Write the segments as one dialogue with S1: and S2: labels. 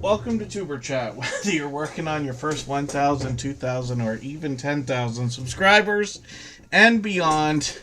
S1: Welcome to Tuber Chat. Whether you're working on your first 1,000, 2,000, or even 10,000 subscribers and beyond,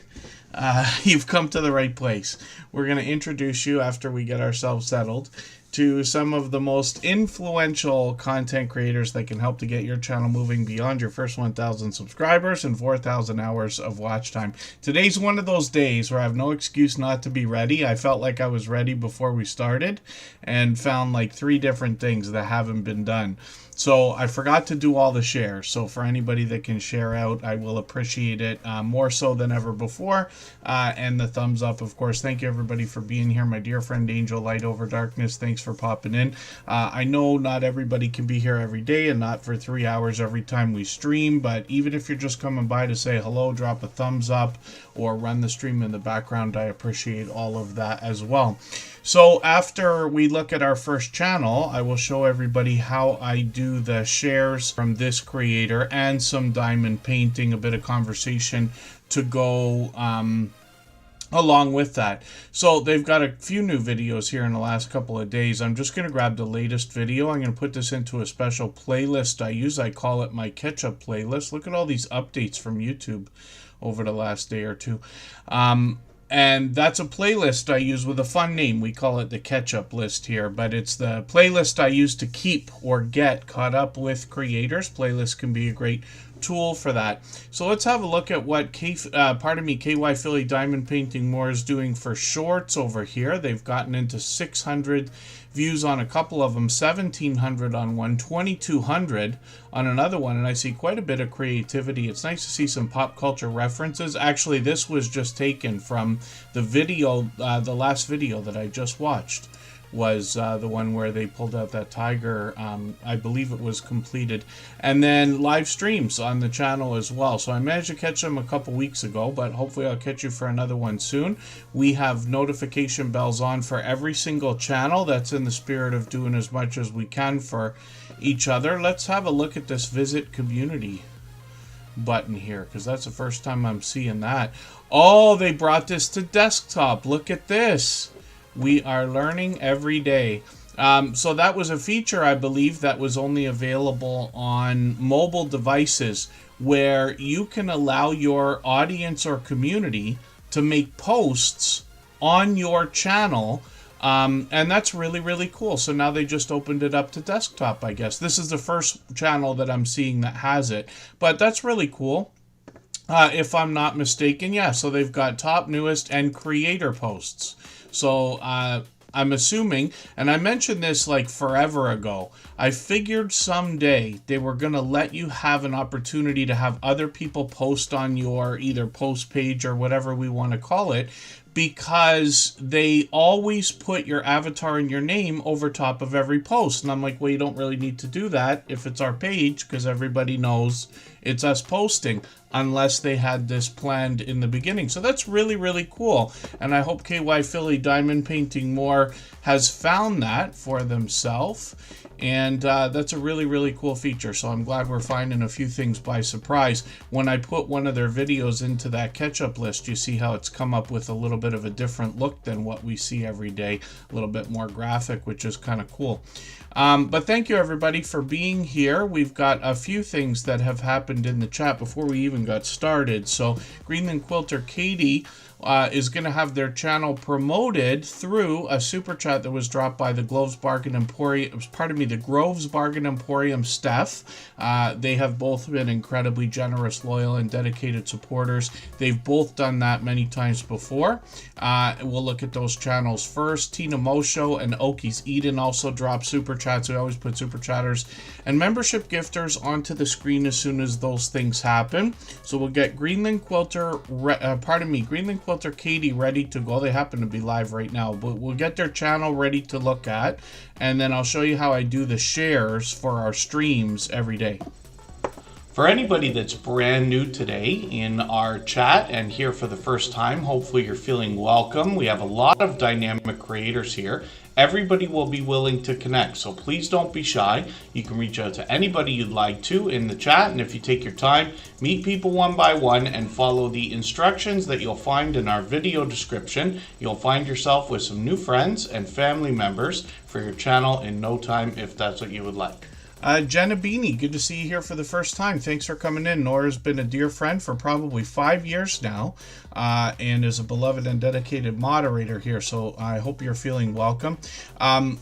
S1: you've come to the right place. We're going to introduce you, after we get ourselves settled, to some of the most influential content creators that can help to get your channel moving beyond your first 1,000 subscribers and 4,000 hours of watch time. Today's one of those days where I have no excuse not to be ready. I felt like I was ready before we started and found like 3 different things that haven't been done. So I forgot to do all the shares. So for anybody that can share out, I will appreciate it more so than ever before. And the thumbs up, of course. Thank you, everybody, for being here. My dear friend Angel Light Over Darkness, thanks for popping in. I know not everybody can be here every day and not for 3 hours every time we stream. But even if you're just coming by to say hello, drop a thumbs up, or run the stream in the background, I appreciate all of that as well. So after we look at our first channel, I will show everybody how I do the shares from this creator and some diamond painting, a bit of conversation to go along with that. So they've got a few new videos here in the last couple of days. I'm just going to grab the latest video. I'm going to put this into a special playlist I use. I call it my catch-up playlist. Look at all these updates from YouTube over the last day or two. And that's a playlist I use with a fun name. We call it the catch-up list here, but it's the playlist I use to keep or get caught up with creators. Playlists can be a great tool for that. So let's have a look at what KY Philly Diamond Painting More is doing for shorts over here. They've gotten into 600 views on a couple of them, 1,700 on one, 2,200 on another one, and I see quite a bit of creativity. It's nice to see some pop culture references. Actually, this was just taken from the video, the last video that I just watched was the one where they pulled out that tiger. I believe it was completed. And then live streams on the channel as well. So I managed to catch them a couple weeks ago, but hopefully I'll catch you for another one soon. We have notification bells on for every single channel. That's in the spirit of doing as much as we can for each other. Let's have a look at this visit community button here, because that's the first time I'm seeing that. Oh, they brought this to desktop. Look at this. We are learning every day. So that was a feature, I believe, that was only available on mobile devices, where you can allow your audience or community to make posts on your channel. And that's really, really cool. So now they just opened it up to desktop, I guess. This is the first channel that I'm seeing that has it. But that's really cool. If I'm not mistaken, yeah. So they've got top, newest, and creator posts. So I'm assuming, and I mentioned this like forever ago, I figured someday they were going to let you have an opportunity to have other people post on your either post page or whatever we want to call it, because they always put your avatar and your name over top of every post. And I'm like, well, you don't really need to do that if it's our page, because everybody knows it's us posting, unless they had this planned in the beginning. So that's really, really cool. And I hope KY Philly Diamond Painting More has found that for themselves. And that's a really, really cool feature. So I'm glad we're finding a few things by surprise. When I put one of their videos into that catch-up list, you see how it's come up with a little bit of a different look than what we see every day. A little bit more graphic, which is kind of cool. But thank you, everybody, for being here. We've got a few things that have happened in the chat before we even got started. So Greenland Quilter Katie is going to have their channel promoted through a super chat that was dropped by the Groves Bargain Emporium, the Groves Bargain Emporium staff. They have both been incredibly generous, loyal, and dedicated supporters. They've both done that many times before. We'll look at those channels first. Tina Mosho and Oki's Eden also drop super chats. We always put super chatters and membership gifters onto the screen as soon as those things happen. So we'll get Greenland Quilter, Greenland Quilter Katie ready to go. They happen to be live right now, but we'll get their channel ready to look at, and then I'll show you how I do the shares for our streams every day. For anybody that's brand new today in our chat and here for the first time, hopefully you're feeling welcome. We have a lot of dynamic creators here, Everybody will be willing to connect, so please don't be shy. You can reach out to anybody you'd like to in the chat, and if you take your time, meet people one by one and follow the instructions that you'll find in our video description, you'll find yourself with some new friends and family members for your channel in no time, if that's what you would like. Jenna Beanie, good to see you here for the first time. Thanks for coming in. Nora's been a dear friend for probably 5 years now, and is a beloved and dedicated moderator here, so I hope you're feeling welcome.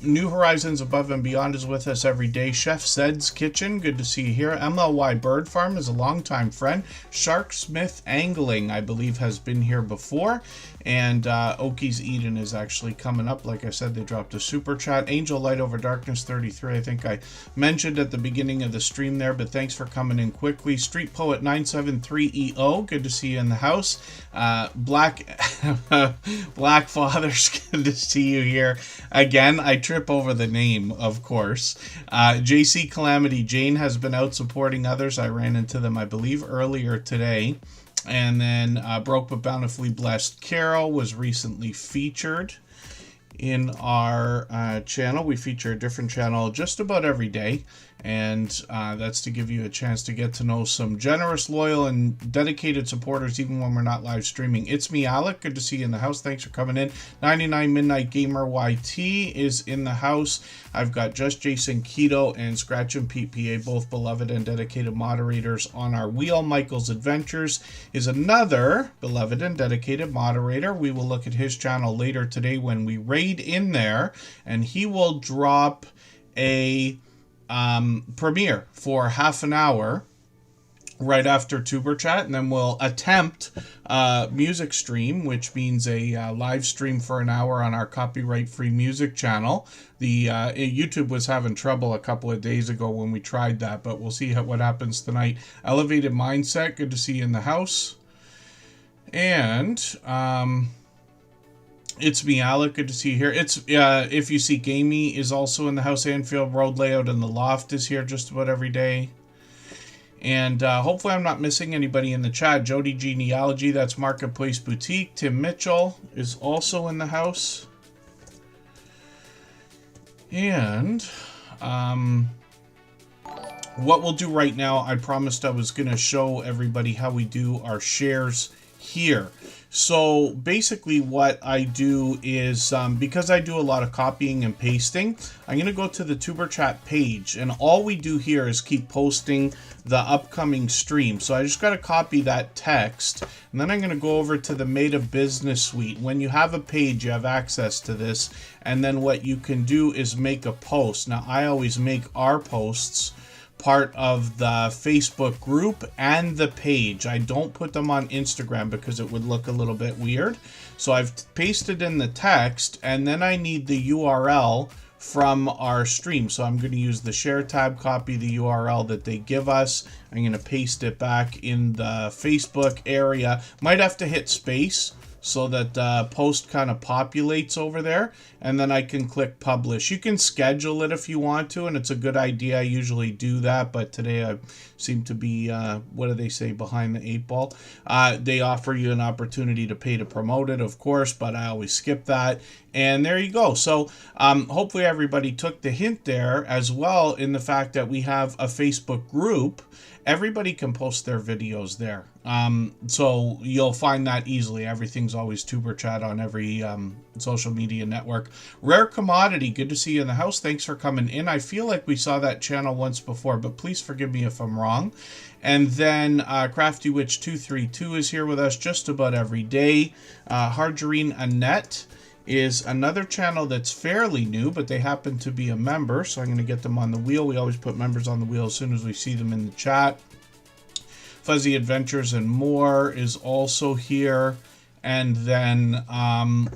S1: New Horizons Above and Beyond is with us every day. Chef Zed's Kitchen, good to see you here. MLY Bird Farm is a longtime friend. Shark Smith Angling, I believe, has been here before. And Oki's Eden is actually coming up. Like I said, they dropped a super chat. Angel Light Over Darkness 33, I think I mentioned at the beginning of the stream there, but thanks for coming in quickly. Street Poet 973EO, good to see you in the house. Black Fathers, good to see you here. Again, I trip over the name, of course. JC Calamity Jane has been out supporting others. I ran into them, I believe, earlier today. And then Broke But Bountifully Blessed Carol was recently featured in our channel. We feature a different channel just about every day, and that's to give you a chance to get to know some generous, loyal, and dedicated supporters even when we're not live streaming. It's me, Alec. Good to see you in the house. Thanks for coming in. 99 Midnight Gamer YT is in the house. I've got Just Jason Keto and Scratch and PPA, both beloved and dedicated moderators on our wheel. Michael's Adventures is another beloved and dedicated moderator. We will look at his channel later today when we raid in there, and he will drop a premiere for half an hour right after Tuber Chat, and then we'll attempt music stream, which means a live stream for an hour on our copyright-free music channel. The YouTube was having trouble a couple of days ago when we tried that, but we'll see what happens tonight. Elevated Mindset, good to see you in the house. And it's me, Alec. Good to see you here. It's If You See Gamey is also in the house. Anfield Road Layout in the Loft is here just about every day. And hopefully I'm not missing anybody in the chat. Jody Genealogy, that's Marketplace Boutique. Tim Mitchell is also in the house. And what we'll do right now, I promised I was going to show everybody how we do our shares here. So basically what I do is, because I do a lot of copying and pasting, I'm going to go to the Tuber Chat page, and all we do here is keep posting the upcoming stream. So I just got to copy that text, and then I'm going to go over to the Made a Business Suite. When you have a page, you have access to this, and then what you can do is make a post. Now, I always make our posts part of the Facebook group and the page. I don't put them on Instagram because it would look a little bit weird. So I've pasted in the text, and then I need the URL from our stream. So I'm going to use the share tab, copy the URL that they give us. I'm going to paste it back in the Facebook area. Might have to hit space so that the post kind of populates over there, and then I can click publish. You can schedule it if you want to, and it's a good idea. I usually do that, but today I seem to be, what do they say, behind the 8 ball. They offer you an opportunity to pay to promote it, of course, but I always skip that. And there you go. So hopefully everybody took the hint there as well, in the fact that we have a Facebook group. Everybody can post their videos there. So you'll find that easily. Everything's always Tuber Chat on every social media network. Rare Commodity, good to see you in the house. Thanks for coming in. I feel like we saw that channel once before, but please forgive me if I'm wrong. And then Crafty Witch 232 is here with us just about every day. Hargerine Annette is another channel that's fairly new, but they happen to be a member, so I'm going to get them on the wheel. We always put members on the wheel as soon as we see them in the chat. Fuzzy Adventures and More is also here. And then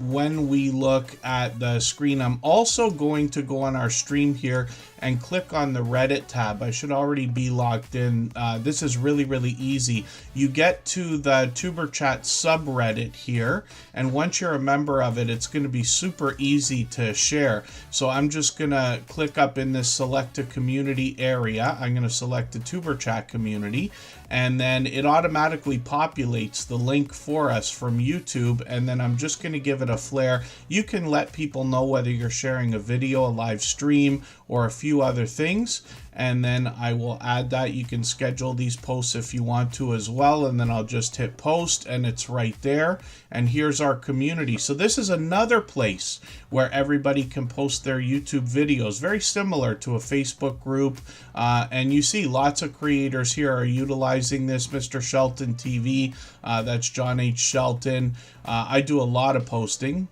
S1: when we look at the screen, I'm also going to go on our stream here and click on the Reddit tab. I should already be logged in. This is really, really easy. You get to the Tuber Chat subreddit here, and once you're a member of it, it's going to be super easy to share. So I'm just going to click up in this select a community area. I'm going to select the Tuber Chat community, and then it automatically populates the link for us from YouTube YouTube, and then I'm just going to give it a flair. You can let people know whether you're sharing a video, a live stream, or a few other things, and then I will add that. You can schedule these posts if you want to as well, and then I'll just hit post, and it's right there. And here's our community. So this is another place where everybody can post their YouTube videos, very similar to a Facebook group. And you see lots of creators here are utilizing this. Mr. Shelton TV, that's John H. Shelton. I do a lot of posting.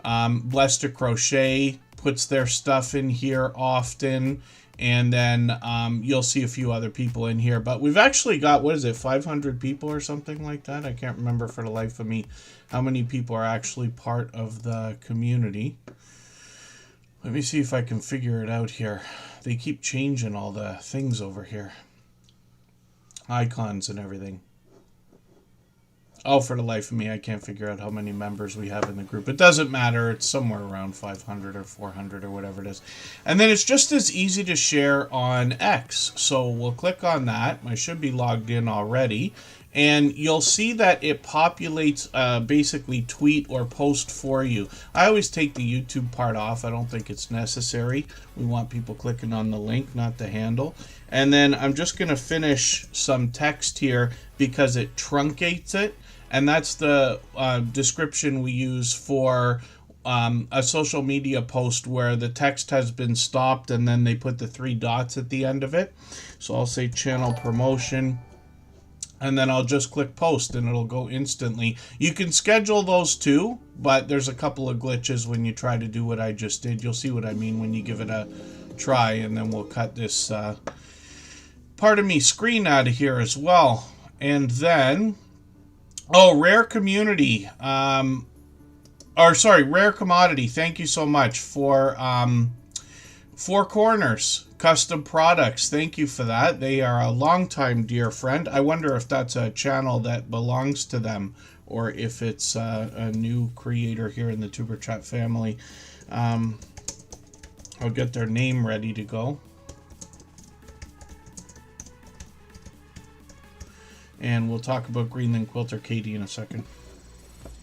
S1: Blessed to Crochet puts their stuff in here often. And then you'll see a few other people in here. But we've actually got, what is it, 500 people or something like that? I can't remember for the life of me how many people are actually part of the community. Let me see if I can figure it out here. They keep changing all the things over here. Icons and everything. Oh, for the life of me, I can't figure out how many members we have in the group. It doesn't matter. It's somewhere around 500 or 400 or whatever it is. And then it's just as easy to share on X. So we'll click on that. I should be logged in already. And you'll see that it populates basically tweet or post for you. I always take the YouTube part off. I don't think it's necessary. We want people clicking on the link, not the handle. And then I'm just going to finish some text here because it truncates it. And that's the description we use for a social media post where the text has been stopped and then they put the 3 dots at the end of it. So I'll say channel promotion. And then I'll just click post and it'll go instantly. You can schedule those too, but there's a couple of glitches when you try to do what I just did. You'll see what I mean when you give it a try. And then we'll cut this screen out of here as well. And then, oh, Rare Community. Rare Commodity. Thank you so much for Four Corners Custom Products. Thank you for that. They are a longtime dear friend. I wonder if that's a channel that belongs to them or if it's a new creator here in the Tuber Chat family. I'll get their name ready to go. And we'll talk about Greenland Quilter Katie in a second.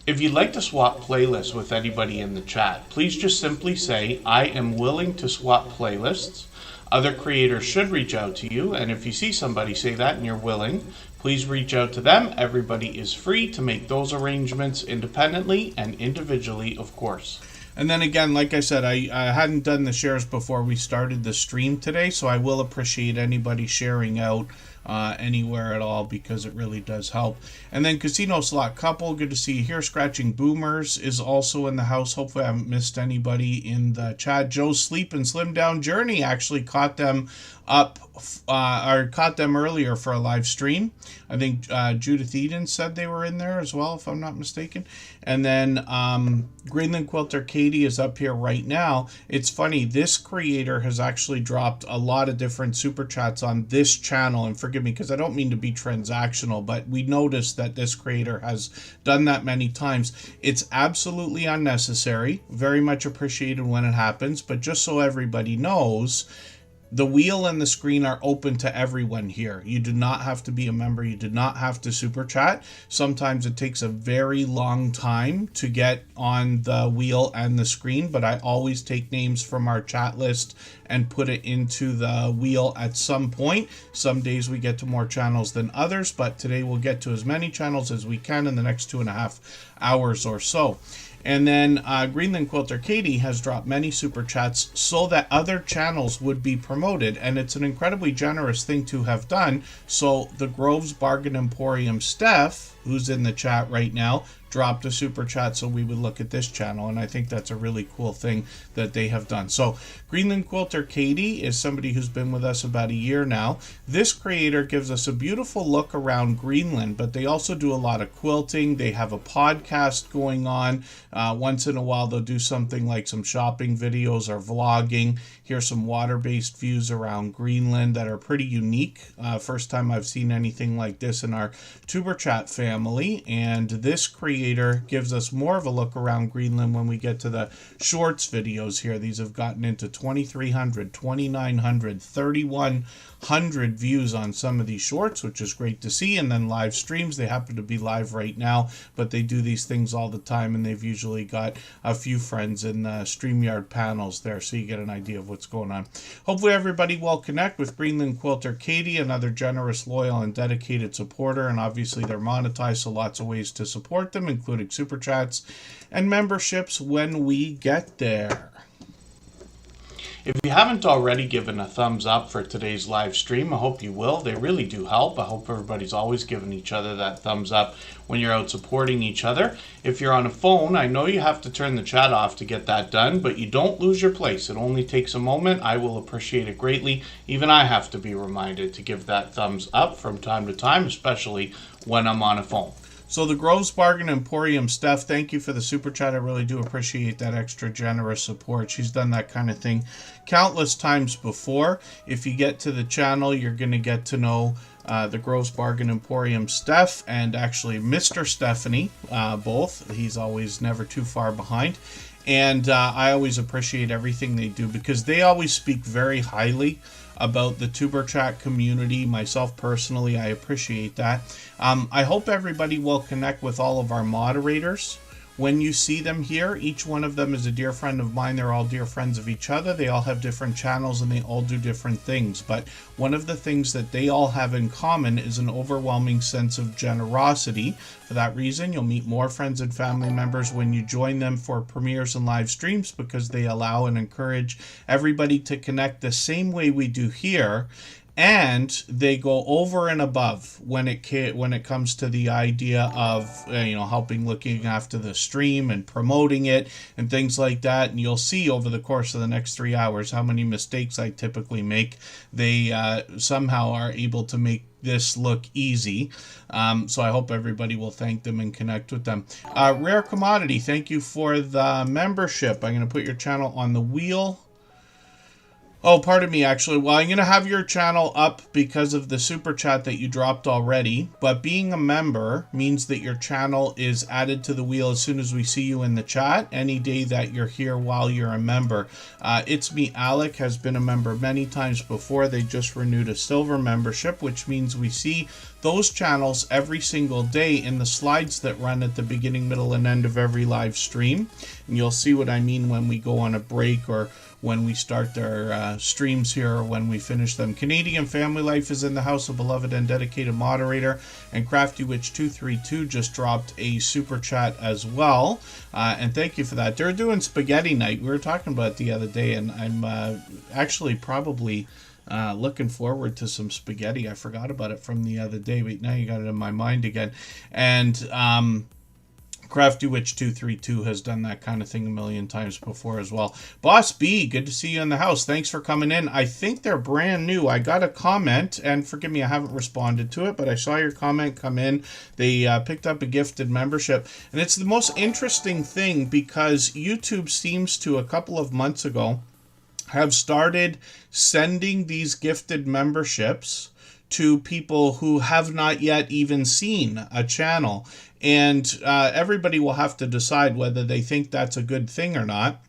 S1: If you'd like to swap playlists with anybody in the chat, please just simply say, I am willing to swap playlists. Other creators should reach out to you, and if you see somebody say that and you're willing, please reach out to them. Everybody is free to make those arrangements independently and individually, of course. And then again, like I said, I hadn't done the shares before we started the stream today, so I will appreciate anybody sharing out anywhere at all because it really does help. And then Casino Slot Couple, good to see you here. Scratching Boomers is also in the house. Hopefully I haven't missed anybody in the chat. Joe's Sleep and Slim Down Journey actually caught them up or caught them earlier for a live stream. I think Judith Eden said they were in there as well, if I'm not mistaken. And then Greenland Quilter Katie is up here right now. It's funny, this creator has actually dropped a lot of different super chats on this channel, and forgive me because I don't mean to be transactional, but we noticed that this creator has done that many times. It's absolutely unnecessary, very much appreciated when it happens, but just so everybody knows, the wheel and the screen are open to everyone here. You do not have to be a member. You do not have to super chat. Sometimes it takes a very long time to get on the wheel and the screen, but I always take names from our chat list and put it into the wheel at some point. Some days we get to more channels than others, but today we'll get to as many channels as we can in the next 2.5 hours or so. And then Greenland Quilter Katie has dropped many super chats so that other channels would be promoted. And it's an incredibly generous thing to have done. So the Groves Bargain Emporium Steph, who's in the chat right now, dropped a super chat so we would look at this channel, and I think that's a really cool thing that they have done. So Greenland Quilter Katie is somebody who's been with us about a year now. This creator gives us a beautiful look around Greenland, but they also do a lot of quilting. They have a podcast going on. Once in a while they'll do something like some shopping videos or vlogging. Here's some water-based views around Greenland that are pretty unique. First time I've seen anything like this in our Tuber Chat family, and this creator creator, gives us more of a look around Greenland when we get to the shorts videos here. These have gotten into 2,300, 2,900, 3,100 views on some of these shorts, which is great to see. And then live streams, they happen to be live right now, but they do these things all the time, and they've usually got a few friends in the StreamYard panels there, so you get an idea of what's going on. Hopefully everybody will connect with Greenland Quilter Katie, another generous, loyal, and dedicated supporter, and obviously they're monetized, so lots of ways to support them, including super chats and memberships when we get there. If you haven't already given a thumbs up for today's live stream, I hope you will. They really do help. I hope everybody's always giving each other that thumbs up when you're out supporting each other. If you're on a phone, I know you have to turn the chat off to get that done, but you don't lose your place. It only takes a moment. I will appreciate it greatly. Even I have to be reminded to give that thumbs up from time to time, especially when I'm on a phone. So the Groves Bargain Emporium, Steph, thank you for the super chat. I really do appreciate that extra generous support. She's done that kind of thing countless times before. If you get to the channel, you're going to get to know the Groves Bargain Emporium, Steph, and actually Mr. Stephanie, both. He's always never too far behind. And I always appreciate everything they do because they always speak very highly about the Tuber Chat community. Myself personally, I appreciate that. I hope everybody will connect with all of our moderators. When you see them here, each one of them is a dear friend of mine. They're all dear friends of each other. They all have different channels and they all do different things. But one of the things that they all have in common is an overwhelming sense of generosity. For that reason, you'll meet more friends and family members when you join them for premieres and live streams, because they allow and encourage everybody to connect the same way we do here. And they go over and above when it comes to the idea of helping, looking after the stream and promoting it and things like that. And you'll see over the course of the next 3 hours how many mistakes I typically make. They somehow are able to make this look easy. So I hope everybody will thank them and connect with them. Rare Commodity, thank you for the membership. I'm going to put your channel on the wheel. Oh, pardon me, actually. Well, I'm going to have your channel up because of the super chat that you dropped already. But being a member means that your channel is added to the wheel as soon as we see you in the chat, any day that you're here while you're a member. It's Me, Alec, has been a member many times before. They just renewed a silver membership, which means we see those channels every single day in the slides that run at the beginning, middle, and end of every live stream. And you'll see what I mean when we go on a break or when we start our streams here or when we finish them. Canadian Family Life is in the house, a beloved and dedicated moderator. And Crafty Witch 232 just dropped a super chat as well. And thank you for that. They're doing spaghetti night. We were talking about it the other day, and I'm actually probably looking forward to some spaghetti. I forgot about it from the other day, but now you got it in my mind again. And Crafty Witch 232 has done that kind of thing a million times before as well. Boss B, good to see you in the house. Thanks for coming in. I think they're brand new. I got a comment, and forgive me, I haven't responded to it, but I saw your comment come in. They picked up a gifted membership, and it's the most interesting thing because YouTube seems to, a couple of months ago, have started sending these gifted memberships to people who have not yet even seen a channel. And everybody will have to decide whether they think that's a good thing or not.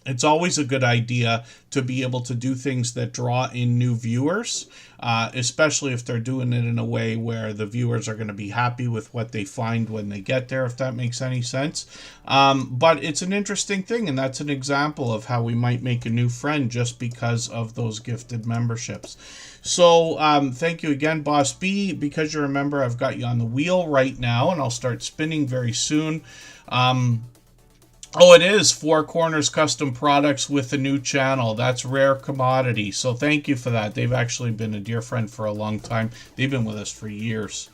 S1: It's always a good idea to be able to do things that draw in new viewers, especially if they're doing it in a way where the viewers are going to be happy with what they find when they get there, if that makes any sense. But it's an interesting thing, and that's an example of how we might make a new friend just because of those gifted memberships. So thank you again, Boss B. Because you're a member, I've got you on the wheel right now, and I'll start spinning very soon. Oh, it is Four Corners Custom Products with a new channel. That's Rare Commodity. So thank you for that. They've actually been a dear friend for a long time. They've been with us for years.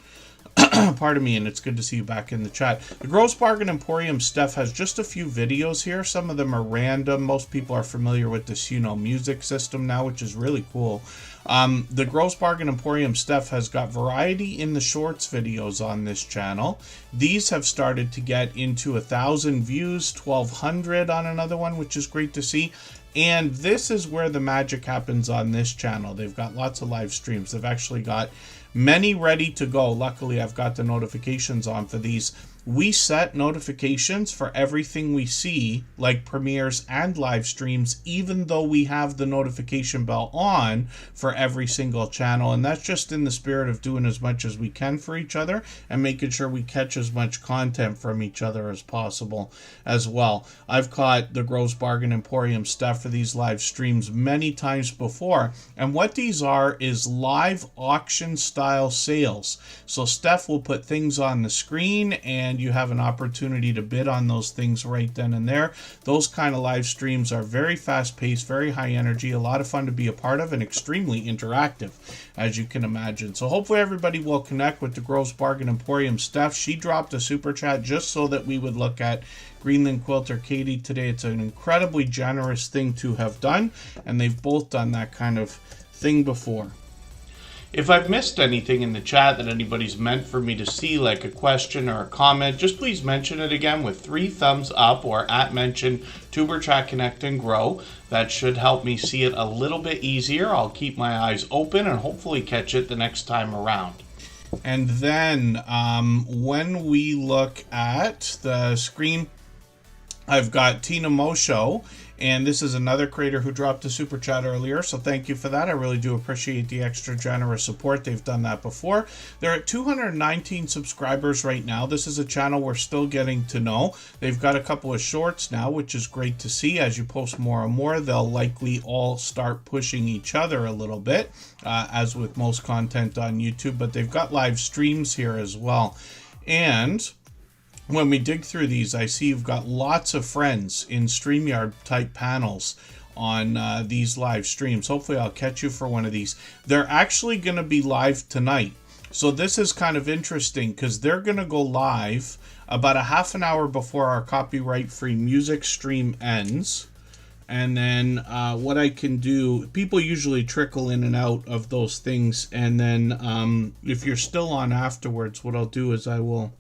S1: Pardon me, and it's good to see you back in the chat. The Gross Bargain Emporium Steph has just a few videos here. Some of them are random. Most people are familiar with this, music system now, which is really cool. The Gross Bargain Emporium Steph has got variety in the shorts videos on this channel. These have started to get into 1,000 views, 1,200 on another one, which is great to see. And this is where the magic happens on this channel. They've got lots of live streams. They've actually got many ready to go. Luckily, I've got the notifications on for these. we set notifications for everything we see, like premieres and live streams, even though we have the notification bell on for every single channel. And that's just in the spirit of doing as much as we can for each other and making sure we catch as much content from each other as possible as well. I've caught the Gross Bargain Emporium stuff for these live streams many times before. And what these are is live auction style sales. So Steph will put things on the screen and you have an opportunity to bid on those things right then and there. Those kind of live streams are very fast paced, very high energy, a lot of fun to be a part of, and extremely interactive, as you can imagine. So hopefully everybody will connect with the Gross Bargain Emporium Steph. She dropped a super chat just so that we would look at Greenland Quilter Katie today. It's an incredibly generous thing to have done, and they've both done that kind of thing before. If I've missed anything in the chat that anybody's meant for me to see, like a question or a comment, just please mention it again with 3 thumbs up or @mention Tuber Chat Connect and Grow. That should help me see it a little bit easier. I'll keep my eyes open and hopefully catch it the next time around. And then when we look at the screen, I've got Tina Mosho, and this is another creator who dropped a super chat earlier, so thank you for that. I really do appreciate the extra generous support. They've done that before. They're at 219 subscribers right now. This is a channel we're still getting to know. They've got a couple of shorts now, which is great to see. As you post more and more, they'll likely all start pushing each other a little bit, as with most content on YouTube, but they've got live streams here as well. And when we dig through these, I see you've got lots of friends in StreamYard type panels on these live streams. Hopefully I'll catch you for one of these. They're actually going to be live tonight. So this is kind of interesting because they're going to go live about a half an hour before our copyright-free music stream ends. And then what I can do, people usually trickle in and out of those things. And then if you're still on afterwards, what I'll do is I will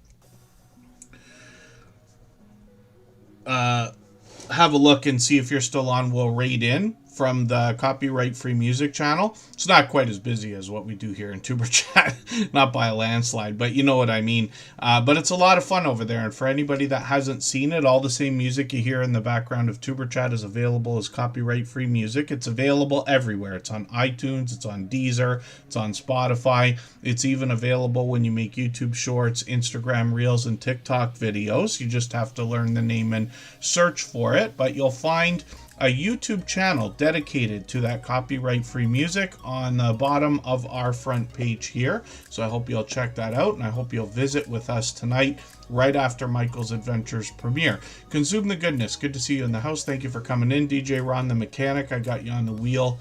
S1: have a look and see if you're still on. We'll raid in from the copyright-free music channel. It's not quite as busy as what we do here in Tuber Chat, not by a landslide, but you know what I mean. But it's a lot of fun over there, and for anybody that hasn't seen it, all the same music you hear in the background of Tuber Chat is available as copyright-free music. It's available everywhere. It's on iTunes, it's on Deezer, it's on Spotify. It's even available when you make YouTube Shorts, Instagram Reels, and TikTok videos. You just have to learn the name and search for it, but you'll find a YouTube channel dedicated to that copyright-free music on the bottom of our front page here. So I hope you'll check that out, and I hope you'll visit with us tonight right after Michael's Adventures premiere. Consume the goodness. Good to see you in the house. Thank you for coming in. DJ Ron the Mechanic, I got you on the wheel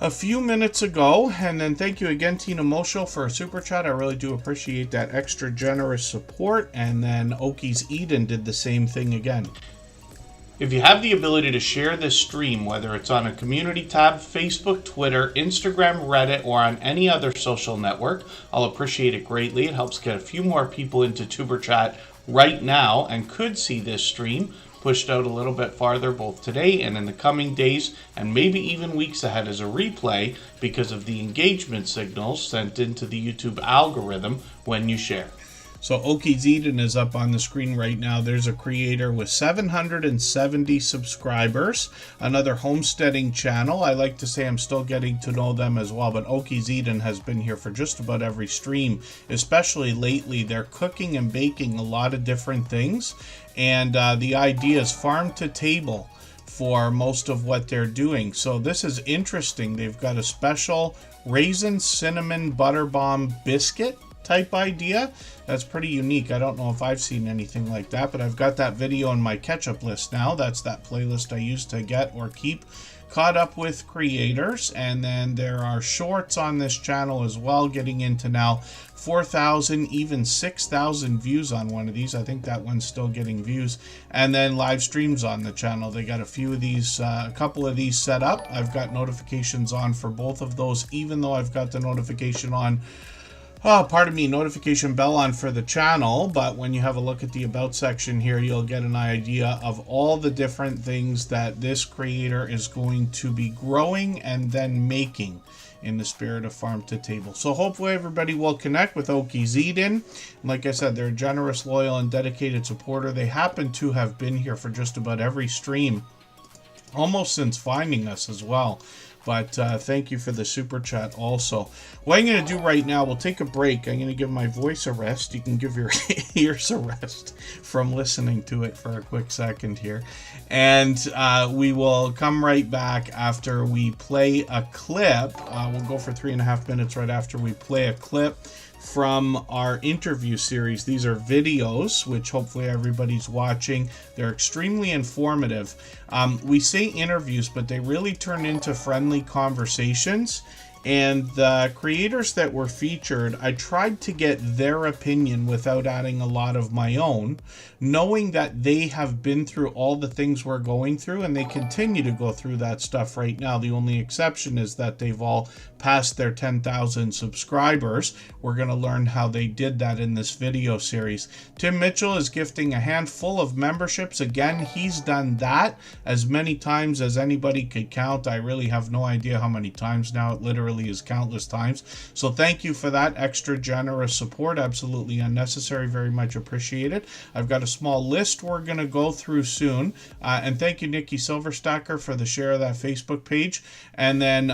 S1: a few minutes ago. And then thank you again, Tina Mosho, for a super chat. I really do appreciate that extra generous support. And then Oki's Eden did the same thing again. If you have the ability to share this stream, whether it's on a community tab, Facebook, Twitter, Instagram, Reddit, or on any other social network, I'll appreciate it greatly. It helps get a few more people into Tuber Chat right now and could see this stream pushed out a little bit farther both today and in the coming days and maybe even weeks ahead as a replay because of the engagement signals sent into the YouTube algorithm when you share. So Oki's Eden is up on the screen right now. There's a creator with 770 subscribers, another homesteading channel. I like to say I'm still getting to know them as well, but Oki's Eden has been here for just about every stream, especially lately. They're cooking and baking a lot of different things, and the idea is farm to table for most of what they're doing. So this is interesting. They've got a special raisin cinnamon butter bomb biscuit type idea. That's pretty unique. I don't know if I've seen anything like that, but I've got that video on my catch-up list now. That's that playlist I used to get or keep caught up with creators. And then there are shorts on this channel as well, getting into now 4,000, even 6,000 views on one of these. I think that one's still getting views. And then live streams on the channel. They got a few of these, a couple of these set up. I've got notifications on for both of those, even though I've got the notification on notification bell on for the channel. But when you have a look at the about section here, you'll get an idea of all the different things that this creator is going to be growing and then making in the spirit of farm to table. So hopefully everybody will connect with Oki Zedin. Like I said, they're a generous, loyal, and dedicated supporter. They happen to have been here for just about every stream, almost since finding us as well. But thank you for the super chat also. What I'm going to do right now, we'll take a break. I'm going to give my voice a rest. You can give your ears a rest from listening to it for a quick second here. And we will come right back after we play a clip. We'll go for 3.5 minutes right after we play a clip from our interview series. These are videos, which hopefully everybody's watching. They're extremely informative. We say interviews, but they really turn into friendly conversations. And the creators that were featured, I tried to get their opinion without adding a lot of my own, knowing that they have been through all the things we're going through, and they continue to go through that stuff right now. The only exception is that they've all passed their 10,000 subscribers. We're going to learn how they did that in this video series. Tim Mitchell is gifting a handful of memberships. Again, he's done that as many times as anybody could count. I really have no idea how many times now. It literally is countless times. So thank you for that extra generous support. Absolutely unnecessary. Very much appreciated. I've got a small list we're going to go through soon. And thank you, Nikki Silverstacker, for the share of that Facebook page. And then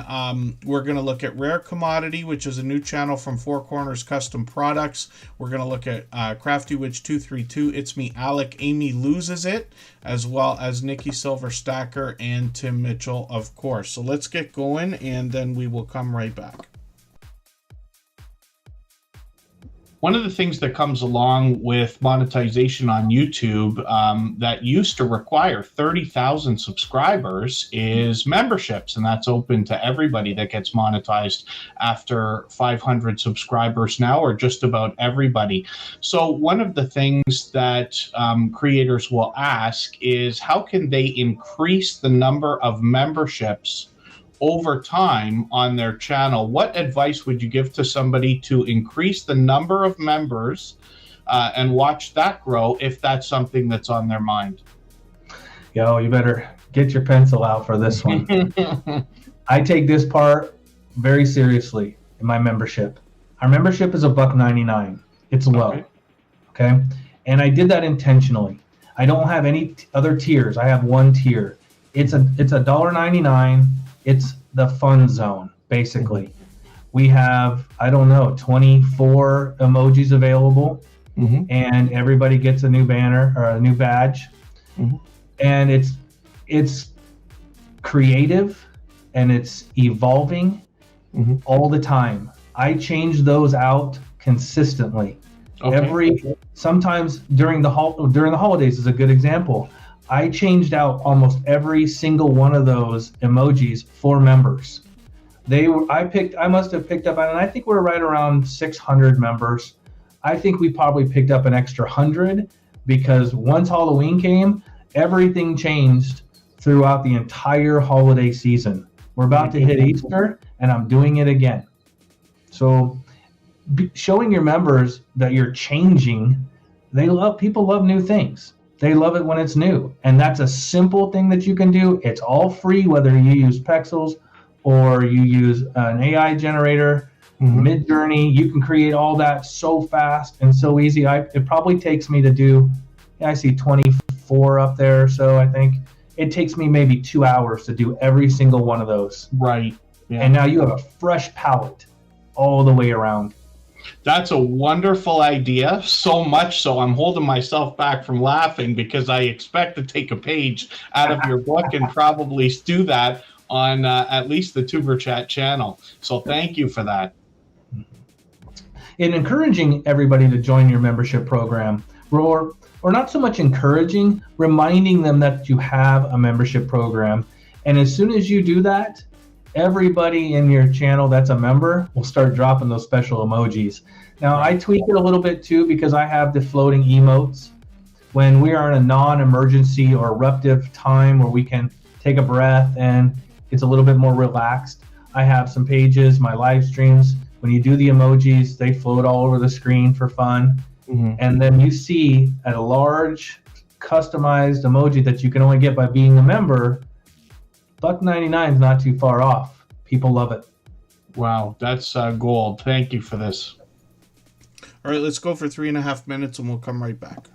S1: we're going to look at Rare Commodity, which is a new channel from Four Corners Custom Products. We're going to look at Crafty Witch 232, It's Me Alec, Amy Loses It, as well as Nikki Silverstacker and Tim Mitchell, of course. So let's get going, and then we will come right back. One of the things that comes along with monetization on YouTube that used to require 30,000 subscribers is memberships, and that's open to everybody that gets monetized after 500 subscribers now, or just about everybody. So one of the things that creators will ask is, how can they increase the number of memberships over time on their channel? What advice would you give to somebody to increase the number of members and watch that grow, if that's something that's on their mind?
S2: Yo, you better get your pencil out for this one. I take this part very seriously in my membership. Our membership is $1.99. It's low. Okay. And I did that intentionally. I don't have any other tiers. I have one tier. It's $1.99. It's the fun zone, basically. We have, I don't know, 24 emojis available, and everybody gets a new banner or a new badge. And it's creative and it's evolving all the time. I change those out consistently. Sometimes during the holidays is a good example. I changed out almost every single one of those emojis for members. I must have picked up, and I think we're right around 600 members. I think we probably picked up an extra 100, because once Halloween came, everything changed throughout the entire holiday season. We're about to hit Easter, and I'm doing it again. So showing your members that you're changing, people love new things. They love it when it's new. And that's a simple thing that you can do. It's all free, whether you use Pexels or you use an AI generator, Midjourney. You can create all that so fast and so easy. It probably takes me to do, I see 24 up there. So I think it takes me maybe 2 hours to do every single one of those.
S1: Right.
S2: Yeah. And now you have a fresh palette all the way around.
S1: That's a wonderful idea, so much so I'm holding myself back from laughing, because I expect to take a page out of your book and probably do that on at least the Tuber Chat channel. So thank you for that.
S2: In encouraging everybody to join your membership program, or not so much encouraging, reminding them that you have a membership program. And as soon as you do that, everybody in your channel that's a member will start dropping those special emojis. Now, I tweak it a little bit too, because I have the floating emotes. When we are in a non-emergency or eruptive time where we can take a breath and it's a little bit more relaxed, I have some pages, my live streams. When you do the emojis, they float all over the screen for fun. And then you see a large customized emoji that you can only get by being a member. $1.99 is not too far off. People love it.
S3: Wow, that's gold. Thank you for this.
S1: All right, let's go for 3.5 minutes and we'll come right back.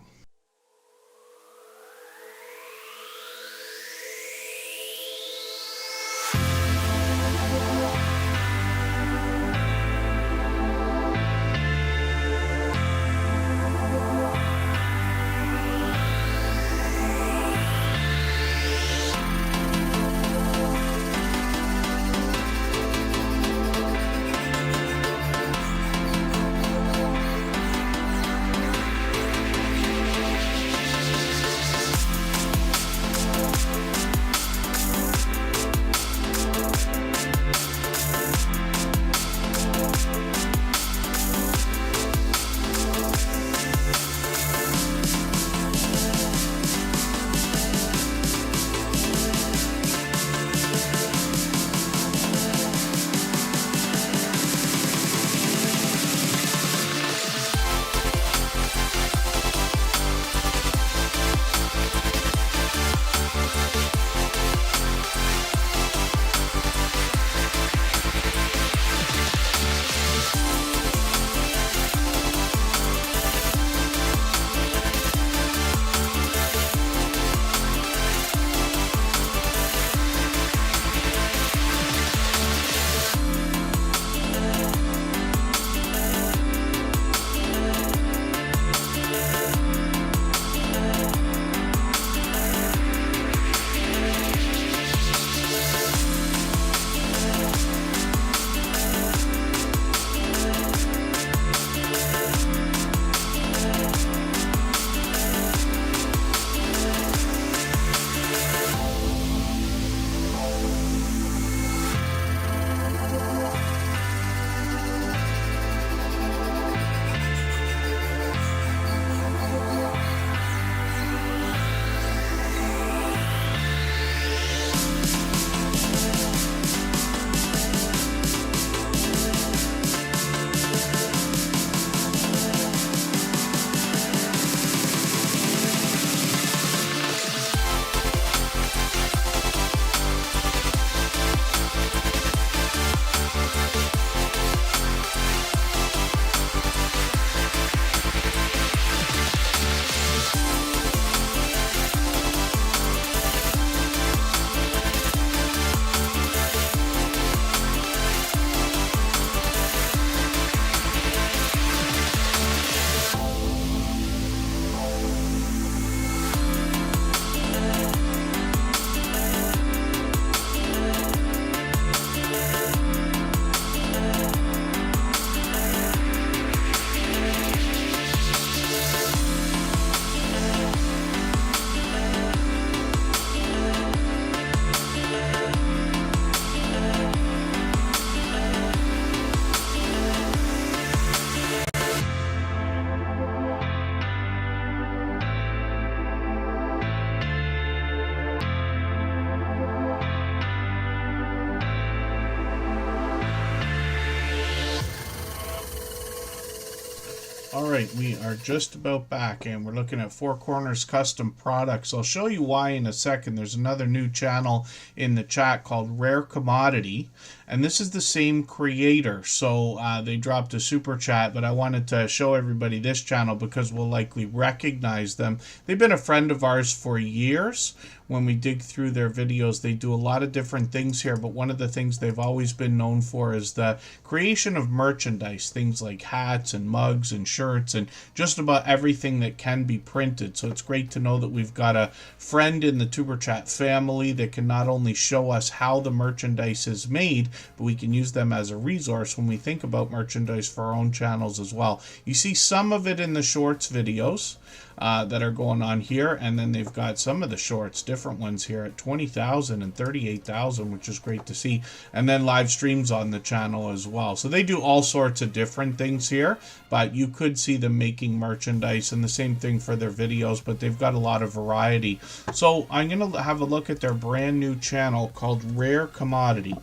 S1: All right, we are just about back and we're looking at Four Corners Custom Products. I'll show you why in a second. There's another new channel in the chat called Rare Commodity, and this is the same creator. So they dropped a super chat, but I wanted to show everybody this channel because we'll likely recognize them. They've been a friend of ours for years. When we dig through their videos, they do a lot of different things here, but one of the things they've always been known for is the creation of merchandise, things like hats and mugs and shirts and just about everything that can be printed. So it's great to know that we've got a friend in the Tuber Chat family that can not only show us how the merchandise is made, but we can use them as a resource when we think about merchandise for our own channels as well. You see some of it in the shorts videos that are going on here, and then they've got some of the shorts, different ones here at 20,000 and 38,000, which is great to see, and then live streams on the channel as well. So they do all sorts of different things here, but you could see them making merchandise, and the same thing for their videos, but they've got a lot of variety. So I'm going to have a look at their brand new channel called Rare Commodity.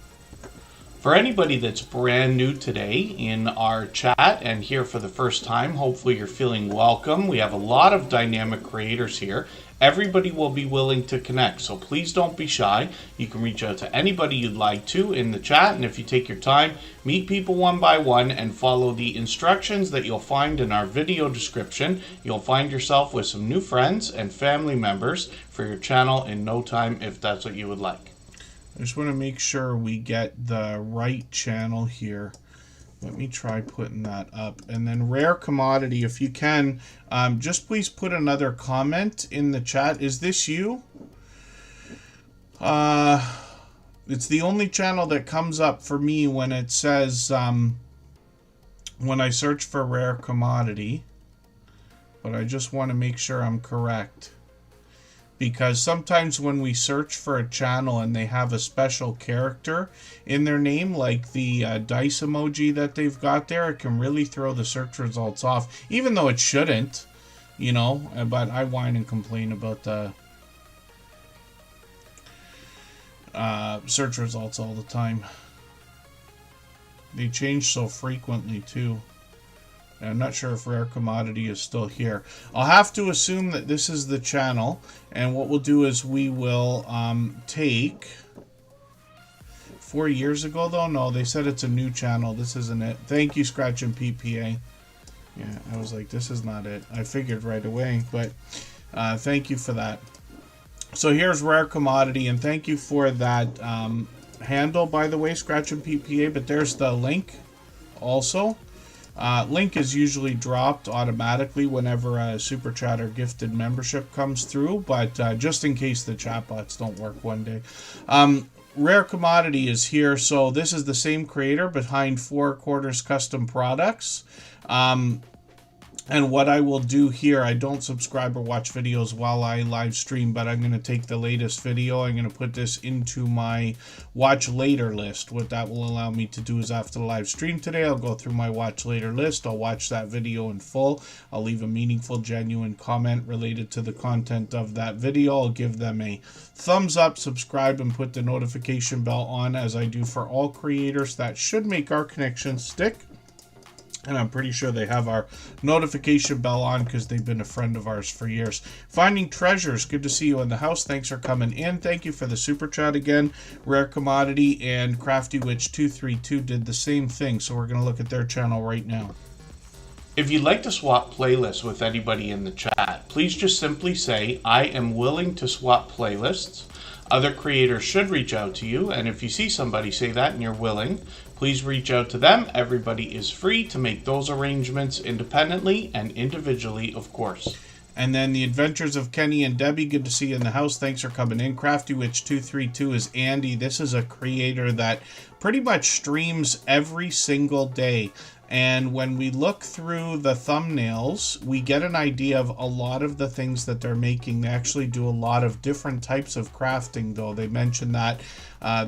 S3: For anybody that's brand new today in our chat and here for the first time, hopefully you're feeling welcome. We have a lot of dynamic creators here. Everybody will be willing to connect, so please don't be shy. You can reach out to anybody you'd like to in the chat, and if you take your time, meet people one by one and follow the instructions that you'll find in our video description. You'll find yourself with some new friends and family members for your channel in no time if that's what you would like.
S1: I just want to make sure we get the right channel here. Let me try putting that up. And then Rare Commodity, if you can, just please put another comment in the chat. Is this you? It's the only channel that comes up for me when it says, when I search for Rare Commodity. But I just want to make sure I'm correct. Because sometimes when we search for a channel and they have a special character in their name, like the dice emoji that they've got there, it can really throw the search results off, even though it shouldn't, you know. But I whine and complain about the search results all the time. They change so frequently too. I'm not sure if Rare Commodity is still here. I'll have to assume that this is the channel. And what we'll do is we will take... 4 years ago, though? No, they said it's a new channel. This isn't it. Thank you, Scratch and PPA. Yeah, I was like, this is not it. I figured right away. But thank you for that. So here's Rare Commodity. And thank you for that handle, by the way, Scratch and PPA. But there's the link also. Link is usually dropped automatically whenever a Super Chatter gifted membership comes through, but just in case the chatbots don't work one day. Rare Commodity is here, so this is the same creator behind 4 Quarters Custom Products. And what I will do here, I don't subscribe or watch videos while I live stream, but I'm going to take the latest video. I'm going to put this into my watch later list. What that will allow me to do is after the live stream today, I'll go through my watch later list. I'll watch that video in full. I'll leave a meaningful, genuine comment related to the content of that video. I'll give them a thumbs up, subscribe, and put the notification bell on as I do for all creators. That should make our connection stick. And I'm pretty sure they have our notification bell on because they've been a friend of ours for years. Finding Treasures, good to see you in the house. Thanks for coming in. Thank you for the super chat again. Rare Commodity and Crafty Witch 232 did the same thing. So we're going to look at their channel right now.
S3: If you'd like to swap playlists with anybody in the chat, please just simply say, I am willing to swap playlists. Other creators should reach out to you, and if you see somebody say that and you're willing, please reach out to them. Everybody is free to make those arrangements independently and individually, of course.
S1: And then the Adventures of Kenny and Debbie, good to see you in the house. Thanks for coming in. Crafty Witch 232 is Andy. This is a creator that pretty much streams every single day. And when we look through the thumbnails, we get an idea of a lot of the things that they're making. They actually do a lot of different types of crafting, though. They mentioned that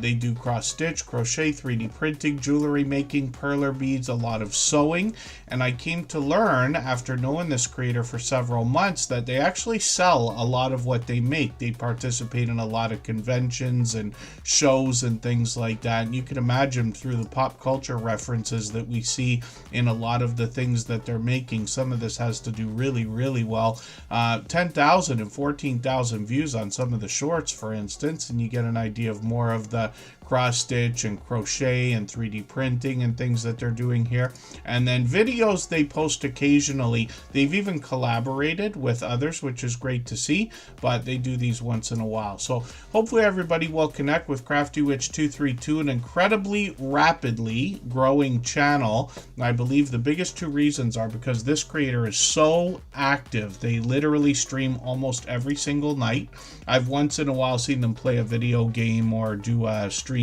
S1: they do cross-stitch, crochet, 3D printing, jewelry making, perler beads, a lot of sewing. And I came to learn, after knowing this creator for several months, that they actually sell a lot of what they make. They participate in a lot of conventions and shows and things like that. And you can imagine through the pop culture references that we see in a lot of the things that they're making. Some of this has to do really, really well. 10,000 and 14,000 views on some of the shorts, for instance, and you get an idea of more of the cross stitch and crochet and 3D printing and things that they're doing here. And then videos they post occasionally. They've even collaborated with others, which is great to see, but they do these once in a while. So hopefully everybody will connect with Crafty Witch 232, an incredibly rapidly growing channel. And I believe the biggest 2 reasons are because this creator is so active. They literally stream almost every single night. I've once in a while seen them play a video game or do a stream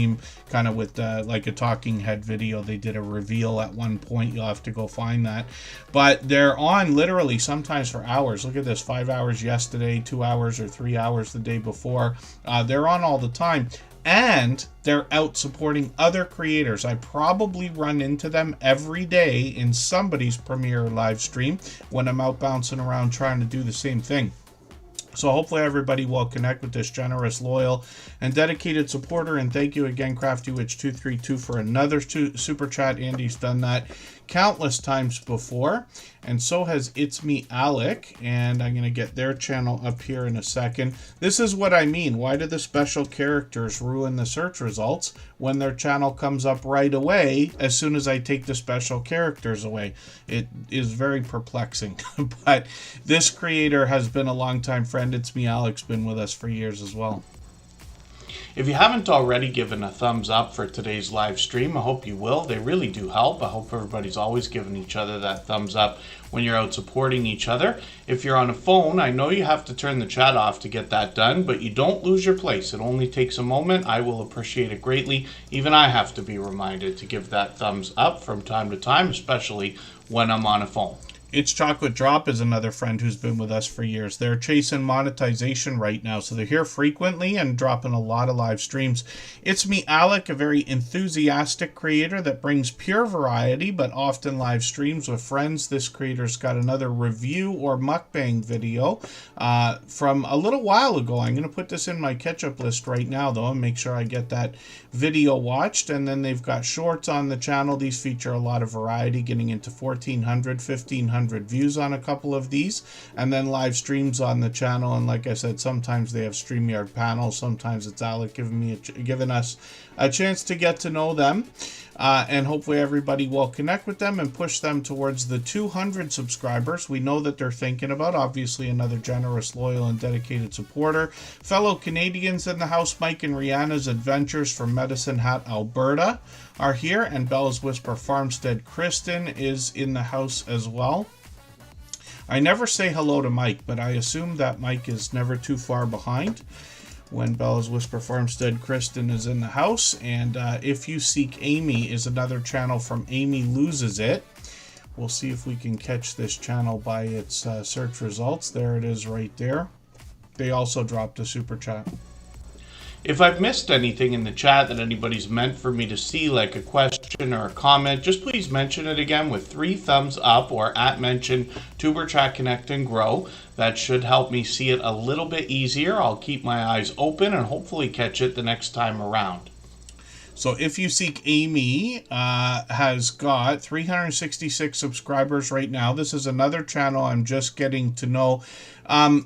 S1: kind of with like a talking head video. They did a reveal at one point. You'll have to go find that. But they're on literally sometimes for hours. Look at this, 5 hours yesterday, 2 hours or 3 hours the day before. They're on all the time. And they're out supporting other creators. I probably run into them every day in somebody's premiere live stream when I'm out bouncing around trying to do the same thing. So hopefully everybody will connect with this generous, loyal, and dedicated supporter. And thank you again, CraftyWitch232, for another super chat. Andy's done that countless times before, and so has It's Me Alec, and I'm going to get their channel up here in a second. This is what I mean. Why do the special characters ruin the search results when their channel comes up right away as soon as I take the special characters away? It is very perplexing. But this creator has been a longtime friend. It's Me Alec's been with us for years as well.
S3: If you haven't already given a thumbs up for today's live stream, I hope you will. They really do help. I hope everybody's always giving each other that thumbs up when you're out supporting each other. If you're on a phone, I know you have to turn the chat off to get that done, but you don't lose your place. It only takes a moment. I will appreciate it greatly. Even I have to be reminded to give that thumbs up from time to time, especially when I'm on a phone.
S1: It's Chocolate Drop is another friend who's been with us for years. They're chasing monetization right now, so they're here frequently and dropping a lot of live streams. It's Me Alec, a very enthusiastic creator that brings pure variety, but often live streams with friends. This creator's got another review or mukbang video from a little while ago. I'm going to put this in my catch-up list right now, though, and make sure I get that video watched. And then they've got shorts on the channel. These feature a lot of variety, getting into 1,400, 1,500 views on a couple of these, and then live streams on the channel. And like I said, sometimes they have StreamYard panels, sometimes it's Alec giving us a chance to get to know them, and hopefully everybody will connect with them and push them towards the 200 subscribers. We know that they're thinking about. Obviously another generous, loyal, and dedicated supporter. Fellow Canadians in the house, Mike and Rihanna's Adventures from Medicine Hat, Alberta are here, and Bella's Whisper Farmstead Kristen is in the house as well. I never say hello to Mike, but I assume that Mike is never too far behind when Bella's Whisper Farmstead Kristen is in the house. And If You Seek Amy is another channel from Amy Loses It. We'll see if we can catch this channel by its search results. There it is right there. They also dropped a super chat.
S3: If I've missed anything in the chat that anybody's meant for me to see, like a question or a comment, just please mention it again with 3 thumbs up or @mention Tuberchat Connect and Grow. That should help me see it a little bit easier. I'll keep my eyes open and hopefully catch it the next time around.
S1: So If You Seek Amy has got 366 subscribers right now. This is another channel I'm just getting to know.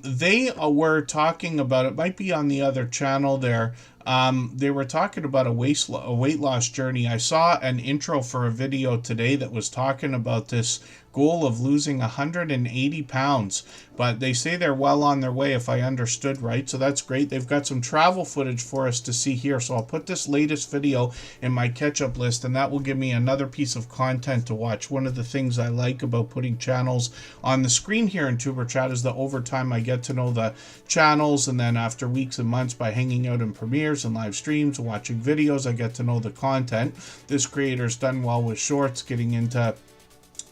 S1: They were talking about, it might be on the other channel there, they were talking about a weight loss journey. I saw an intro for a video today that was talking about this goal of losing 180 pounds, but they say they're well on their way, if I understood right, so that's great. They've got some travel footage for us to see here, so I'll put this latest video in my catch-up list, and that will give me another piece of content to watch. One of the things I like about putting channels on the screen here in Tuber Chat is that over time I get to know the channels, and then after weeks and months by hanging out in premieres and live streams and watching videos, I get to know the content. This creator's done well with shorts, getting into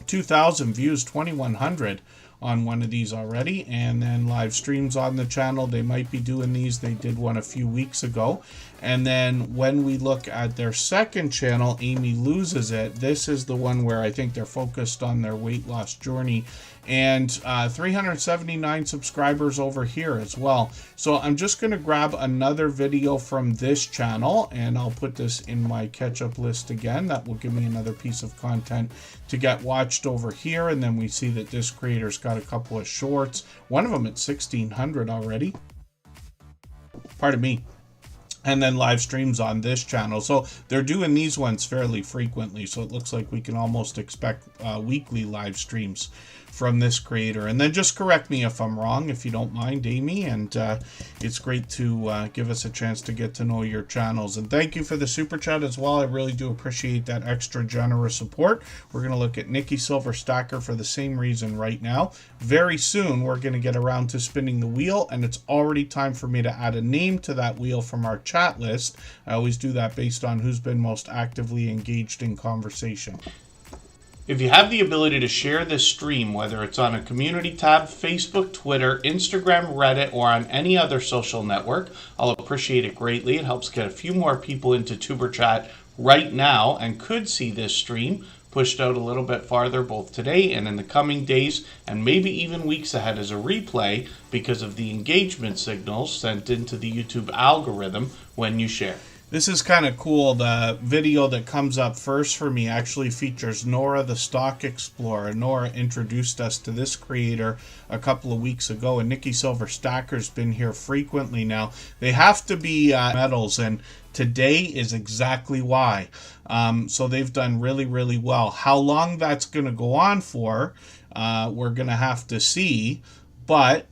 S1: 2,000 views, 2,100 on one of these already, and then live streams on the channel. They might be doing these. They did one a few weeks ago. And then when we look at their second channel, Amy Loses It, this is the one where I think they're focused on their weight loss journey, and 379 subscribers over here as well. So I'm just going to grab another video from this channel, and I'll put this in my catch-up list again. That will give me another piece of content to get watched over here. And then we see that this creator's got a couple of shorts, one of them at 1,600 already. Pardon me. And then live streams on this channel. So they're doing these ones fairly frequently. So it looks like we can almost expect weekly live streams from this creator. And then just correct me if I'm wrong, if you don't mind, Amy. And it's great to give us a chance to get to know your channels. And thank you for the super chat as well. I really do appreciate that extra generous support. We're going to look at Nikki Silver Stacker for the same reason right now. Very soon, we're going to get around to spinning the wheel, and it's already time for me to add a name to that wheel from our chat list. I always do that based on who's been most actively engaged in conversation.
S3: If you have the ability to share this stream, whether it's on a community tab, Facebook, Twitter, Instagram, Reddit, or on any other social network, I'll appreciate it greatly. It helps get a few more people into Tuber Chat right now and could see this stream. pushed out a little bit farther both today and in the coming days, and maybe even weeks ahead as a replay because of the engagement signals sent into the YouTube algorithm when you share.
S1: This is kind of cool. The video that comes up first for me actually features Nora the Stock Explorer. Nora introduced us to this creator a couple of weeks ago, and Nikki Silver Stacker's been here frequently now. They have to be medals, and today is exactly why. So they've done really, really well. How long that's going to go on for, we're going to have to see, but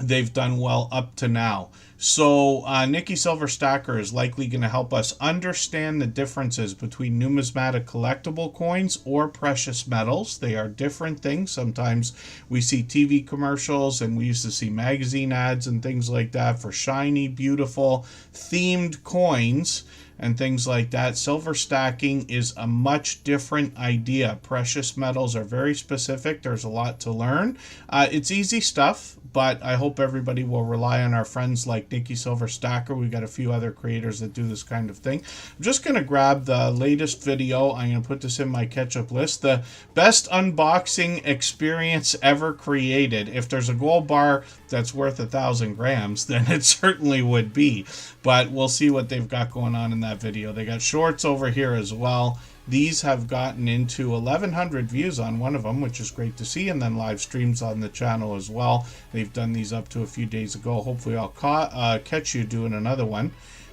S1: they've done well up to now. So Nikki Silver Stacker is likely going to help us understand the differences between numismatic collectible coins or precious metals. They are different things. Sometimes we see TV commercials, and we used to see magazine ads and things like that for shiny, beautiful, themed coins and things like that. Silver stacking is a much different idea. Precious metals are very specific. There's a lot to learn. It's easy stuff, but I hope everybody will rely on our friends like Nikki Silver Stacker. We've got a few other creators that do this kind of thing. I'm just going to grab the latest video. I'm going to put this in my catch-up list. The best unboxing experience ever created. If there's a gold bar that's worth 1,000 grams, then it certainly would be. But we'll see what they've got going on in that video. They got shorts over here as well. These have gotten into 1,100 views on one of them, which is great to see, and then live streams on the channel as well. They've done these up to a few days ago. Hopefully I'll catch you doing another one.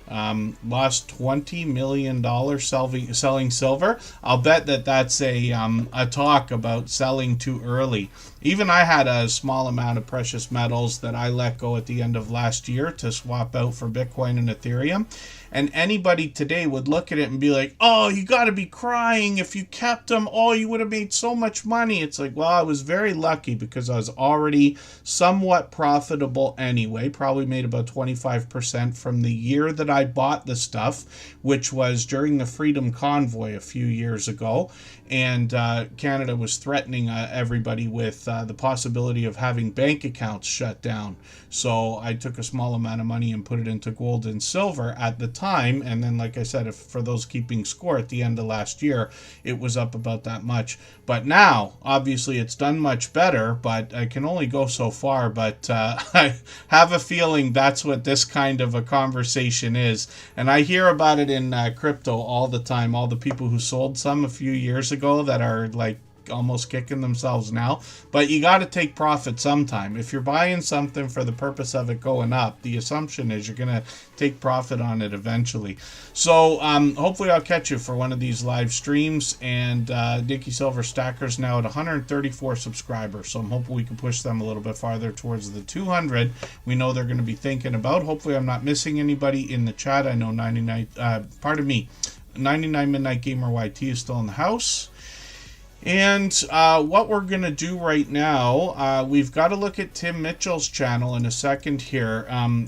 S1: Lost $20 million selling silver. I'll bet that that's a talk about selling too early. Even I had a small amount of precious metals that I let go at the end of last year to swap out for Bitcoin and Ethereum. And anybody today would look at it and be like, oh, you got to be crying. If you kept them, oh, you would have made so much money. It's like, well, I was very lucky because I was already somewhat profitable anyway. Probably made about 25% from the year that I bought the stuff, which was during the Freedom Convoy a few years ago. And Canada was threatening everybody with the possibility of having bank accounts shut down. So I took a small amount of money and put it into gold and silver at the time. And then, like I said, for those keeping score, at the end of last year, it was up about that much. But now, obviously, it's done much better, but I can only go so far. But I have a feeling that's what this kind of a conversation is. And I hear about it in crypto all the time. All the people who sold some a few years ago that are like almost kicking themselves now. But you got to take profit sometime. If you're buying something for the purpose of it going up, the assumption is you're going to take profit on it eventually. So hopefully I'll catch you for one of these live streams. And Nikki Silver Stacker's now at 134 subscribers, so I'm hoping we can push them a little bit farther towards the 200 we know they're going to be thinking about. Hopefully I'm not missing anybody in the chat. I know 99 Midnight Gamer YT is still in the house. And what we're going to do right now, we've got to look at Tim Mitchell's channel in a second here.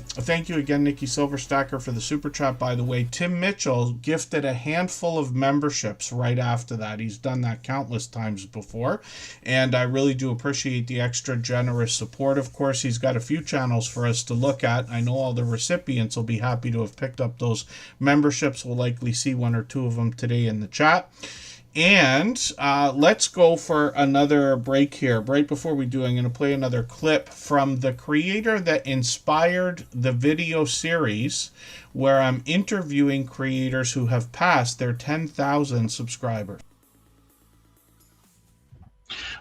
S1: Thank you again, Nikki Silver Stacker, for the super chat, by the way. Tim Mitchell gifted a handful of memberships right after that. He's done that countless times before, and I really do appreciate the extra generous support. Of course, he's got a few channels for us to look at. I know all the recipients will be happy to have picked up those memberships. We'll likely see one or two of them today in the chat. And let's go for another break here. Right before we do, I'm going to play another clip from the creator that inspired the video series where I'm interviewing creators who have passed their 10,000 subscribers.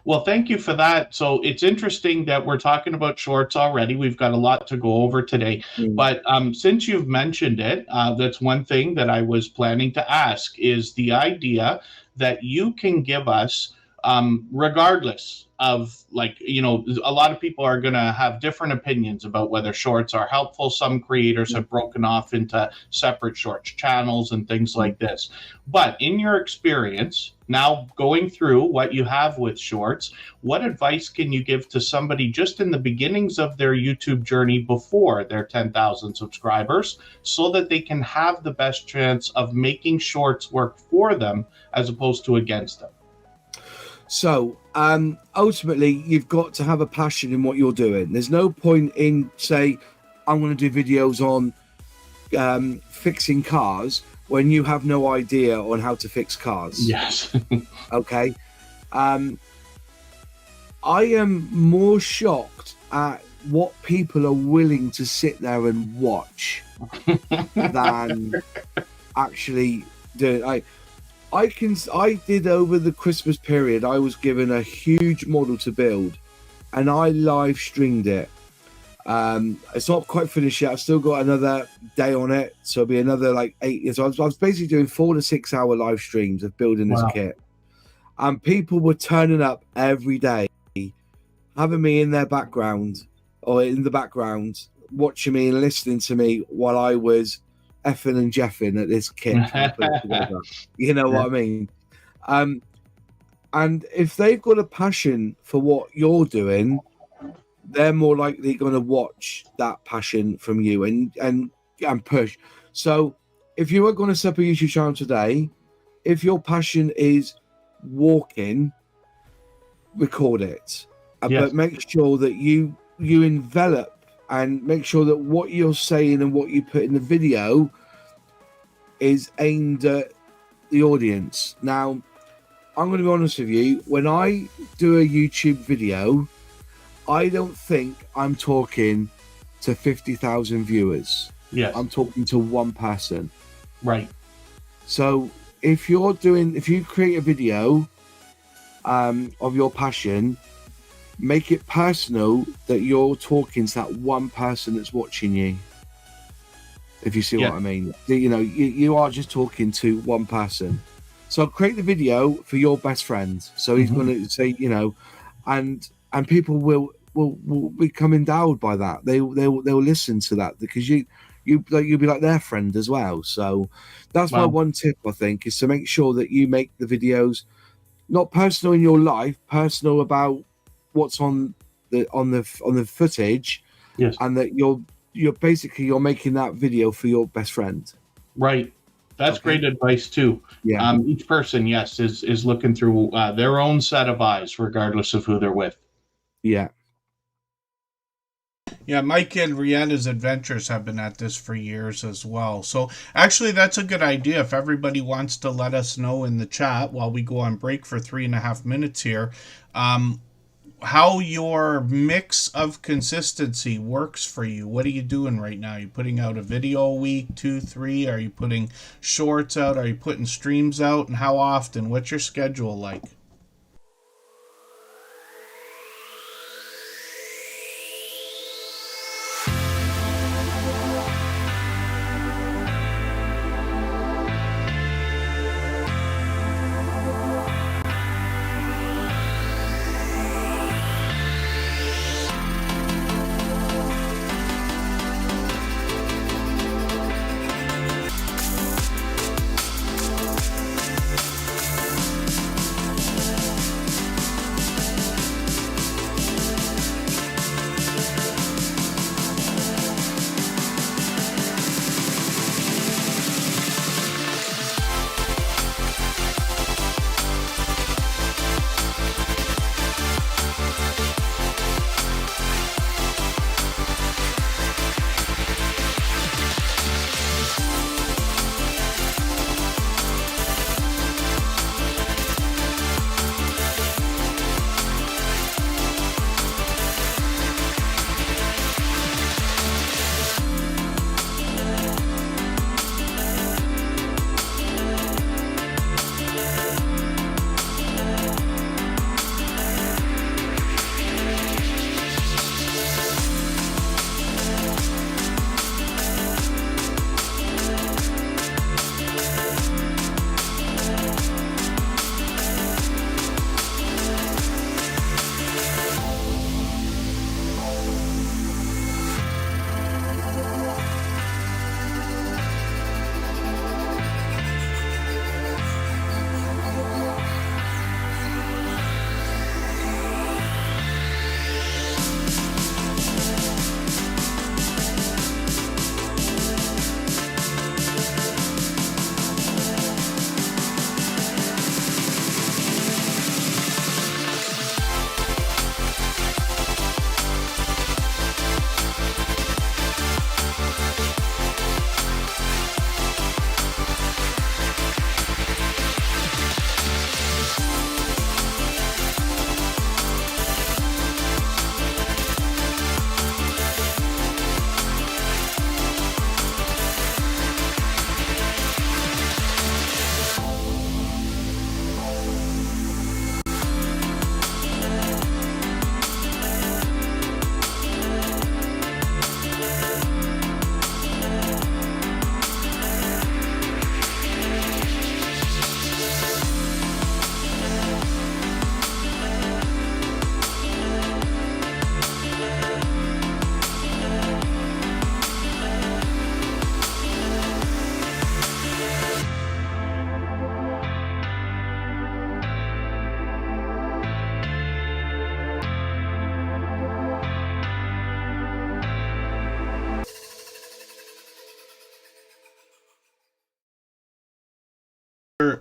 S3: Well, thank you for that. So it's interesting that we're talking about shorts already. We've got a lot to go over today. But since you've mentioned it, that's one thing that I was planning to ask is the idea that you can give us, regardless of, like, you know, a lot of people are going to have different opinions about whether shorts are helpful. Some creators have broken off into separate shorts channels and things like this. But in your experience, now going through what you have with shorts, what advice can you give to somebody just in the beginnings of their YouTube journey before their 10,000 subscribers so that they can have the best chance of making shorts work for them as opposed to against them?
S4: So ultimately, you've got to have a passion in what you're doing. There's no point in, say, I'm going to do videos on fixing cars when you have no idea on how to fix cars.
S3: Yes.
S4: Okay. I am more shocked at what people are willing to sit there and watch than actually do it. I did over the Christmas period, I was given a huge model to build and I live streamed it. It's not quite finished yet. I've still got another day on it. So it'll be another like 8 years. So I was basically doing 4 to 6 hour live streams of building this kit. And people were turning up every day, having me in their background or in the background, watching me and listening to me while I was effing and jeffing at this kit. You know what I mean? And if they've got a passion for what you're doing, they're more likely going to watch that passion from you and push. So if you are going to set up a YouTube channel today, if your passion is walking, record it. But make sure that you envelop and make sure that what you're saying and what you put in the video is aimed at the audience. Now, I'm going to be honest with you. When I do a YouTube video, I don't think I'm talking to 50,000 viewers.
S3: Yes.
S4: I'm talking to one person.
S3: Right.
S4: So if you create a video of your passion, make it personal that you're talking to that one person that's watching you. If you see what I mean, you know, you are just talking to one person. So create the video for your best friend. So he's going to say, you know, and people will become endowed by that. They'll listen to that because you'll be like their friend as well. So that's my one tip, I think, is to make sure that you make the videos not personal in your life, personal about what's on the footage, and that you're making that video for your best friend. Right.
S3: That's great advice too.
S4: Yeah.
S3: Each person, is looking through their own set of eyes, regardless of who they're with.
S4: Yeah.
S1: Yeah, Mike and Rihanna's Adventures have been at this for years as well. So actually, that's a good idea. If everybody wants to let us know in the chat while we go on break for 3.5 minutes here, how your mix of consistency works for you. What are you doing right now? Are you putting out a video a week, 2, 3? Are you putting shorts out? Are you putting streams out? And how often? What's your schedule like?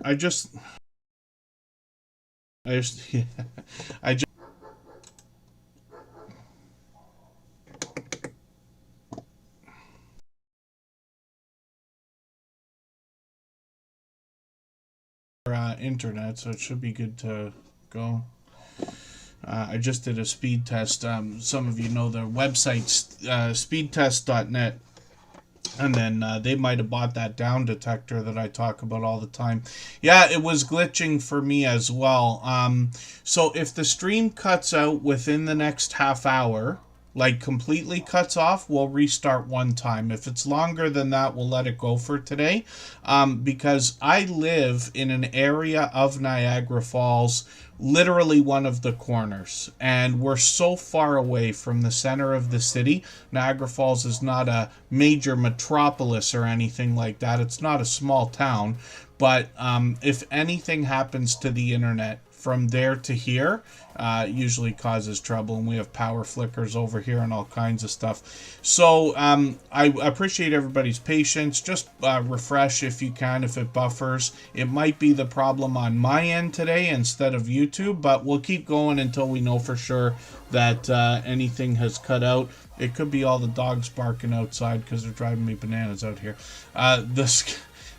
S1: I just yeah, I just internet, so it should be good to go. I just did a speed test. Some of you know the website, speedtest.net. And then they might have bought that down detector that I talk about all the time. Yeah, it was glitching for me as well. So if the stream cuts out within the next half hour, like completely cuts off, we'll restart one time. If it's longer than that, we'll let it go for today. Because I live in an area of Niagara Falls, literally one of the corners, and we're so far away from the center of the city. Niagara Falls is not a major metropolis or anything like that. It's not a small town, but if anything happens to the internet from there to here, usually causes trouble, and we have power flickers over here and all kinds of stuff. So I appreciate everybody's patience. Just refresh if you can, if it buffers. It might be the problem on my end today instead of YouTube, but we'll keep going until we know for sure that anything has cut out. It could be all the dogs barking outside because they're driving me bananas out here.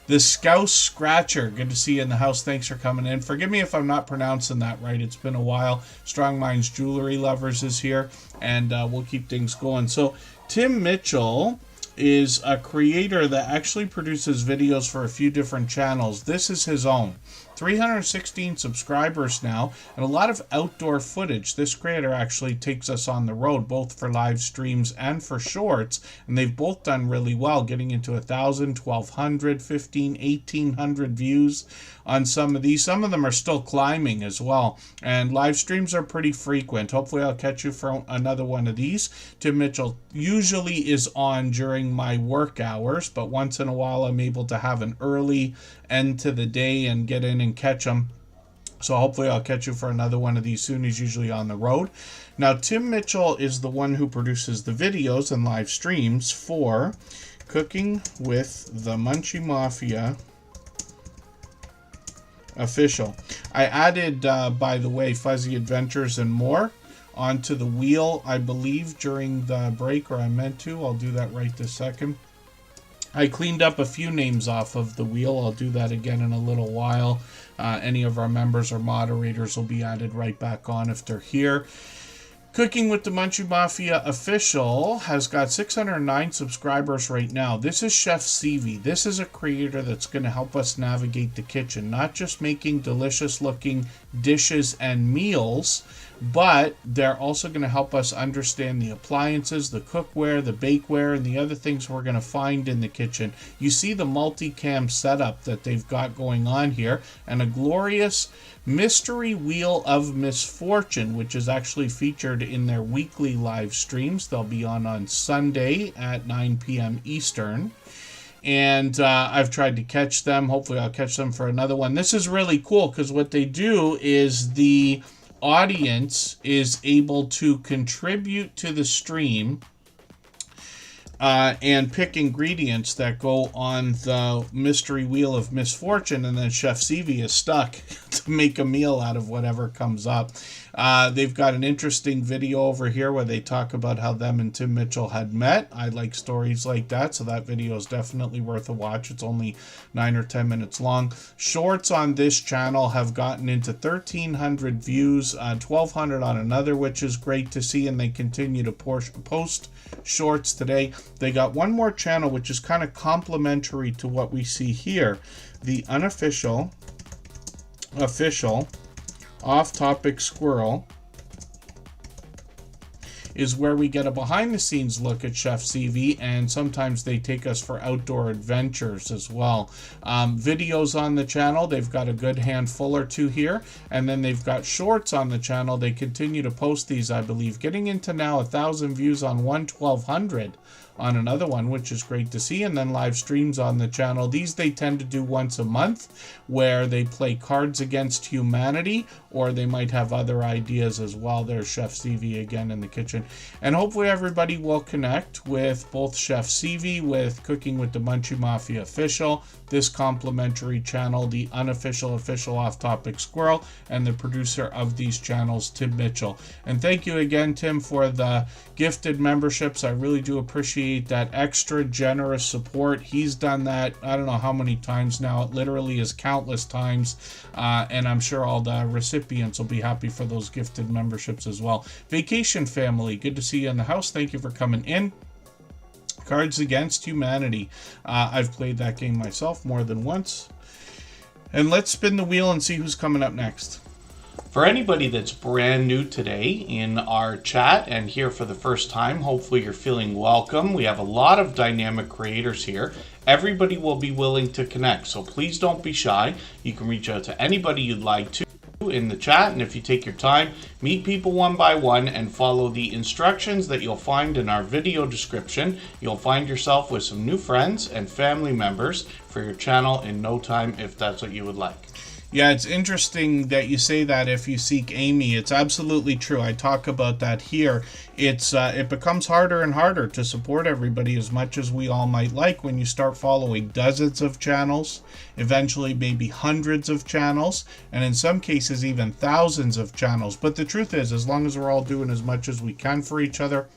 S1: The Scouse Scratcher, good to see you in the house. Thanks for coming in. Forgive me if I'm not pronouncing that right. It's been a while. Strong Minds Jewelry Lovers is here, and we'll keep things going. So Tim Mitchell is a creator that actually produces videos for a few different channels. This is his own. 316 subscribers now, and a lot of outdoor footage. This creator actually takes us on the road, both for live streams and for shorts, and they've both done really well, getting into 1,000, 1,200, 15, 1,800 views on some of these. Some of them are still climbing as well, and live streams are pretty frequent. Hopefully I'll catch you for another one of these. Tim Mitchell usually is on during my work hours, but once in a while I'm able to have an early end to the day and get in and catch them. So hopefully I'll catch you for another one of these soon. He's usually on the road. Now, Tim Mitchell is the one who produces the videos and live streams for Cooking with the Munchie Mafia Official. I added, by the way, Fuzzy Adventures and more onto the wheel, I believe, during the break, or I meant to. I'll do that right this second. I cleaned up a few names off of the wheel. I'll do that again in a little while. Any of our members or moderators will be added right back on if they're here. Cooking with the Munchie Mafia Official has got 609 subscribers right now. This is Chef Seavey. This is a creator that's going to help us navigate the kitchen, not just making delicious looking dishes and meals, but they're also going to help us understand the appliances, the cookware, the bakeware, and the other things we're going to find in the kitchen. You see the multicam setup that they've got going on here, and a glorious mystery wheel of misfortune, which is actually featured in their weekly live streams. They'll be on Sunday at 9 p.m. Eastern. And I've tried to catch them. Hopefully I'll catch them for another one. This is really cool because what they do is the audience is able to contribute to the stream and pick ingredients that go on the mystery wheel of misfortune, and then Chef Seavey is stuck to make a meal out of whatever comes up. They've got an interesting video over here where they talk about how them and Tim Mitchell had met. I like stories like that, so that video is definitely worth a watch. It's only 9 or 10 minutes long. Shorts on this channel have gotten into 1,300 views, 1,200 on another, which is great to see, and they continue to post shorts today. They got one more channel which is kind of complementary to what we see here. The unofficial, official, off-topic squirrel is where we get a behind-the-scenes look at Chef CV, and sometimes they take us for outdoor adventures as well. Videos on the channel, they've got a good handful or two here, and then they've got shorts on the channel. They continue to post these, I believe, getting into now 1,000 views on one, 1,200 on another one, which is great to see. And then live streams on the channel. These they tend to do once a month, where they play Cards Against Humanity, or they might have other ideas as well. There's Chef CV again in the kitchen. And hopefully everybody will connect with both Chef CV, with Cooking with the Munchie Mafia Official, this complimentary channel, the unofficial official Off Topic Squirrel, and the producer of these channels, Tim Mitchell. And thank you again, Tim, for the gifted memberships. I really do appreciate that extra generous support. He's done that I don't know how many times now. It literally is countless times, and I'm sure all the recipients will be happy for those gifted memberships as well. Vacation Family, good to see you in the house. Thank you for coming in. Cards Against Humanity. I've played that game myself more than once. And let's spin the wheel and see who's coming up next.
S3: For anybody that's brand new today in our chat and here for the first time, hopefully you're feeling welcome. We have a lot of dynamic creators here. Everybody will be willing to connect, so please don't be shy. You can reach out to anybody you'd like to in the chat, and if you take your time, meet people one by one and follow the instructions that you'll find in our video description, you'll find yourself with some new friends and family members for your channel in no time, if that's what you would like.
S1: Yeah, it's interesting that you say that if you seek Amy. It's absolutely true. I talk about that here. It becomes harder and harder to support everybody as much as we all might like when you start following dozens of channels, eventually maybe hundreds of channels, and in some cases even thousands of channels. But the truth is, as long as we're all doing as much as we can for each other,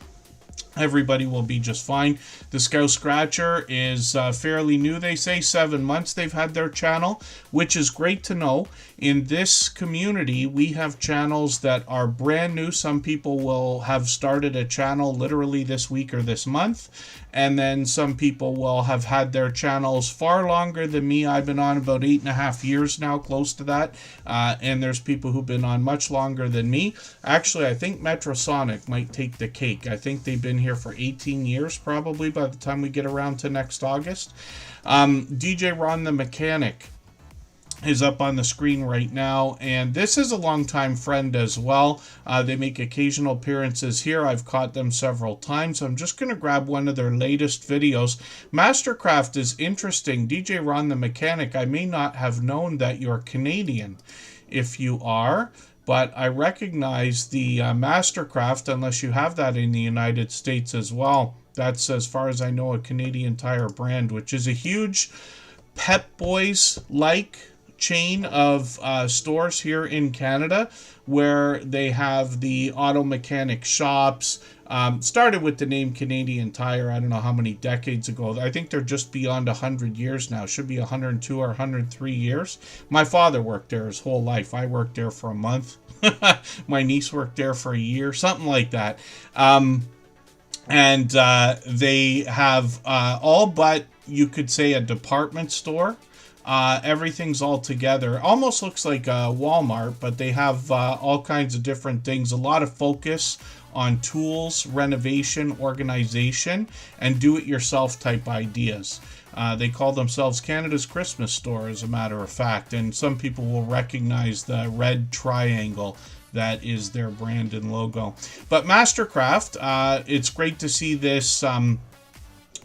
S1: everybody will be just fine. The Scout Scratcher is fairly new, they say. 7 months they've had their channel, which is great to know. In this community, we have channels that are brand new. Some people will have started a channel literally this week or this month. And then some people will have had their channels far longer than me. I've been on about 8.5 years now, close to that. And there's people who've been on much longer than me. Actually, I think Metrosonic might take the cake. I think they've been here for 18 years probably by the time we get around to next August. DJ Ron the Mechanic is up on the screen right now, and this is a longtime friend as well. They make occasional appearances here. I've caught them several times. I'm just going to grab one of their latest videos. Mastercraft is interesting. DJ Ron the Mechanic, I may not have known that you're Canadian. If you are, but I recognize the Mastercraft, unless you have that in the United States as well. That's, as far as I know, a Canadian Tire brand, which is a huge Pep Boys-like chain of stores here in Canada, where they have the auto mechanic shops. Started with the name Canadian Tire, I don't know how many decades ago. I think they're just beyond 100 years now. Should be 102 or 103 years. My father worked there his whole life. I worked there for a month. My niece worked there for a year, something like that. And they have all but, you could say, a department store. Everything's all together. Almost looks like a Walmart, but they have all kinds of different things. A lot of focus on tools, renovation, organization, and do-it-yourself type ideas. They call themselves Canada's Christmas store, as a matter of fact, and some people will recognize the red triangle that is their brand and logo. But Mastercraft, it's great to see this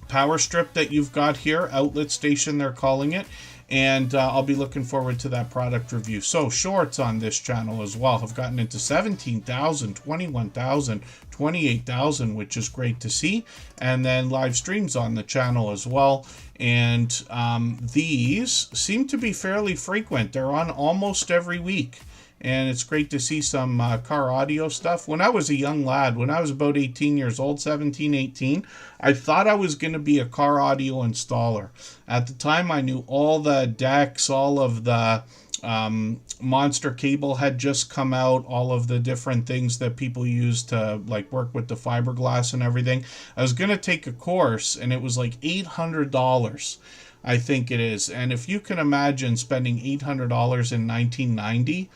S1: power strip that you've got here, outlet station they're calling it. And I'll be looking forward to that product review. So shorts on this channel as well have gotten into 17,000, 21,000, 28,000, which is great to see. And then live streams on the channel as well. And these seem to be fairly frequent. They're on almost every week. And it's great to see some car audio stuff. When I was a young lad, when I was about 18 years old, 17, 18, I thought I was going to be a car audio installer. At the time, I knew all the decks, all of the Monster cable had just come out, all of the different things that people use to like work with the fiberglass and everything. I was going to take a course, and it was like $800. I think it is. And if you can imagine spending $800 in 1990,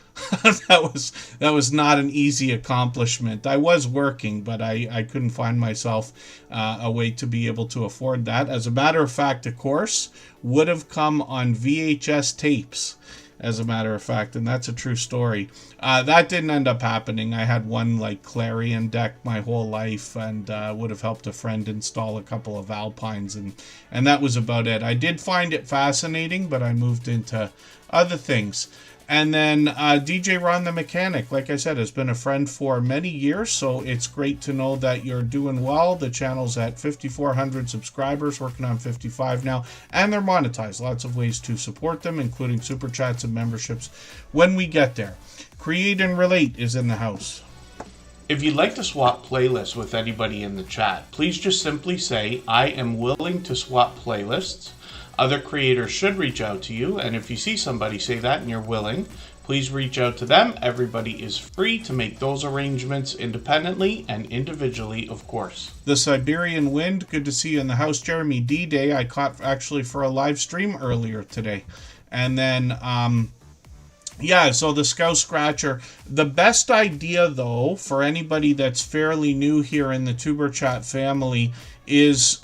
S1: that was not an easy accomplishment. I was working, but I couldn't find myself a way to be able to afford that. As a matter of fact, the course would have come on VHS tapes. as a matter of fact, and that's a true story. That didn't end up happening. I had one like Clarion deck my whole life, and would have helped a friend install a couple of Alpines, and that was about it. I did find it fascinating, but I moved into other things. And then DJ Ron the Mechanic, like I said, has been a friend for many years, so it's great to know that you're doing well. The channel's at 5,400 subscribers, working on 55 now, and they're monetized. Lots of ways to support them, including super chats and memberships when we get there. Create and Relate is in the house.
S3: If you'd like to swap playlists with anybody in the chat, please just simply say, I am willing to swap playlists. Other creators should reach out to you, and if you see somebody say that and you're willing, please reach out to them. Everybody is free to make those arrangements independently and individually, of course.
S1: The Siberian Wind, good to see you in the house. Jeremy D-Day, I caught actually for a live stream earlier today. And then, yeah, so the Scout Scratcher. The best idea, though, for anybody that's fairly new here in the Tuber Chat family is...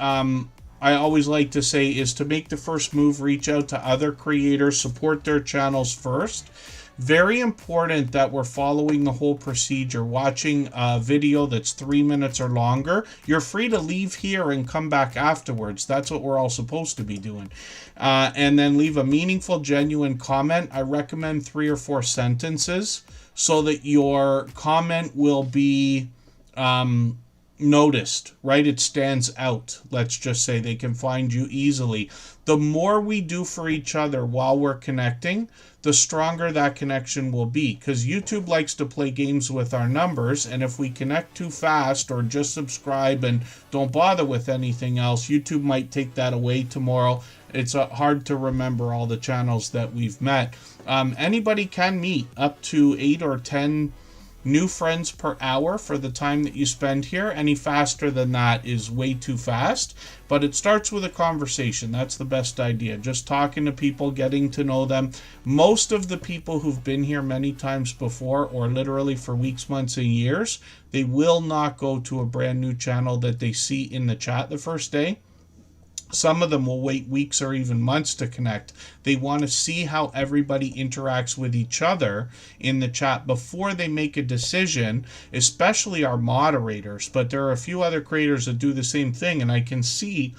S1: I always like to say is to make the first move, reach out to other creators, support their channels first. Very important that we're following the whole procedure, watching a video that's 3 minutes or longer. You're free to leave here and come back afterwards. That's what we're all supposed to be doing. And then leave a meaningful, genuine comment. I recommend 3 or 4 sentences so that your comment will be... noticed, right? It stands out. Let's just say they can find you easily. The more we do for each other while we're connecting, the stronger that connection will be, because YouTube likes to play games with our numbers, and if we connect too fast or just subscribe and don't bother with anything else, YouTube might take that away tomorrow. It's hard to remember all the channels that we've met. Anybody can meet up to 8 or 10 new friends per hour for the time that you spend here. Any faster than that is way too fast, but it starts with a conversation. That's the best idea. Just talking to people, getting to know them. Most of the people who've been here many times before, or literally for weeks, months, and years, they will not go to a brand new channel that they see in the chat the first day. Some of them will wait weeks or even months to connect. They want to see how everybody interacts with each other in the chat before they make a decision, especially our moderators. But there are a few other creators that do the same thing, and I can see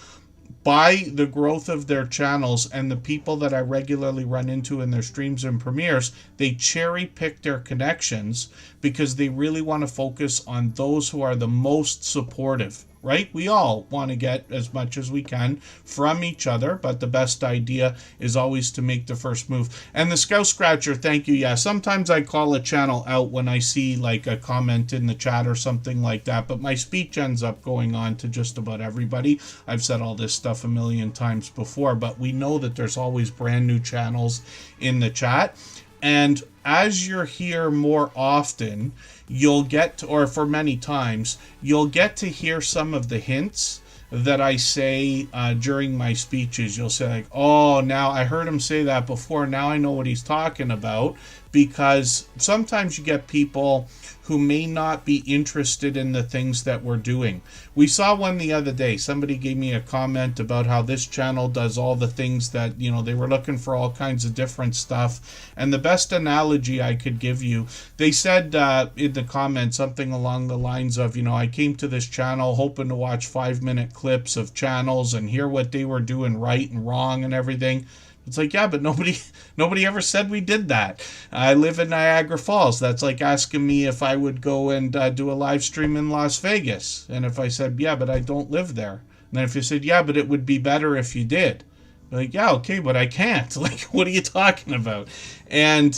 S1: by the growth of their channels and the people that I regularly run into in their streams and premieres, they cherry pick their connections because they really want to focus on those who are the most supportive. Right? We all want to get as much as we can from each other, but the best idea is always to make the first move. And the Scout Scratcher, thank you. Yeah, sometimes I call a channel out when I see like a comment in the chat or something like that, but my speech ends up going on to just about everybody. I've said all this stuff a million times before, but we know that there's always brand new channels in the chat. And as you're here more often, you'll get to, or for many times, you'll get to hear some of the hints that I say during my speeches. You'll say like, oh, now I heard him say that before. Now I know what he's talking about. Because sometimes you get people who may not be interested in the things that we're doing. We saw one the other day. Somebody gave me a comment about how this channel does all the things that, you know, they were looking for all kinds of different stuff. And the best analogy I could give you, they said in the comments something along the lines of, you know, I came to this channel hoping to watch 5-minute clips of channels and hear what they were doing right and wrong and everything. It's like, yeah, but nobody ever said we did that. I live in Niagara Falls. That's like asking me if I would go and do a live stream in Las Vegas. And if I said, yeah, but I don't live there. And then if you said, yeah, but it would be better if you did. Like, yeah, okay, but I can't. Like, what are you talking about? And,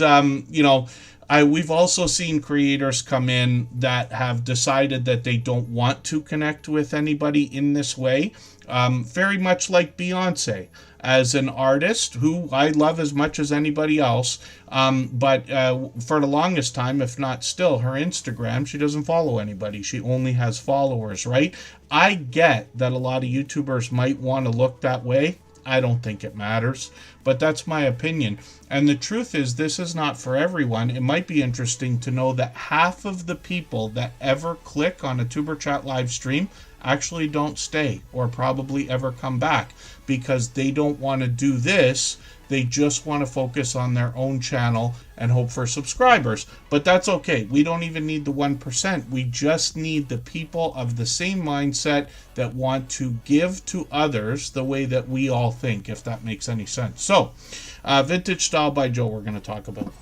S1: you know, we've also seen creators come in that have decided that they don't want to connect with anybody in this way. Very much like Beyonce. As an artist who I love as much as anybody else, but for the longest time, if not still, her Instagram, she doesn't follow anybody. She only has followers, right? I get that a lot of YouTubers might want to look that way. I don't think it matters, but that's my opinion. And the truth is, this is not for everyone. It might be interesting to know that half of the people that ever click on a Tuber Chat live stream actually don't stay or probably ever come back because they don't want to do this. They just want to focus on their own channel and hope for subscribers. But that's okay. We don't even need the 1%. We just need the people of the same mindset that want to give to others the way that we all think, if that makes any sense. So, Vintage Style by Joe we're going to talk about.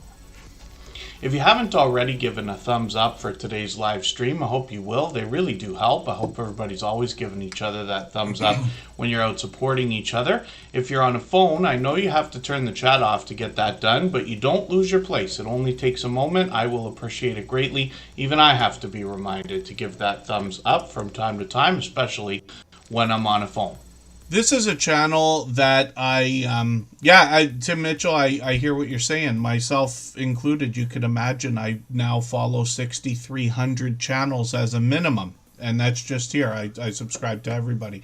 S3: If you haven't already given a thumbs up for today's live stream, I hope you will. They really do help. I hope everybody's always giving each other that thumbs up when you're out supporting each other. If you're on a phone, I know you have to turn the chat off to get that done, but you don't lose your place. It only takes a moment. I will appreciate it greatly. Even I have to be reminded to give that thumbs up from time to time, especially when I'm on a phone.
S1: This is a channel that Tim Mitchell, I hear what you're saying, myself included. You could imagine I now follow 6,300 channels as a minimum, and that's just here. I subscribe to everybody.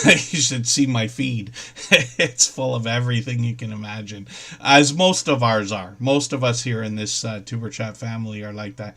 S1: You should see my feed. It's full of everything you can imagine, as most of ours are. Most of us here in this Tuber Chat family are like that.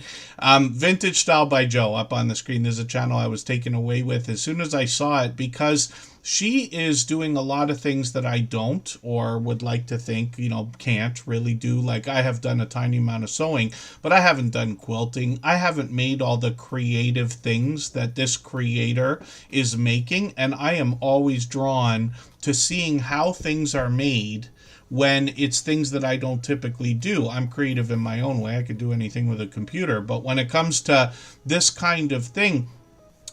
S1: Vintage Style by Joe up on the screen. There's a channel I was taken away with as soon as I saw it, because she is doing a lot of things that I don't, or would like to think, can't really do. Like, I have done a tiny amount of sewing, but I haven't done quilting. I haven't made all the creative things that this creator is making, and I am always drawn to seeing how things are made when it's things that I don't typically do. I'm creative in my own way. I could do anything with a computer, but when it comes to this kind of thing,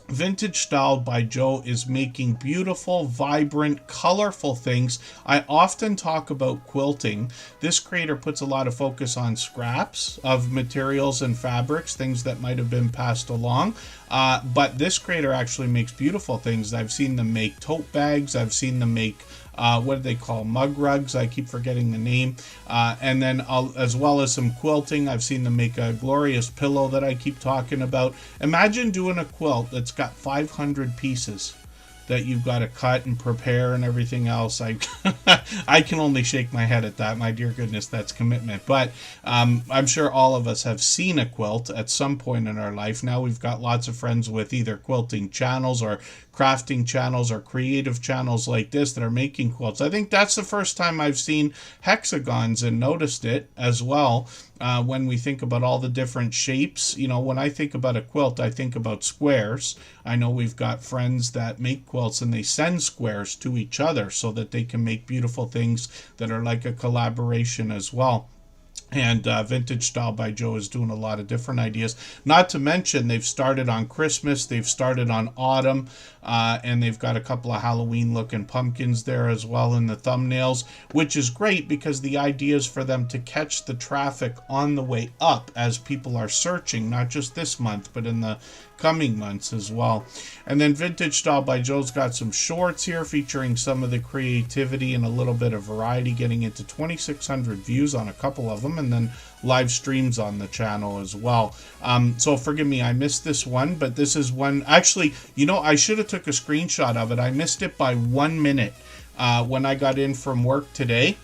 S1: Vintage Style by Joe is making beautiful, vibrant, colorful things. I often talk about quilting. This creator puts a lot of focus on scraps of materials and fabrics, things that might have been passed along. But this creator actually makes beautiful things. I've seen them make tote bags. I've seen them make what do they call, mug rugs? I keep forgetting the name. And then as well as some quilting, I've seen them make a glorious pillow that I keep talking about. Imagine doing a quilt that's got 500 pieces that you've got to cut and prepare and everything else. I can only shake my head at that. My dear goodness, that's commitment. But I'm sure all of us have seen a quilt at some point in our life. Now we've got lots of friends with either quilting channels or crafting channels or creative channels like this that are making quilts. I think that's the first time I've seen hexagons and noticed it as well. When we think about all the different shapes, when I think about a quilt, I think about squares. I know we've got friends that make quilts and they send squares to each other so that they can make beautiful things that are like a collaboration as well. And Vintage Style by Joe is doing a lot of different ideas. Not to mention, they've started on Christmas, they've started on autumn, and they've got a couple of Halloween-looking pumpkins there as well in the thumbnails, which is great because the idea is for them to catch the traffic on the way up as people are searching, not just this month, but in the coming months as well. And then Vintage Style by Joe's got some shorts here featuring some of the creativity and a little bit of variety, getting into 2,600 views on a couple of them, and then live streams on the channel as well. So forgive me, I missed this one, but this is one, actually, I should have took a screenshot of it. I missed it by 1 minute when I got in from work today.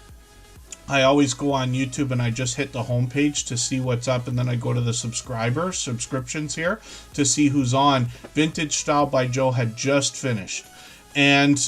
S1: I always go on YouTube and I just hit the homepage to see what's up, and then I go to the subscriptions here to see who's on. Vintage Style by Joe had just finished. And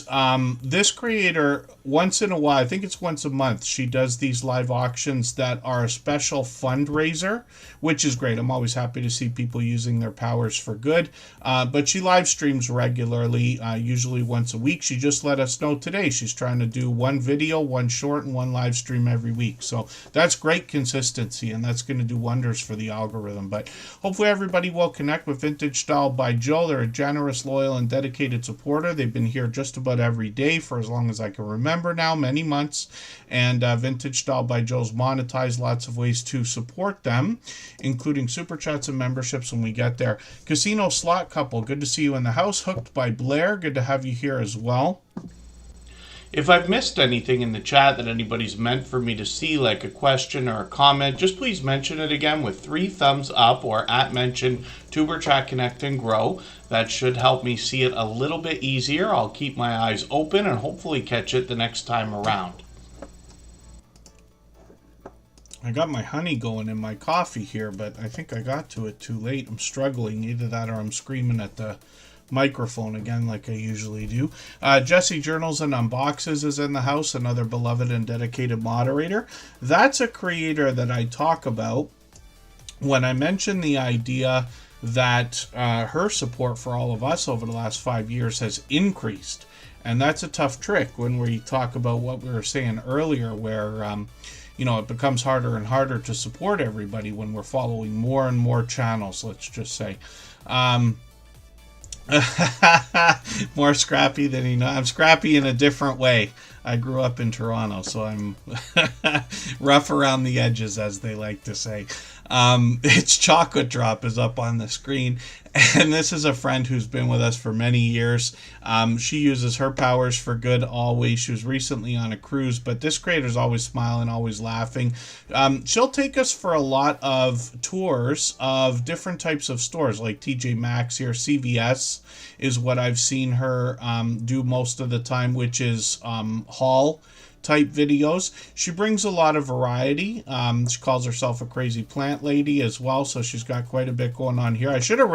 S1: this creator, once in a while, I think it's once a month, she does these live auctions that are a special fundraiser, which is great. I'm always happy to see people using their powers for good. But she live streams regularly, usually once a week. She just let us know today she's trying to do one video, one short, and one live stream every week. So that's great consistency, and that's going to do wonders for the algorithm. But hopefully everybody will connect with Vintage Style by Joe. They're a generous, loyal, and dedicated supporter. They've been here just about every day for as long as I can remember now, many months. And Vintage Style by Joe's monetized, lots of ways to support them, including super chats and memberships when we get there. Casino Slot Couple, good to see you in the house. Hooked by Blair, good to have you here as well.
S3: If I've missed anything in the chat that anybody's meant for me to see, like a question or a comment, just please mention it again with 3 thumbs up or @mention Tuber Chat Connect and Grow. That should help me see it a little bit easier. I'll keep my eyes open and hopefully catch it the next time around.
S1: I got my honey going in my coffee here, but I think I got to it too late. I'm struggling. Either that or I'm screaming at the microphone again like I usually do. Jesse Journals and Unboxes is in the house, another beloved and dedicated moderator. That's a creator that I talk about when I mention the idea that her support for all of us over the last 5 years has increased. And that's a tough trick when we talk about what we were saying earlier, where it becomes harder and harder to support everybody when we're following more and more channels, let's just say. More scrappy than you know. I'm scrappy in a different way. I grew up in Toronto, so I'm rough around the edges, as they like to say. It's Chocolate Drop is up on the screen, and this is a friend who's been with us for many years. She uses her powers for good always. She was recently on a cruise, but this creator's always smiling, always laughing. She'll take us for a lot of tours of different types of stores, like TJ Maxx here. CVS is what I've seen her do most of the time, which is haul type videos. She brings a lot of variety. She calls herself a crazy plant lady as well, so she's got quite a bit going on here. I should have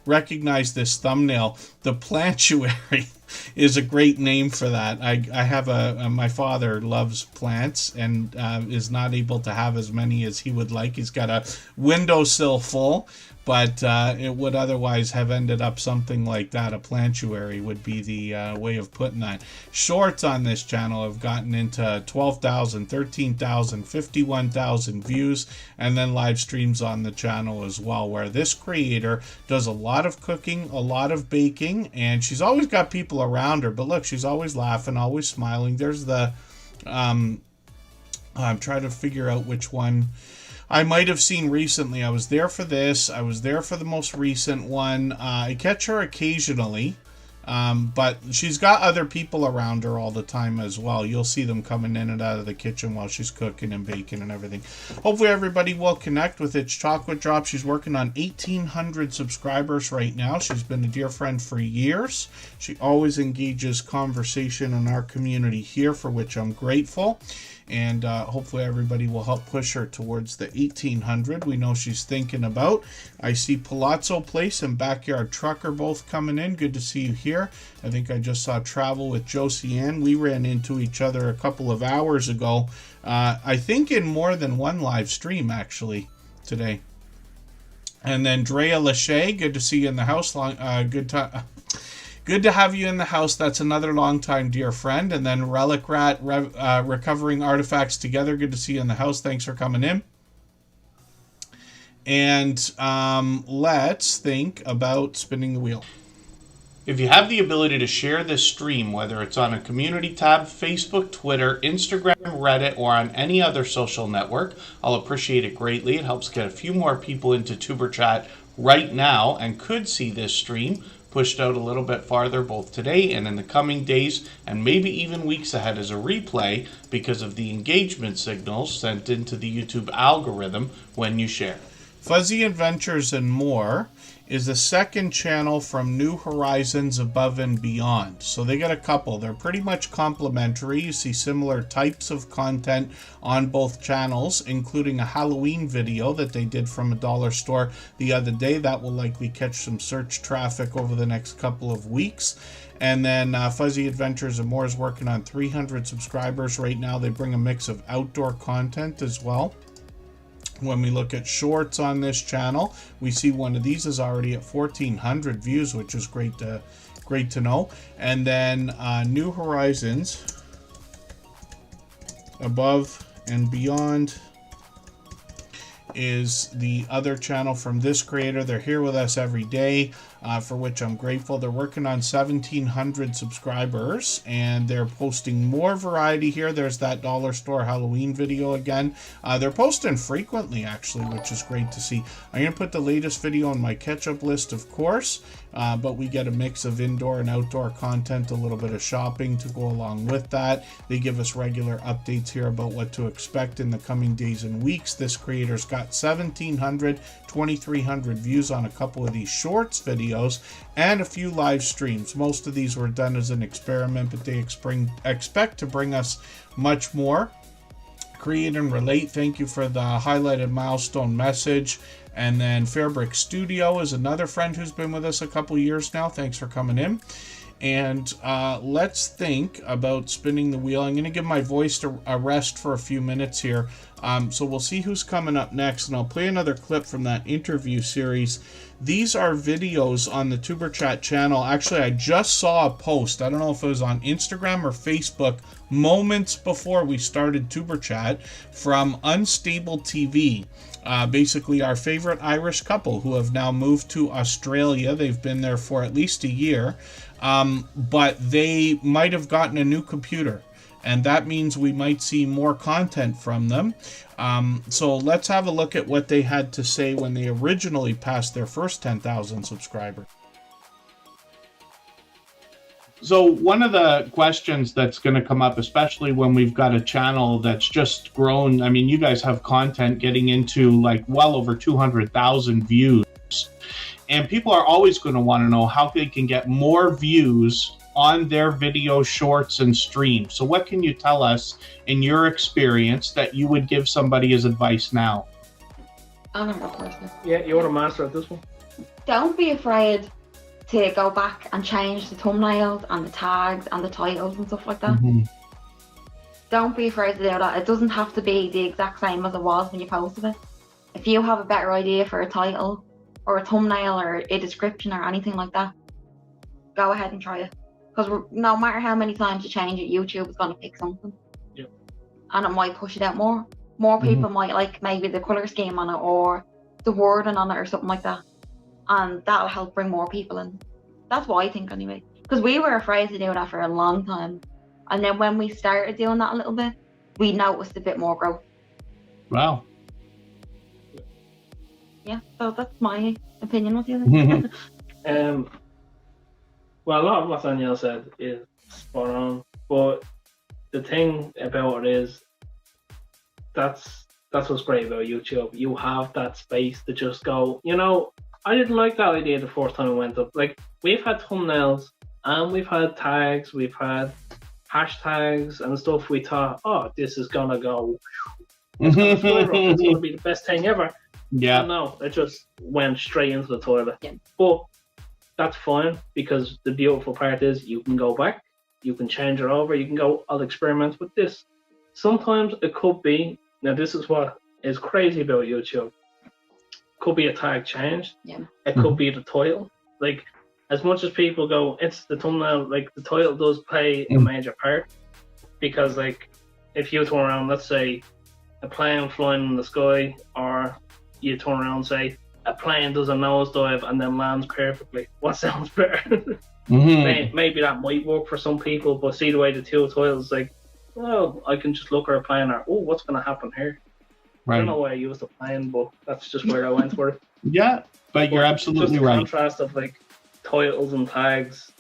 S1: recognized this thumbnail. The Plantuary is a great name for that. I have my father loves plants and is not able to have as many as he would like. He's got a windowsill full, but it would otherwise have ended up something like that. A plantuary would be the way of putting that. Shorts on this channel have gotten into 12,000, 13,000, 51,000 views, and then live streams on the channel as well, where this creator does a lot of cooking, a lot of baking, and she's always got people around her. But look, she's always laughing, always smiling. There's the... I'm trying to figure out which one I might have seen recently. I was there for this. I was there for the most recent one. I catch her occasionally, but she's got other people around her all the time as well. You'll see them coming in and out of the kitchen while she's cooking and baking and everything. Hopefully everybody will connect with It's Chocolate Drop. She's working on 1,800 subscribers right now. She's been a dear friend for years. She always engages conversation in our community here, for which I'm grateful. And hopefully everybody will help push her towards the 1,800 we know she's thinking about. I see Palazzo Place and Backyard Trucker both coming in. Good to see you here. I think I just saw Travel with Josie Ann. We ran into each other a couple of hours ago. I think in more than one live stream, actually, today. And then Drea Lachey, good to see you in the house. Good to have you in the house. That's another longtime dear friend. And then Relic Rat, Recovering Artifacts Together. Good to see you in the house. Thanks for coming in. And let's think about spinning the wheel.
S3: If you have the ability to share this stream, whether it's on a community tab, Facebook, Twitter, Instagram, Reddit, or on any other social network, I'll appreciate it greatly. It helps get a few more people into Tuber Chat right now and could see this stream pushed out a little bit farther both today and in the coming days and maybe even weeks ahead as a replay because of the engagement signals sent into the YouTube algorithm when you share.
S1: Fuzzy Adventures and More is the second channel from New Horizons Above and Beyond. So they got a couple. They're pretty much complementary. You see similar types of content on both channels, including a Halloween video that they did from a dollar store the other day. That will likely catch some search traffic over the next couple of weeks. And then Fuzzy Adventures and More is working on 300 subscribers right now. They bring a mix of outdoor content as well. When we look at shorts on this channel, we see one of these is already at 1,400 views, which is great to know. And then New Horizons Above and Beyond is the other channel from this creator. They're here with us every day, for which I'm grateful. They're working on 1,700 subscribers, and they're posting more variety here. There's that dollar store Halloween video again. They're posting frequently, actually, which is great to see. I'm going to put the latest video on my catch-up list, of course, but we get a mix of indoor and outdoor content, a little bit of shopping to go along with that. They give us regular updates here about what to expect in the coming days and weeks. This creator's got 1,700, 2,300 views on a couple of these shorts videos and a few live streams. Most of these were done as an experiment, but they expect to bring us much more. Create and Relate, thank you for the highlighted milestone message. And then Fairbrick Studio is another friend who's been with us a couple years now. Thanks for coming in. And let's think about spinning the wheel. I'm going to give my voice a rest for a few minutes here. So we'll see who's coming up next. And I'll play another clip from that interview series. These are videos on the Superchat channel. Actually, I just saw a post. I don't know if it was on Instagram or Facebook moments before we started Superchat from Unstable TV. Basically our favorite Irish couple who have now moved to Australia. They've been there for at least a year. But they might have gotten a new computer, and that means we might see more content from them. So let's have a look at what they had to say when they originally passed their first 10,000 subscribers.
S3: So one of the questions that's going to come up, especially when we've got a channel that's just grown, I mean, you guys have content getting into like well over 200,000 views. And people are always going to want to know how they can get more views on their video shorts and streams. So what can you tell us in your experience that you would give somebody as advice now?
S5: I'm a person.
S6: Yeah, you're the master at this one.
S5: Don't be afraid to go back and change the thumbnails and the tags and the titles and stuff like that.
S3: Mm-hmm.
S5: Don't be afraid to do that. It doesn't have to be the exact same as it was when you posted it. If you have a better idea for a title or a thumbnail or a description or anything like that, go ahead and try it. Because no matter how many times you change it, YouTube is going to pick something.
S6: Yeah.
S5: And it might push it out more. More people might like maybe the colour scheme on it or the wording on it or something like that. And that'll help bring more people in. That's what I think anyway. Because we were afraid to do that for a long time. And then when we started doing that a little bit, we noticed a bit more growth.
S3: Wow.
S5: Yeah, so that's my opinion. What do you think?
S6: Well, a lot of what Danielle said is spot on, but the thing about it is that's what's great about YouTube. You have that space to just go, you know, I didn't like that idea the first time it went up. Like, we've had thumbnails and we've had tags, we've had hashtags and stuff. We thought, oh, this is gonna go, it's gonna fly up, it's gonna be the best thing ever.
S3: Yeah.
S6: And no, it just went straight into the toilet.
S5: Yeah.
S6: But that's fine, because the beautiful part is you can go back, you can change it over, you can go, I'll experiment with this. Sometimes it could be, now this is what is crazy about YouTube, could be a tag changed.
S5: Yeah.
S6: It could be the title. Like, as much as people go, it's the thumbnail, like the title does play a major part, because like if you turn around, let's say a plane flying in the sky, or you turn around and say a plane does a nosedive and then lands perfectly, what sounds better? Maybe that might work for some people, but see the way the two titles, like, well, I can just look at a plane or, oh, what's going to happen here?
S3: Right.
S6: I don't know why I used the plane, but that's just where I went for it.
S3: Yeah, but you're absolutely
S6: just the
S3: right.
S6: contrast of like titles and tags,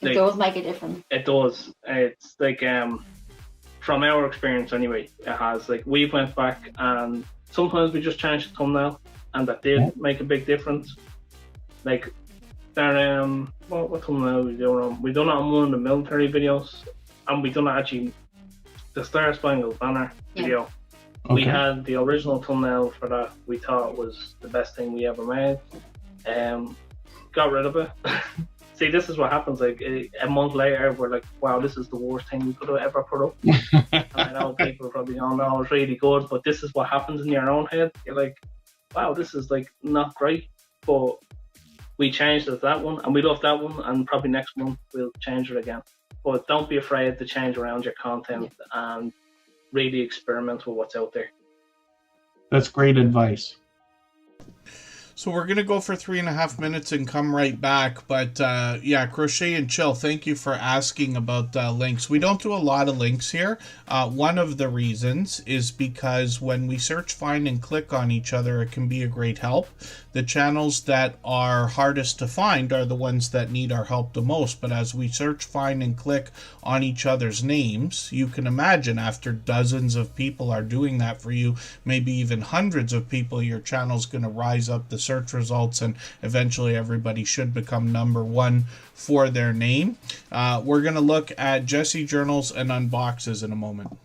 S5: It
S6: like,
S5: does make a difference.
S6: it does. It's like from our experience anyway, it has. Like, we've went back and sometimes we just changed the thumbnail, and that did make a big difference. Like, there, what thumbnail we doing on? We done it on one of the military videos, and we done it actually the Star Spangled Banner video.
S3: Okay.
S6: We had the original thumbnail for that. We thought was the best thing we ever made. Got rid of it. See, this is what happens. Like, a month later, we're like, wow, this is the worst thing we could have ever put up. And I know people probably don't know it's really good, but this is what happens in your own head. You're like, wow, this is like not great. But we changed it to that one, and we love that one, and probably next month we'll change it again. But don't be afraid to change around your content and really experiment with what's out there.
S3: That's great advice.
S1: So we're going to go for 3.5 minutes and come right back. But yeah, Crochet and Chill, thank you for asking about links. We don't do a lot of links here. One of the reasons is because when we search, find, and click on each other, it can be a great help. The channels that are hardest to find are the ones that need our help the most. But as we search, find, and click on each other's names, you can imagine after dozens of people are doing that for you, maybe even hundreds of people, your channel's going to rise up the search results, and eventually everybody should become #1 for their name. We're going to look at Jesse journals and unboxes in a moment.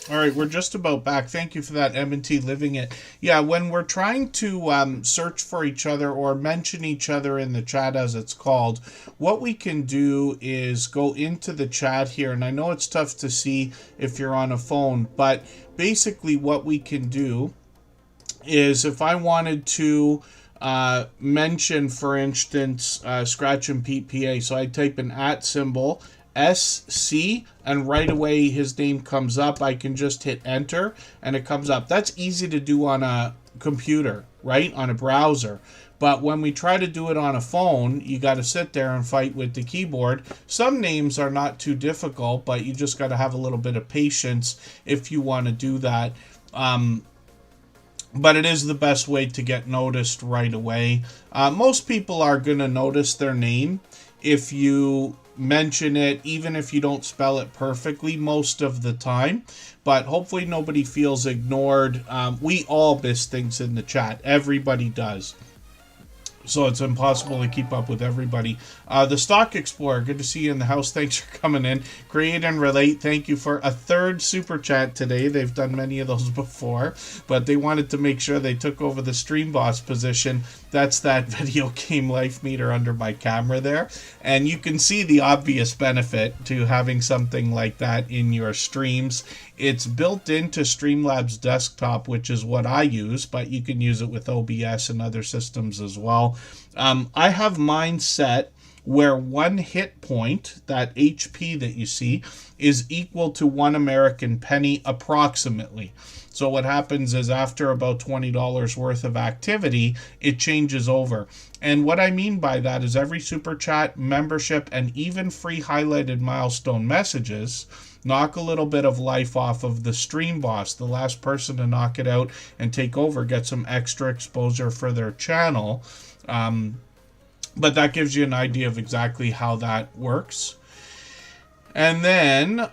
S1: All right, we're just about back. Thank you for that, M&T Living It. Yeah, when we're trying to search for each other or mention each other in the chat, as it's called, what we can do is go into the chat here. And I know it's tough to see if you're on a phone, but basically what we can do is if I wanted to mention, for instance, Scratch and Pete PA, so I type an @ symbol, SC, and right away his name comes up. I can just hit enter and it comes up. That's easy to do on a computer, right? On a browser. But when we try to do it on a phone, you got to sit there and fight with the keyboard. Some names are not too difficult, but you just got to have a little bit of patience if you want to do that. But it is the best way to get noticed right away. Most people are going to notice their name if you mention it, even if you don't spell it perfectly most of the time. But hopefully nobody feels ignored. We all miss things in the chat. Everybody does. So it's impossible to keep up with everybody. The Stock Explorer, good to see you in the house. Thanks for coming in. Create and Relate, thank you for a third super chat today. They've done many of those before, but they wanted to make sure they took over the Stream Boss position. That's that video game life meter under my camera there. And you can see the obvious benefit to having something like that in your streams. It's built into Streamlabs Desktop, which is what I use, but you can use it with OBS and other systems as well. I have mine set where 1 hit point, that HP that you see, is equal to 1 American penny approximately. So what happens is after about $20 worth of activity, it changes over. And what I mean by that is every super chat, membership, and even free highlighted milestone messages knock a little bit of life off of the Stream Boss. The last person to knock it out and take over gets some extra exposure for their channel. But that gives you an idea of exactly how that works. And then,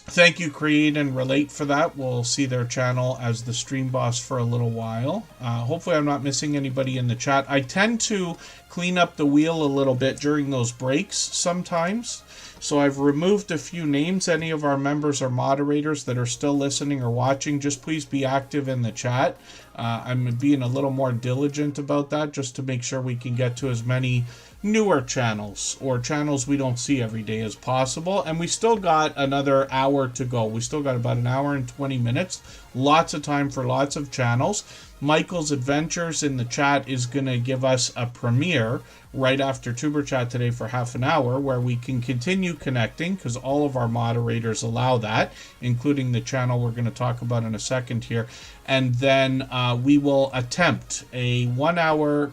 S1: thank you, Create and Relate, for that. We'll see their channel as the Stream Boss for a little while. Hopefully I'm not missing anybody in the chat. I tend to clean up the wheel a little bit during those breaks sometimes. So I've removed a few names. Any of our members or moderators that are still listening or watching, just please be active in the chat. I'm being a little more diligent about that just to make sure we can get to as many newer channels or channels we don't see every day as possible. And we still got another hour to go. We still got about an hour and 20 minutes. Lots of time for lots of channels. Michael's Adventures in the chat is going to give us a premiere right after Tuber Chat today for half an hour where we can continue connecting because all of our moderators allow that, including the channel we're going to talk about in a second here. And then we will attempt a 1 hour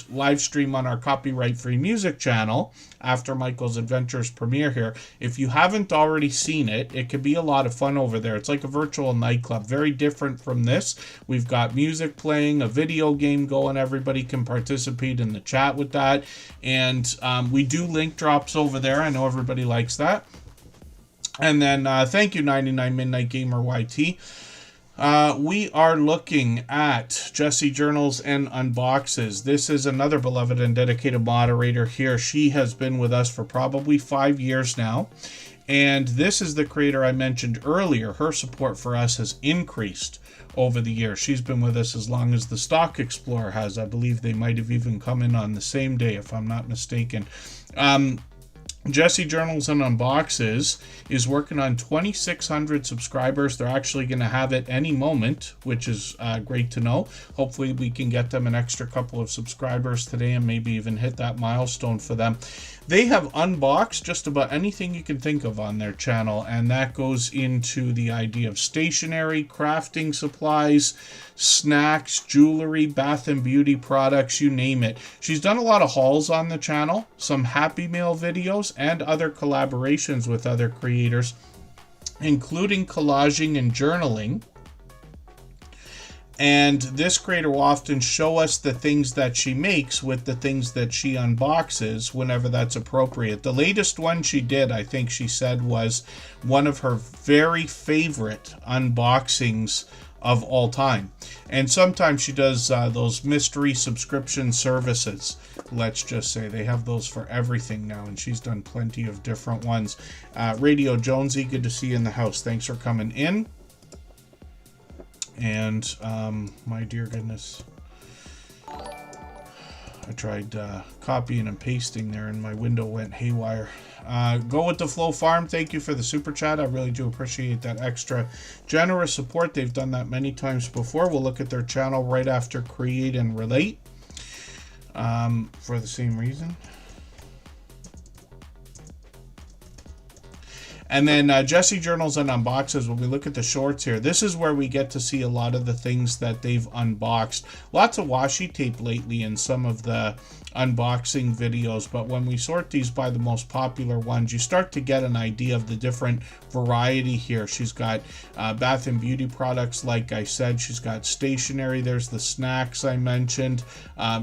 S1: live stream on our copyright-free music channel after Michael's Adventures premiere here. If you haven't already seen it, it could be a lot of fun over there. It's like a virtual nightclub, very different from this. We've got music playing, a video game going. Everybody can participate in the chat with that. And we do link drops over there. I know everybody likes that. And then thank you, 99 Midnight Gamer YT. We are looking at Jessie Journals and Unboxes. This is another beloved and dedicated moderator here. She has been with us for probably 5 years now. And this is the creator I mentioned earlier. Her support for us has increased over the years. She's been with us as long as the Stock Explorer has. I believe they might have even come in on the same day, if I'm not mistaken. Jessie Journals and Unboxes is working on 2,600 subscribers. They're actually going to have it any moment, which is great to know. Hopefully we can get them an extra couple of subscribers today and maybe even hit that milestone for them. They have unboxed just about anything you can think of on their channel, and that goes into the idea of stationery, crafting supplies, snacks, jewelry, bath and beauty products, you name it. She's done a lot of hauls on the channel, some Happy Meal videos, and other collaborations with other creators, including collaging and journaling. And this creator will often show us the things that she makes with the things that she unboxes whenever that's appropriate. The latest one she did, I think she said, was one of her very favorite unboxings of all time. And sometimes she does those mystery subscription services. Let's just say they have those for everything now, and she's done plenty of different ones. Radio Jonesy, good to see you in the house. Thanks for coming in. And my dear goodness, I tried copying and pasting there and my window went haywire. Go with the Flow Farm. Thank you for the super chat. I really do appreciate that extra generous support. They've done that many times before. We'll look at their channel right after Create and Relate for the same reason. And then Jesse Journals and Unboxes, when we look at the shorts here, this is where we get to see a lot of the things that they've unboxed. Lots of washi tape lately in some of the unboxing videos, but when we sort these by the most popular ones, you start to get an idea of the different variety here. She's got bath and beauty products, like I said. She's got stationery. There's the snacks I mentioned.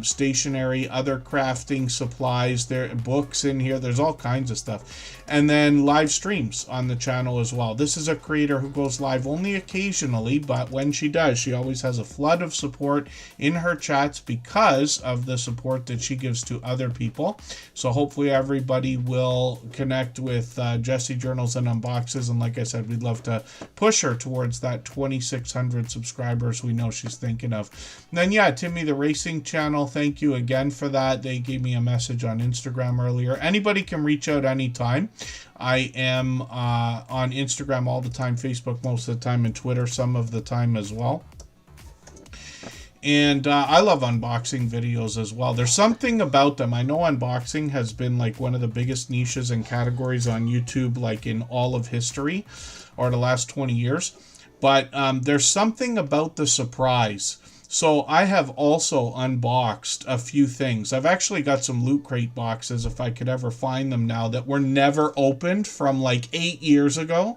S1: Stationery, other crafting supplies. There books in here. There's all kinds of stuff. And then live streams on the channel as well. This is a creator who goes live only occasionally, but when she does, she always has a flood of support in her chats because of the support that she gives to other people. So hopefully everybody will connect with Jesse Journals and Unboxes, and like I said, we'd love to push her towards that 2,600 subscribers we know she's thinking of. And then yeah, Timmy the Racing Channel, thank you again for that. They gave me a message on Instagram earlier. Anybody can reach out anytime. I am on Instagram all the time, Facebook most of the time, and Twitter some of the time as well. And I love unboxing videos as well. There's something about them. I know unboxing has been like one of the biggest niches and categories on YouTube, like in all of history or the last 20 years. But there's something about the surprise. So I have also unboxed a few things. I've actually got some Loot Crate boxes, if I could ever find them now, that were never opened from like 8 years ago.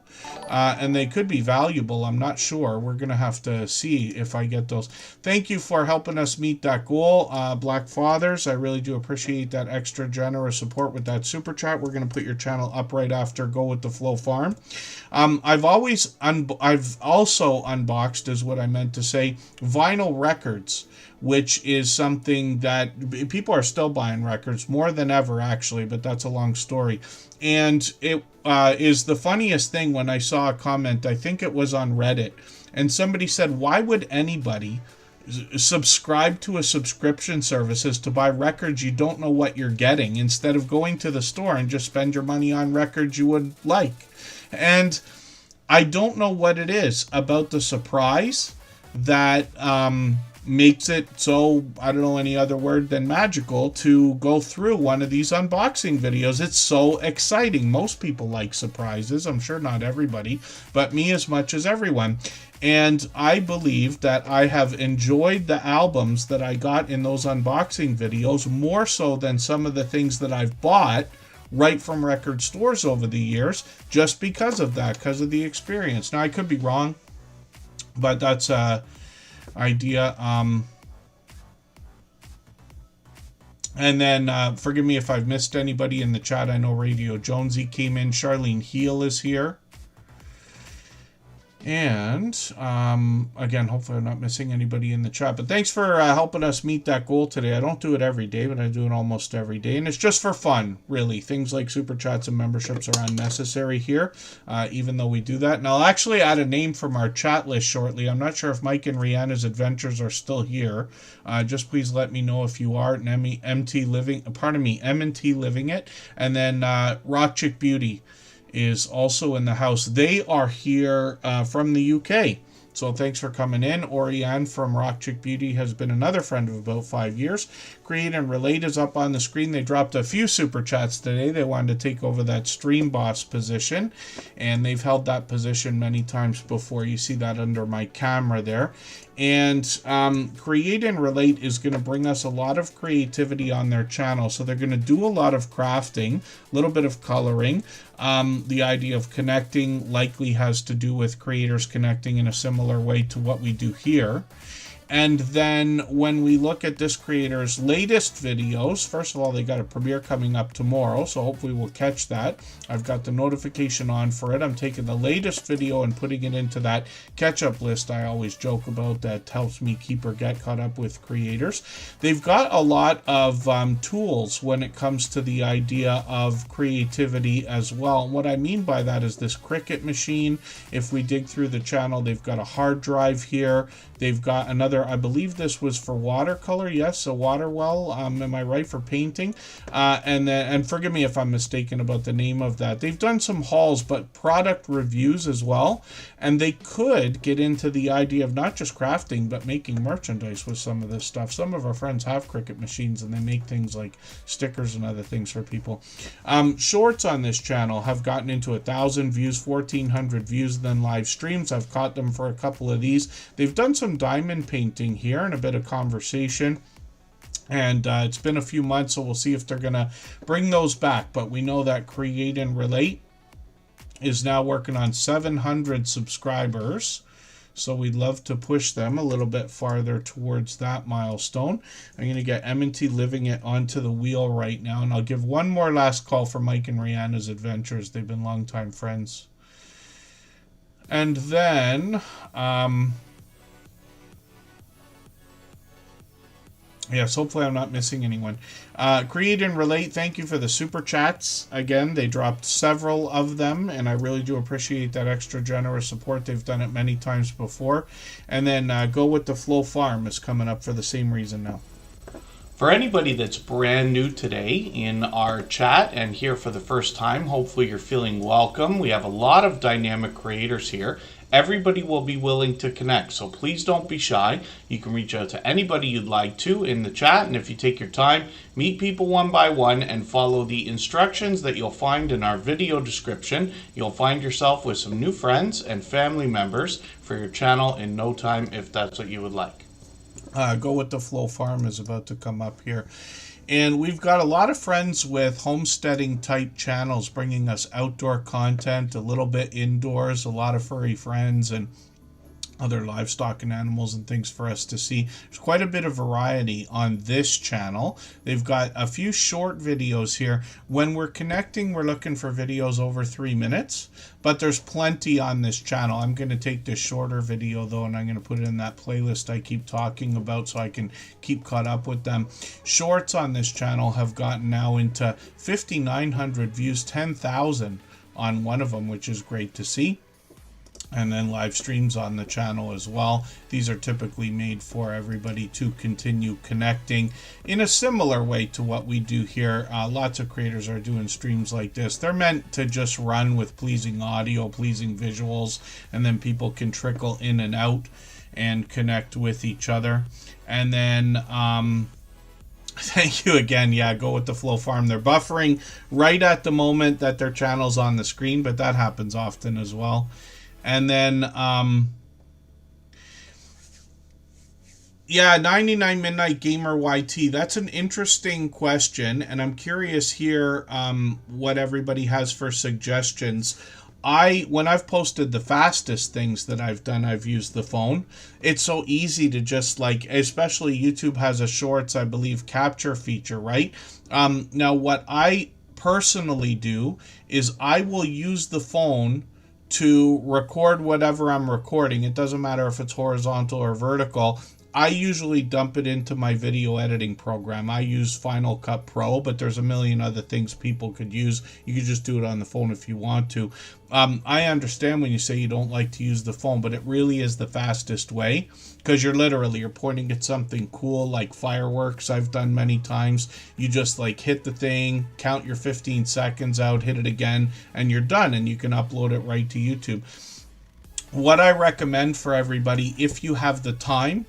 S1: And they could be valuable. I'm not sure. We're going to have to see if I get those. Thank you for helping us meet that goal, Black Fathers. I really do appreciate that extra generous support with that super chat. We're going to put your channel up right after Go With The Flow Farm. I've also unboxed, is what I meant to say, vinyl records, which is something that people are still buying records more than ever, actually, but that's a long story. And it is the funniest thing when I saw a comment, I think it was on Reddit, and somebody said, why would anybody subscribe to a subscription services to buy records you don't know what you're getting, instead of going to the store and just spend your money on records you would like? And I don't know what it is about the surprise that makes it so, I don't know any other word than magical, to go through one of these unboxing videos. It's so exciting. Most people like surprises. I'm sure not everybody, but me as much as everyone. And I believe that I have enjoyed the albums that I got in those unboxing videos more so than some of the things that I've bought right from record stores over the years, just because of that, because of the experience. Now, I could be wrong, but that's a idea. And then forgive me if I've missed anybody in the chat. I know Radio Jonesy came in. Charlene Heel is here. And again, hopefully I'm not missing anybody in the chat, but thanks for helping us meet that goal today. I don't do it every day, but I do it almost every day, and it's just for fun, really. Things like super chats and memberships are unnecessary here, even though we do that. And I'll actually add a name from our chat list shortly. I'm not sure if Mike and Rihanna's Adventures are still here. Just please let me know if you are. And M&T Living It, and then Rock Chick Beauty is also in the house. They are here from the UK. So thanks for coming in. Oriane from Rock Chick Beauty has been another friend of about 5 years. Create and Relate is up on the screen. They dropped a few super chats today. They wanted to take over that stream boss position, and they've held that position many times before. You see that under my camera there. And Create and Relate is going to bring us a lot of creativity on their channel. So they're going to do a lot of crafting, a little bit of coloring. The idea of connecting likely has to do with creators connecting in a similar way to what we do here. And then when we look at this creator's latest videos, first of all, they got a premiere coming up tomorrow, so hopefully we'll catch that. I've got the notification on for it. I'm taking the latest video and putting it into that catch-up list I always joke about that helps me keep or get caught up with creators. They've got a lot of tools when it comes to the idea of creativity as well. And what I mean by that is this Cricut machine. If we dig through the channel, they've got a hard drive here. They've got another, I believe this was for watercolor. Yes, a water well. Am I right, for painting? And forgive me if I'm mistaken about the name of that. They've done some hauls, but product reviews as well. And they could get into the idea of not just crafting, but making merchandise with some of this stuff. Some of our friends have Cricut machines, and they make things like stickers and other things for people. Shorts on this channel have gotten into 1,000 views, 1,400 views, then live streams. I've caught them for a couple of these. They've done some diamond painting here and a bit of conversation. And it's been a few months, so we'll see if they're going to bring those back. But we know that Create and Relate is now working on 700 subscribers. So we'd love to push them a little bit farther towards that milestone. I'm going to get M&T Living It onto the wheel right now. And I'll give one more last call for Mike and Rihanna's Adventures. They've been longtime friends. And then... yes, hopefully I'm not missing anyone. Create and Relate, thank you for the super chats. Again, they dropped several of them, and I really do appreciate that extra generous support. They've done it many times before. And then Go With The Flow Farm is coming up for the same reason now.
S3: For anybody that's brand new today in our chat and here for the first time, hopefully you're feeling welcome. We have a lot of dynamic creators here. Everybody will be willing to connect, so please don't be shy. You can reach out to anybody you'd like to in the chat, and if you take your time, meet people one by one and follow the instructions that you'll find in our video description. You'll find yourself with some new friends and family members for your channel in no time if that's what you would like.
S1: Go With The Flow Farm is about to come up here. And we've got a lot of friends with homesteading type channels bringing us outdoor content, a little bit indoors, a lot of furry friends and other livestock and animals and things for us to see. There's quite a bit of variety on this channel. They've got a few short videos here. When we're connecting, we're looking for videos over 3 minutes, but there's plenty on this channel. I'm going to take this shorter video though, and I'm going to put it in that playlist I keep talking about so I can keep caught up with them. Shorts on this channel have gotten now into 5,900 views, 10,000 on one of them, which is great to see. And then live streams on the channel as well. These are typically made for everybody to continue connecting in a similar way to what we do here. Lots of creators are doing streams like this. They're meant to just run with pleasing audio, pleasing visuals, and then people can trickle in and out and connect with each other. And then thank you again. Yeah, Go With The Flow Farm. They're buffering right at the moment that their channel's on the screen, but that happens often as well. And then, yeah, 99 Midnight Gamer YT. That's an interesting question, and I'm curious here what everybody has for suggestions. When I've posted the fastest things that I've done, I've used the phone. It's so easy to just especially YouTube has a Shorts, I believe, capture feature, right? Now, what I personally do is I will use the phone to record whatever I'm recording. It doesn't matter if it's horizontal or vertical. I usually dump it into my video editing program. I use Final Cut Pro, but there's a million other things people could use. You could just do it on the phone if you want to. I understand when you say you don't like to use the phone, but it really is the fastest way because you're pointing at something cool like fireworks I've done many times. You just hit the thing, count your 15 seconds out, hit it again, and you're done, and you can upload it right to YouTube. What I recommend for everybody, if you have the time,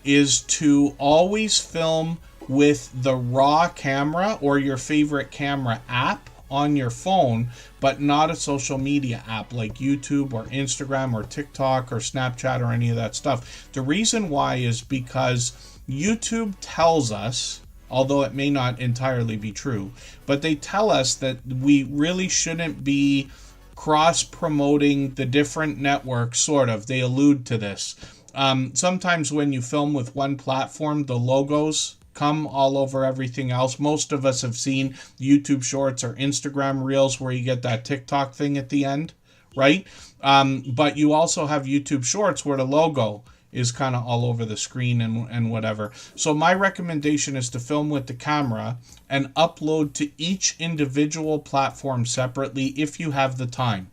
S1: is to always film with the raw camera or your favorite camera app on your phone, but not a social media app like YouTube or Instagram or TikTok or Snapchat or any of that stuff. The reason why is because YouTube tells us, although it may not entirely be true, but they tell us that we really shouldn't be cross-promoting the different networks, sort of. They allude to this. Sometimes when you film with one platform, the logos come all over everything else. Most of us have seen YouTube Shorts or Instagram Reels where you get that TikTok thing at the end, right? But you also have YouTube Shorts where the logo is kind of all over the screen and whatever. So my recommendation is to film with the camera and upload to each individual platform separately if you have the time.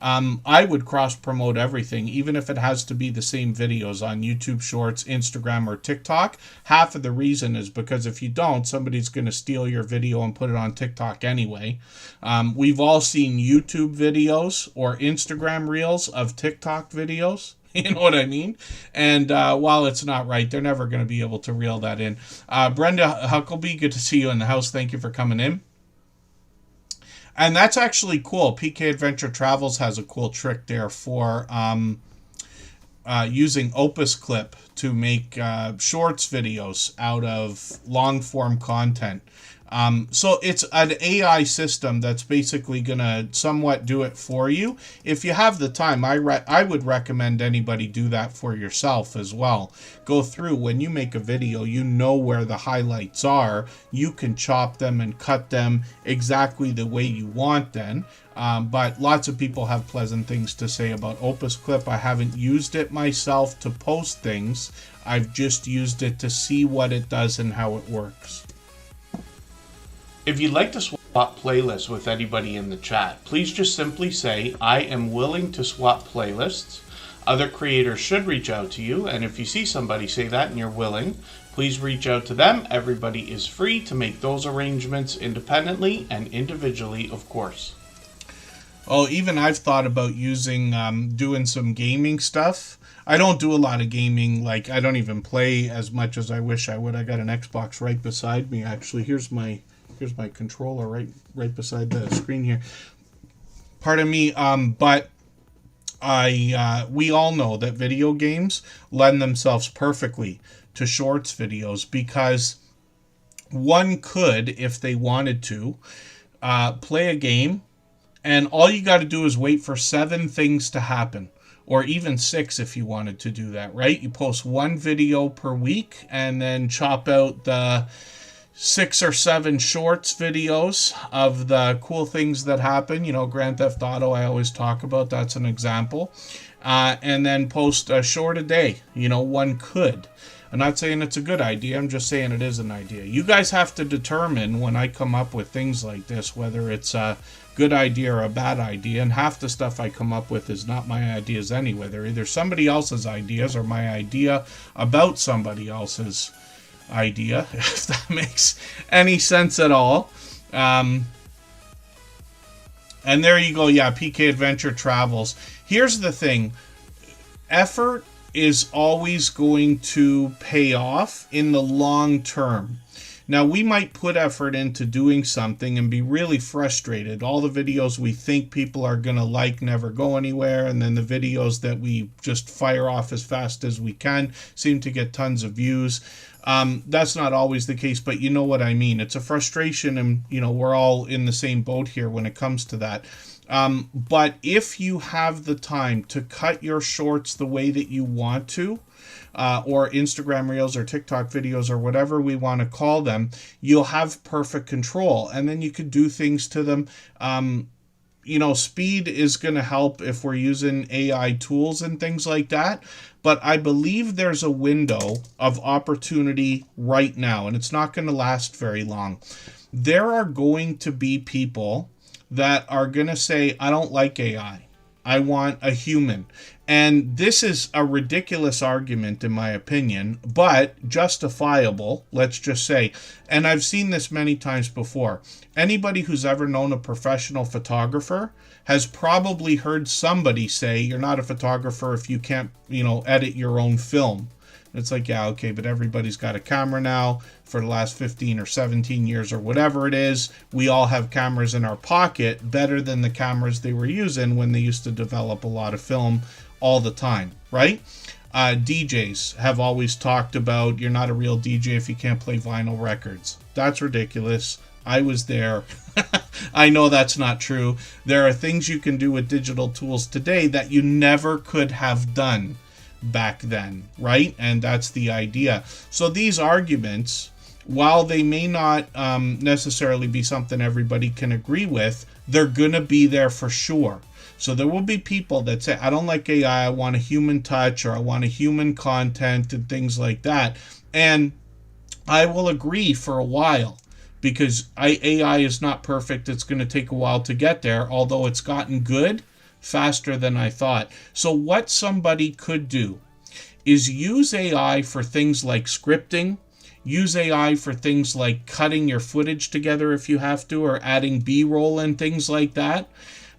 S1: I would cross-promote everything, even if it has to be the same videos on YouTube Shorts, Instagram, or TikTok. Half of the reason is because if you don't, somebody's going to steal your video and put it on TikTok anyway. We've all seen YouTube videos or Instagram Reels of TikTok videos. You know what I mean? And while it's not right, they're never going to be able to reel that in. Brenda Huckleby, good to see you in the house. Thank you for coming in. And that's actually cool. PK Adventure Travels has a cool trick there for using Opus Clip to make shorts videos out of long-form content. So it's an AI system that's basically going to somewhat do it for you. If you have the time, I would recommend anybody do that for yourself as well. Go through, when you make a video, you know where the highlights are. You can chop them and cut them exactly the way you want then. But lots of people have pleasant things to say about Opus Clip. I haven't used it myself to post things. I've just used it to see what it does and how it works.
S3: If you'd like to swap playlists with anybody in the chat, please just simply say, I am willing to swap playlists. Other creators should reach out to you, and if you see somebody say that and you're willing, please reach out to them. Everybody is free to make those arrangements independently and individually, of course.
S1: Oh, even I've thought about using, doing some gaming stuff. I don't do a lot of gaming, like I don't even play as much as I wish I would. I got an Xbox right beside me, actually. Here's my controller right beside the screen here. Pardon me, but we all know that video games lend themselves perfectly to shorts videos because one could, if they wanted to, play a game and all you got to do is wait for 7 things to happen. Or even 6 if you wanted to do that, right? You post 1 video per week and then chop out the 6 or 7 shorts videos of the cool things that happen. You know, Grand Theft Auto, I always talk about. That's an example. And then post a short a day. You know, one could. I'm not saying it's a good idea. I'm just saying it is an idea. You guys have to determine when I come up with things like this, whether it's a good idea or a bad idea. And half the stuff I come up with is not my ideas anyway. They're either somebody else's ideas or my idea about somebody else's idea, if that makes any sense at all. And there you go. Yeah, PK Adventure Travels. Here's the thing. Effort is always going to pay off in the long term. Now, we might put effort into doing something and be really frustrated. All the videos we think people are going to like never go anywhere, and then the videos that we just fire off as fast as we can seem to get tons of views. That's not always the case, but you know what I mean. It's a frustration, and you know we're all in the same boat here when it comes to that. But if you have the time to cut your shorts the way that you want to, or Instagram Reels or TikTok videos or whatever we want to call them, you'll have perfect control. And then you could do things to them. You know, speed is going to help if we're using AI tools and things like that. But I believe there's a window of opportunity right now, and it's not going to last very long. There are going to be people that are going to say, I don't like AI. I want a human. And this is a ridiculous argument, in my opinion, but justifiable, let's just say. And I've seen this many times before. Anybody who's ever known a professional photographer has probably heard somebody say, you're not a photographer if you can't, you know, edit your own film. It's like, yeah, okay, but everybody's got a camera now. For the last 15 or 17 years or whatever it is, we all have cameras in our pocket, better than the cameras they were using when they used to develop a lot of film all the time, right? DJs have always talked about, you're not a real DJ if you can't play vinyl records. That's ridiculous. I was there. I know that's not true. There are things you can do with digital tools today that you never could have done back then, right? And that's the idea. So these arguments, while they may not necessarily be something everybody can agree with, they're going to be there for sure. So there will be people that say, I don't like AI, I want a human touch, or I want a human content and things like that. And I will agree for a while, because AI is not perfect. It's going to take a while to get there, although it's gotten good faster than I thought. So what somebody could do is use AI for things like scripting, use AI for things like cutting your footage together if you have to, or adding B-roll and things like that.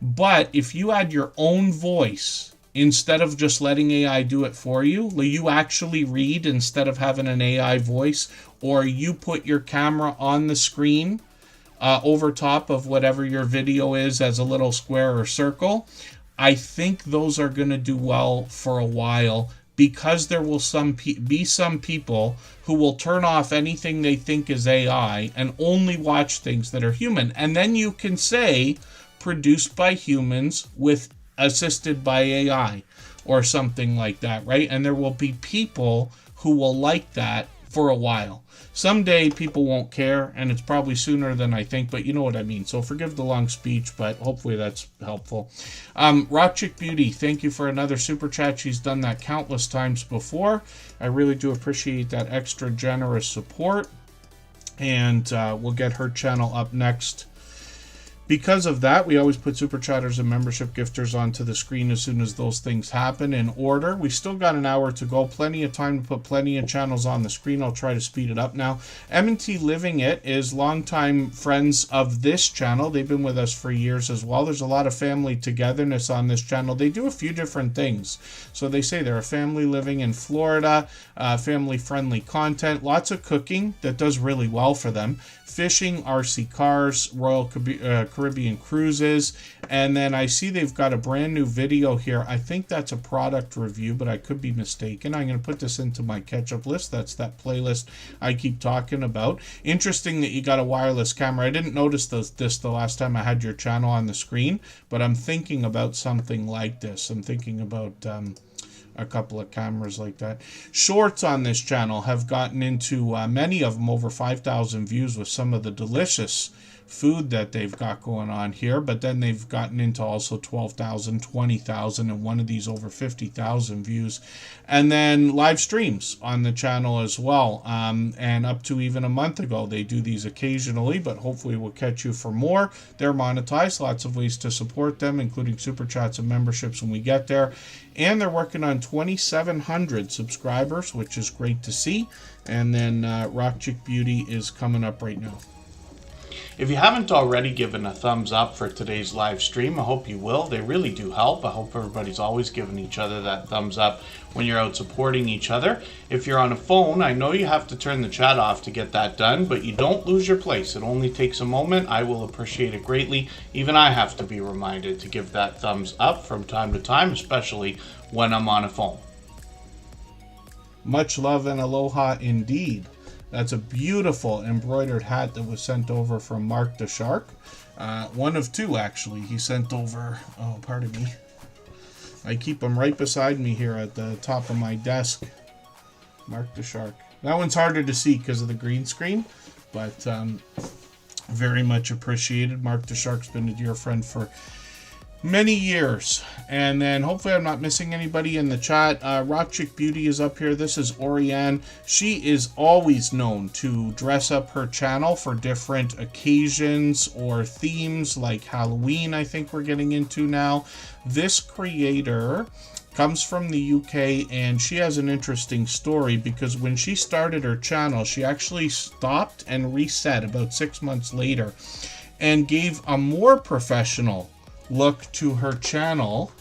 S1: But if you add your own voice, instead of just letting AI do it for you, you actually read instead of having an AI voice, or you put your camera on the screen over top of whatever your video is as a little square or circle, I think those are going to do well for a while, because there will be some people who will turn off anything they think is AI and only watch things that are human. And then you can say produced by humans with assisted by AI or something like that, right? And there will be people who will like that for a while. Someday people won't care, and it's probably sooner than I think, but you know what I mean. So forgive the long speech, but hopefully that's helpful. Rock Chick Beauty, thank you for another super chat. She's done that countless times before. I really do appreciate that extra generous support, and we'll get her channel up next. Because of that, we always put super chatters and membership gifters onto the screen as soon as those things happen in order. We still got an hour to go. Plenty of time to put plenty of channels on the screen. I'll try to speed it up now. M&T Living It is longtime friends of this channel. They've been with us for years as well. There's a lot of family togetherness on this channel. They do a few different things. So they say they're a family living in Florida, family-friendly content, lots of cooking that does really well for them. Fishing, RC cars, Royal Caribbean cruises, and then I see they've got a brand new video here. I think that's a product review, but I could be mistaken. I'm going to put this into my catch-up list. That's that playlist I keep talking about. Interesting that you got a wireless camera. I didn't notice this the last time I had your channel on the screen, but I'm thinking about something like this. I'm thinking about a couple of cameras like that. Shorts on this channel have gotten into many of them over 5,000 views with some of the delicious food that they've got going on here, but then they've gotten into also 12,000, 20,000, and one of these over 50,000 views. And then live streams on the channel as well, and up to even a month ago. They do these occasionally, but hopefully we'll catch you for more. They're monetized, lots of ways to support them, including super chats and memberships when we get there. And they're working on 2,700 subscribers, which is great to see. And then Rock Chick Beauty is coming up right now.
S3: If you haven't already given a thumbs up for today's live stream, I hope you will. They really do help. I hope everybody's always giving each other that thumbs up when you're out supporting each other. If you're on a phone, I know you have to turn the chat off to get that done, but you don't lose your place. It only takes a moment. I will appreciate it greatly. Even I have to be reminded to give that thumbs up from time to time, especially when I'm on a phone.
S1: Much love and aloha indeed. That's a beautiful embroidered hat that was sent over from Mark the Shark. One of two, actually. He sent over... Oh, pardon me. I keep them right beside me here at the top of my desk. Mark the Shark. That one's harder to see because of the green screen, but very much appreciated. Mark the Shark's been a dear friend for many years. And then hopefully I'm not missing anybody in the chat. Rock Chick Beauty is up here. This is Oriane. She is always known to dress up her channel for different occasions or themes, like Halloween, I think we're getting into now. This creator comes from the UK, and she has an interesting story, because when she started her channel, she actually stopped and reset about 6 months later and gave a more professional look to her channel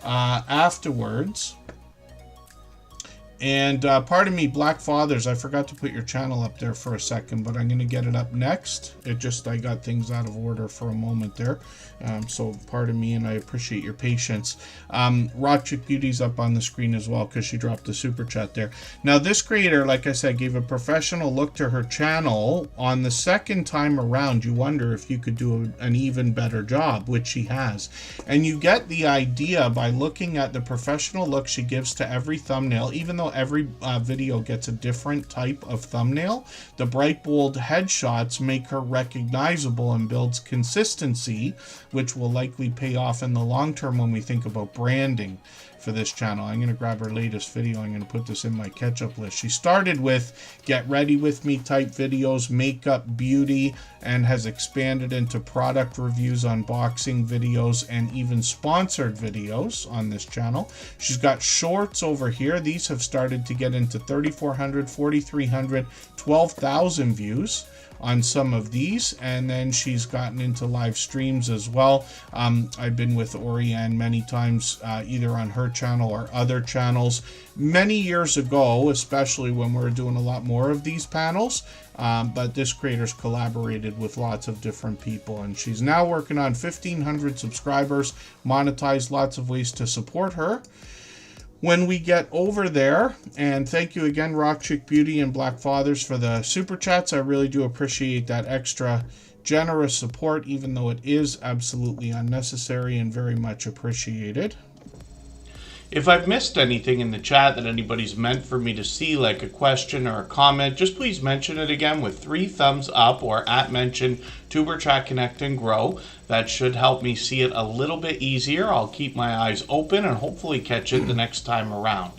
S1: afterwards. And pardon me, Black Fathers, I forgot to put your channel up there for a second, but I'm going to get it up next. I got things out of order for a moment there. So pardon me, and I appreciate your patience. Rock Chick Beauty's up on the screen as well because she dropped the super chat there. Now, this creator, like I said, gave a professional look to her channel. On the second time around, you wonder if you could do an even better job, which she has. And you get the idea by looking at the professional look she gives to every thumbnail, even though every video gets a different type of thumbnail. The bright, bold headshots make her recognizable and builds consistency, which will likely pay off in the long term when we think about branding for this channel. I'm going to grab her latest video. I'm going to put this in my catch-up list. She started with get ready with me type videos, makeup, beauty, and has expanded into product reviews, unboxing videos, and even sponsored videos on this channel. She's got shorts over here. These have started to get into 3,400, 4,300, 12,000 views on some of these, and then she's gotten into live streams as well. I've been with Orianne many times, either on her channel or other channels many years ago, especially when we were doing a lot more of these panels. But this creator's collaborated with lots of different people, and she's now working on 1,500 subscribers, monetized, lots of ways to support her when we get over there. And thank you again, Rock Chick Beauty and Black Fathers, for the super chats. I really do appreciate that extra generous support, even though it is absolutely unnecessary and very much appreciated.
S3: If I've missed anything in the chat that anybody's meant for me to see, like a question or a comment, just please mention it again with 3 thumbs up or @mention Superchat Connect and Grow. That should help me see it a little bit easier. I'll keep my eyes open and hopefully catch it the next time around.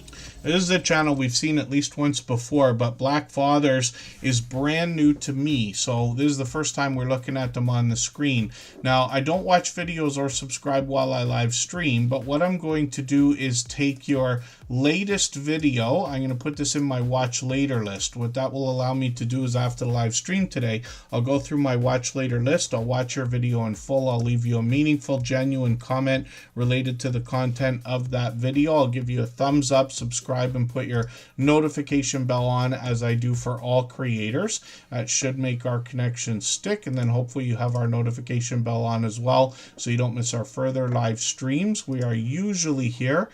S1: This is a channel we've seen at least once before, but Black Fathers is brand new to me, so this is the first time we're looking at them on the screen. Now, I don't watch videos or subscribe while I live stream, but what I'm going to do is take your latest video. I'm going to put this in my watch later list. What that will allow me to do is after the live stream today, I'll go through my watch later list. I'll watch your video in full. I'll leave you a meaningful, genuine comment related to the content of that video. I'll give you a thumbs up, subscribe, and put your notification bell on, as I do for all creators. That should make our connection stick, and then hopefully you have our notification bell on as well so you don't miss our further live streams. We are usually here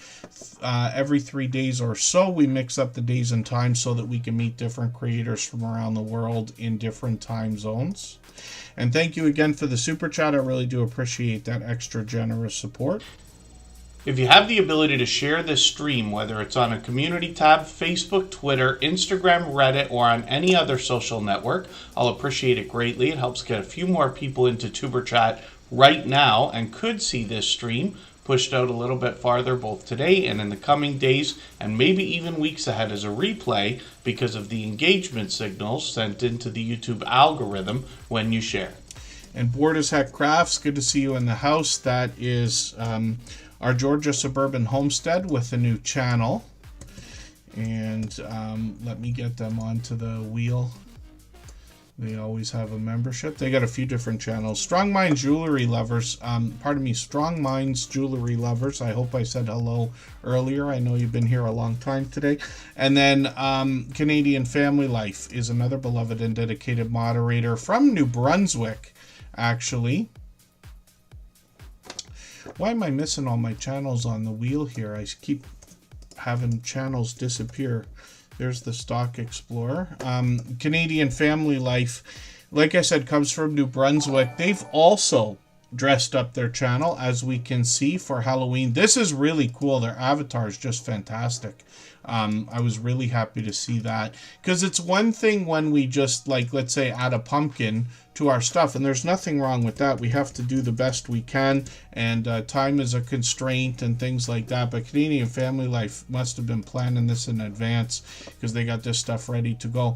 S1: every 3 days or so. We mix up the days and times so that we can meet different creators from around the world in different time zones. And thank you again for the super chat. I really do appreciate that extra generous support.
S3: If you have the ability to share this stream, whether it's on a community tab, Facebook, Twitter, Instagram, Reddit, or on any other social network, I'll appreciate it greatly. It helps get a few more people into Tuber Chat right now and could see this stream pushed out a little bit farther both today and in the coming days and maybe even weeks ahead as a replay because of the engagement signals sent into the YouTube algorithm when you share.
S1: And Bored as Heck Crafts, good to see you in the house. That is our Georgia Suburban Homestead with a new channel. And let me get them onto the wheel. They always have a membership. They got a few different channels. Strong Minds Jewelry Lovers. Strong Minds Jewelry Lovers. I hope I said hello earlier. I know you've been here a long time today. And then Canadian Family Life is another beloved and dedicated moderator from New Brunswick, actually. Why am I missing all my channels on the wheel here? I keep having channels disappear. There's the Stock Explorer. Canadian Family Life, like I said, comes from New Brunswick. They've also dressed up their channel, as we can see, for Halloween. This is really cool. Their avatar is just fantastic. I was really happy to see that, because it's one thing when we just, like, let's say, add a pumpkin to our stuff, and there's nothing wrong with that. We have to do the best we can, and time is a constraint and things like that. But Canadian Family Life must have been planning this in advance, because they got this stuff ready to go.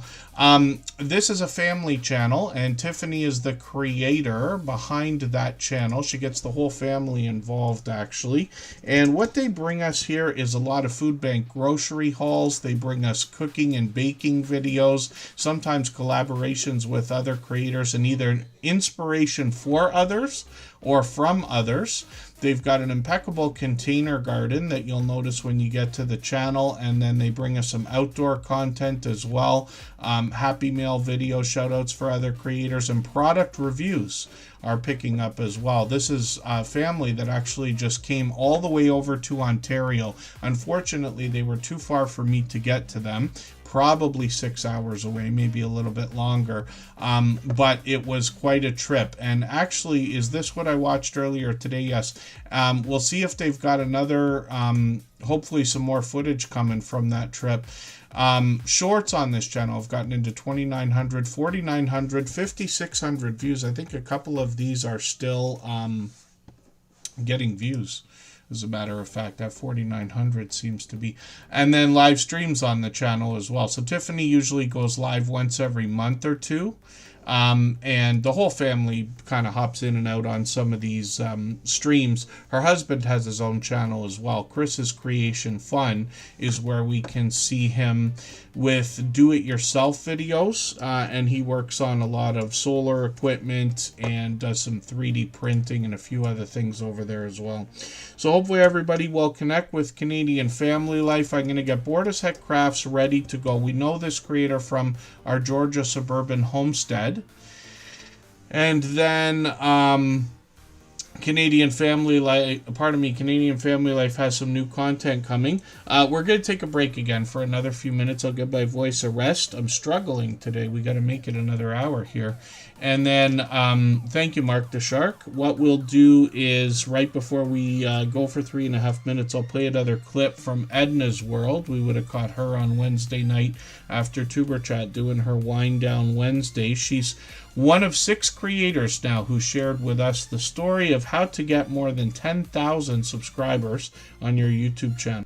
S1: This is a family channel, and Tiffany is the creator behind that channel. She gets the whole family involved, actually. And what they bring us here is a lot of food bank grocery hauls. They bring us cooking and baking videos, sometimes collaborations with other creators, and either inspiration for others or from others. They've got an impeccable container garden that you'll notice when you get to the channel, and then they bring us some outdoor content as well. Happy Mail video shout outs for other creators, and product reviews are picking up as well. This is a family that actually just came all the way over to Ontario. Unfortunately, they were too far for me to get to them. Probably 6 hours away, maybe a little bit longer, but it was quite a trip. And actually, is this what I watched earlier today? Yes. We'll see if they've got another, hopefully some more footage coming from that trip. Shorts on this channel have gotten into 2,900, 4,900, 5,600 views. I think a couple of these are still getting views. As a matter of fact, that 4,900 seems to be. And then live streams on the channel as well. So Tiffany usually goes live once every month or two. And the whole family kind of hops in and out on some of these streams. Her husband has his own channel as well. Chris's Creation Fun is where we can see him with do-it-yourself videos, and he works on a lot of solar equipment and does some 3D printing and a few other things over there as well. So hopefully everybody will connect with Canadian Family Life. I'm going to get Bored as Heck Crafts ready to go. We know this creator from our Georgia suburban homestead. And then Canadian Family Life has some new content coming. We're going to take a break again for another few minutes. I'll give my voice a rest. I'm struggling today. We got to make it another hour here. And then thank you, Mark the Shark. What we'll do is right before we go for 3.5 minutes, I'll play another clip from Edna's World. We would have caught her on Wednesday night after Tuber Chat doing her Wind Down Wednesday. She's one of 6 creators now who shared with us the story of how to get more than 10,000 subscribers on your YouTube channel.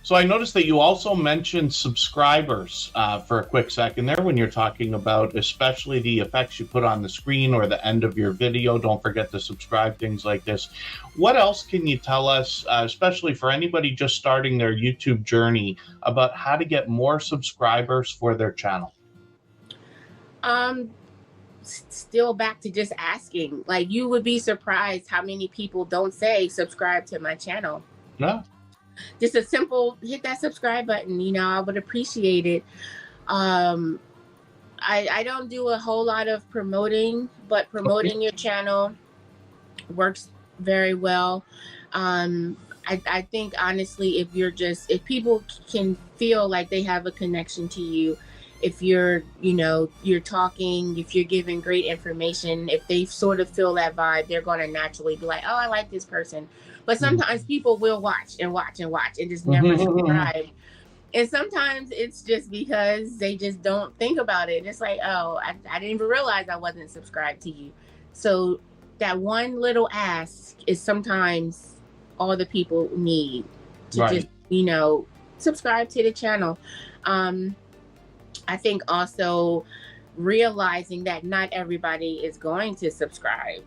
S3: So I noticed that you also mentioned subscribers for a quick second there when you're talking about especially the effects you put on the screen or the end of your video. Don't forget to subscribe, things like this. What else can you tell us, especially for anybody just starting their YouTube journey, about how to get more subscribers for their channel?
S7: Still back to just asking. Like, you would be surprised how many people don't say subscribe to my channel.
S3: No.
S7: Just a simple hit that subscribe button. You know, I would appreciate it. I don't do a whole lot of promoting, but promoting your channel works very well. I think honestly, if people can feel like they have a connection to you, if you're talking, if you're giving great information, if they sort of feel that vibe, they're going to naturally be like, oh, I like this person. But sometimes people will watch and just never subscribe. And sometimes it's just because they just don't think about it. It's like, oh, I didn't even realize I wasn't subscribed to you. So that one little ask is sometimes all the people need to just, subscribe to the channel. I think also realizing that not everybody is going to subscribe.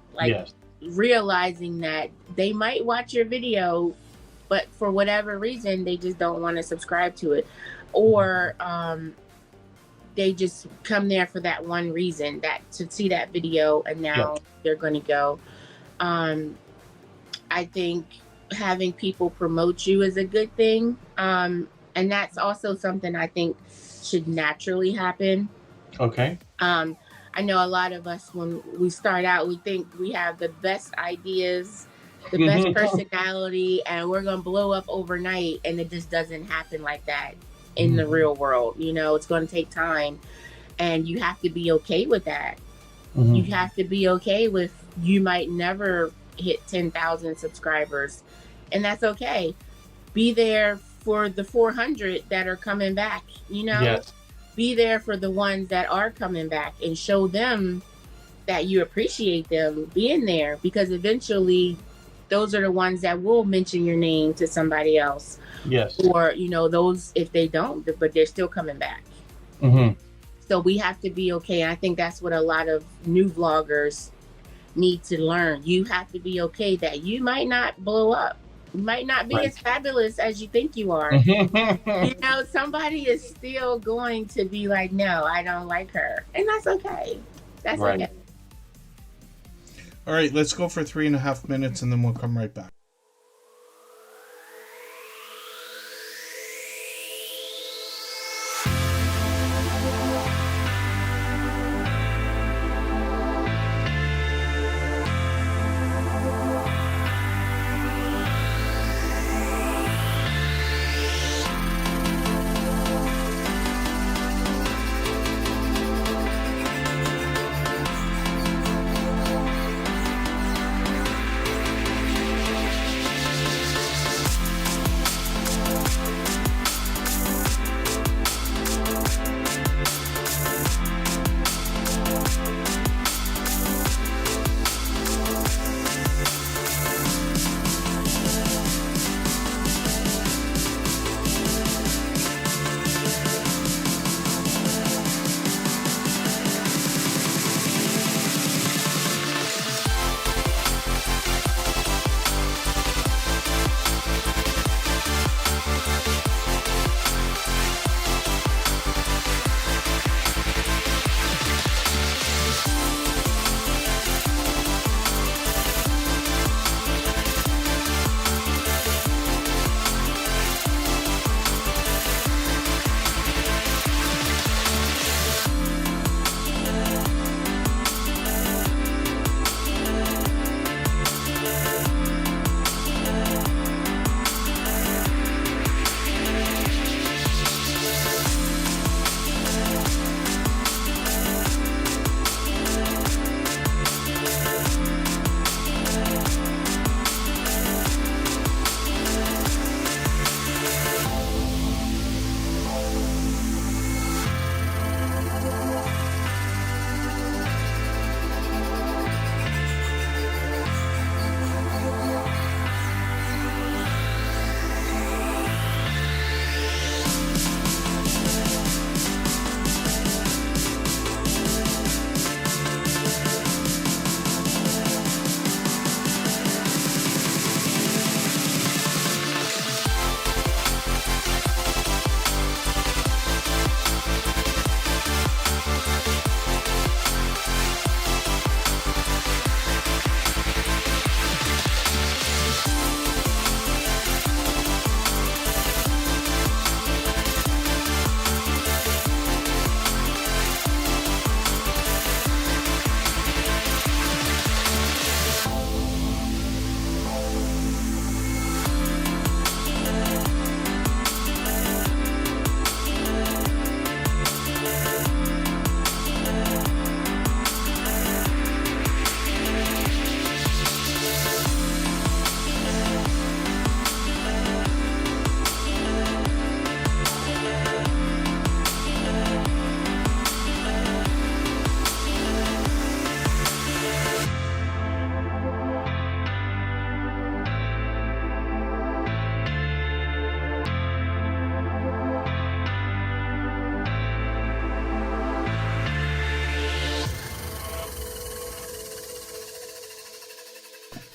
S7: Realizing that they might watch your video, but for whatever reason, they just don't want to subscribe to it. Or they just come there for that one reason, that to see that video, and now they're going to go. I think having people promote you is a good thing. And that's also something I think should naturally happen.
S3: Okay.
S7: I know a lot of us, when we start out, we think we have the best ideas, the best personality, and we're going to blow up overnight. And it just doesn't happen like that in the real world. It's going to take time, and you have to be okay with that. You have to be okay with, you might never hit 10,000 subscribers, and that's okay. Be there for the 400 that are coming back,
S3: Yes.
S7: Be there for the ones that are coming back and show them that you appreciate them being there, because eventually those are the ones that will mention your name to somebody else.
S3: Yes.
S7: Or, those, if they don't, but they're still coming back. So we have to be okay. I think that's what a lot of new vloggers need to learn. You have to be okay that you might not blow up. You might not be as fabulous as you think you are. Somebody is still going to be like, no, I don't like her. And that's okay. That's okay.
S1: All right, let's go for 3.5 minutes and then we'll come right back.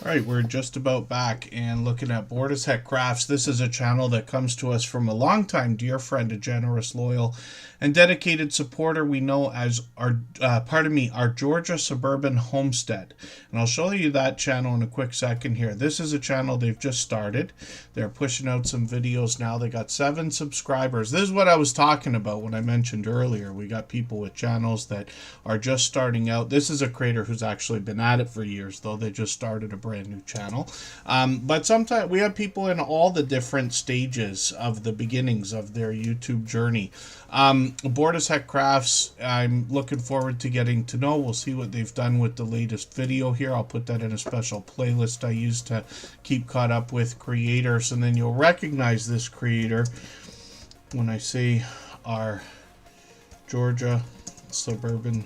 S1: All right, we're just about back and looking at Bored as Heck Crafts. This is a channel that comes to us from a longtime dear friend, a generous, loyal, and dedicated supporter we know as our Georgia Suburban Homestead. And I'll show you that channel in a quick second here. This is a channel they've just started. They're pushing out some videos now. They got 7 subscribers. This is what I was talking about when I mentioned earlier. We got people with channels that are just starting out. This is a creator who's actually been at it for years, though. They just started a brand new channel. But sometimes we have people in all the different stages of the beginnings of their YouTube journey. Bored as Heck Crafts, I'm looking forward to getting to know. We'll see what they've done with the latest video here. I'll put that in a special playlist I use to keep caught up with creators, and then you'll recognize this creator when I say our Georgia Suburban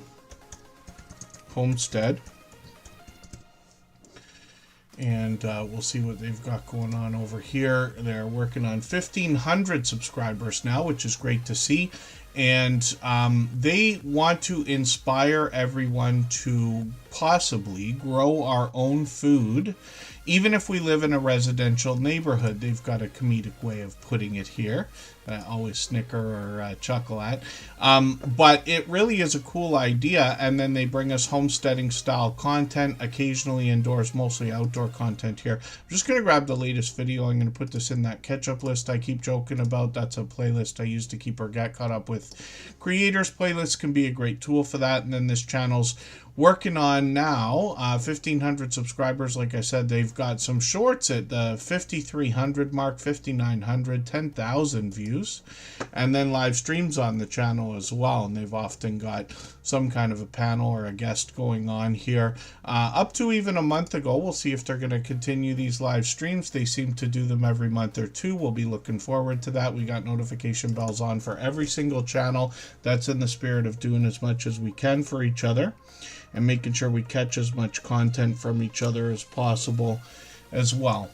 S1: Homestead. And we'll see what they've got going on over here. They're working on 1,500 subscribers now, which is great to see. And they want to inspire everyone to possibly grow our own food, even if we live in a residential neighborhood. They've got a comedic way of putting it here. always snicker or chuckle at. But it really is a cool idea. And then they bring us homesteading style content, occasionally indoors, mostly outdoor content here. I'm just going to grab the latest video. I'm going to put this in that catch-up list I keep joking about. That's a playlist I use to keep or get caught up with creators. Playlists can be a great tool for that. And then this channel's working on now 1,500 subscribers. Like I said, they've got some shorts at the 5,300 mark, 5,900, 10,000 views, and then live streams on the channel as well. And they've often got some kind of a panel or a guest going on here. Up to even a month ago, we'll see if they're going to continue these live streams. They seem to do them every month or two. We'll be looking forward to that. We got notification bells on for every single channel. That's in the spirit of doing as much as we can for each other and making sure we catch as much content from each other as possible as well.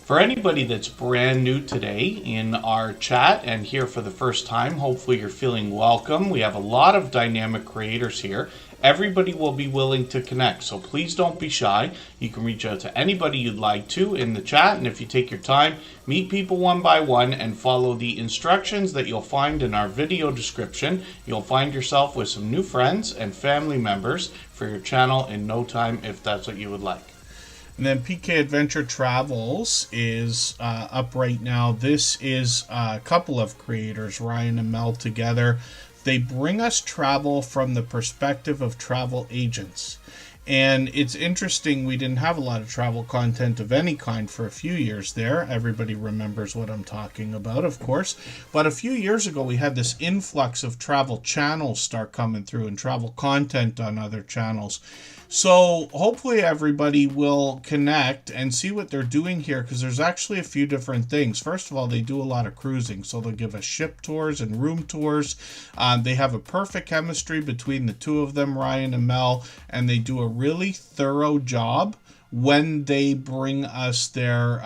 S3: For anybody that's brand new today in our chat and here for the first time, hopefully you're feeling welcome. We have a lot of dynamic creators here. Everybody will be willing to connect, so please don't be shy. You can reach out to anybody you'd like to in the chat, and if you take your time, meet people one by one and follow the instructions that you'll find in our video description. You'll find yourself with some new friends and family members for your channel in no time if that's what you would like.
S1: And then PK Adventure Travels is up right now. This is a couple of creators, Ryan and Mel, together. They bring us travel from the perspective of travel agents. And it's interesting, we didn't have a lot of travel content of any kind for a few years there. Everybody remembers what I'm talking about, of course. But a few years ago, we had this influx of travel channels start coming through and travel content on other channels. So hopefully everybody will connect and see what they're doing here, because there's actually a few different things. First of all, they do a lot of cruising, so they'll give us ship tours and room tours. They have a perfect chemistry between the two of them, Ryan and Mel, and they do a really thorough job when they bring us their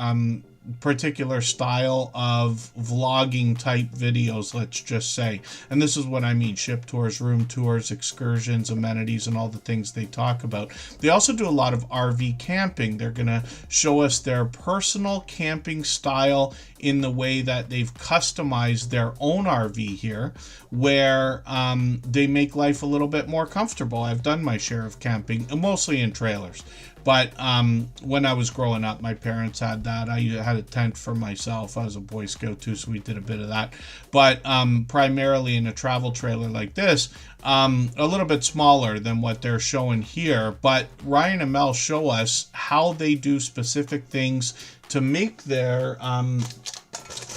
S1: particular style of vlogging type videos, let's just say. And this is what I mean: ship tours, room tours, excursions, amenities, and all the things they talk about. They also do a lot of RV camping. They're going to show us their personal camping style in the way that they've customized their own RV here, where they make life a little bit more comfortable. I've done my share of camping, mostly in trailers. But when I was growing up, my parents had that. I had a tent for myself. I was a Boy Scout too, so we did a bit of that. But primarily in a travel trailer like this, a little bit smaller than what they're showing here. But Ryan and Mel show us how they do specific things to make their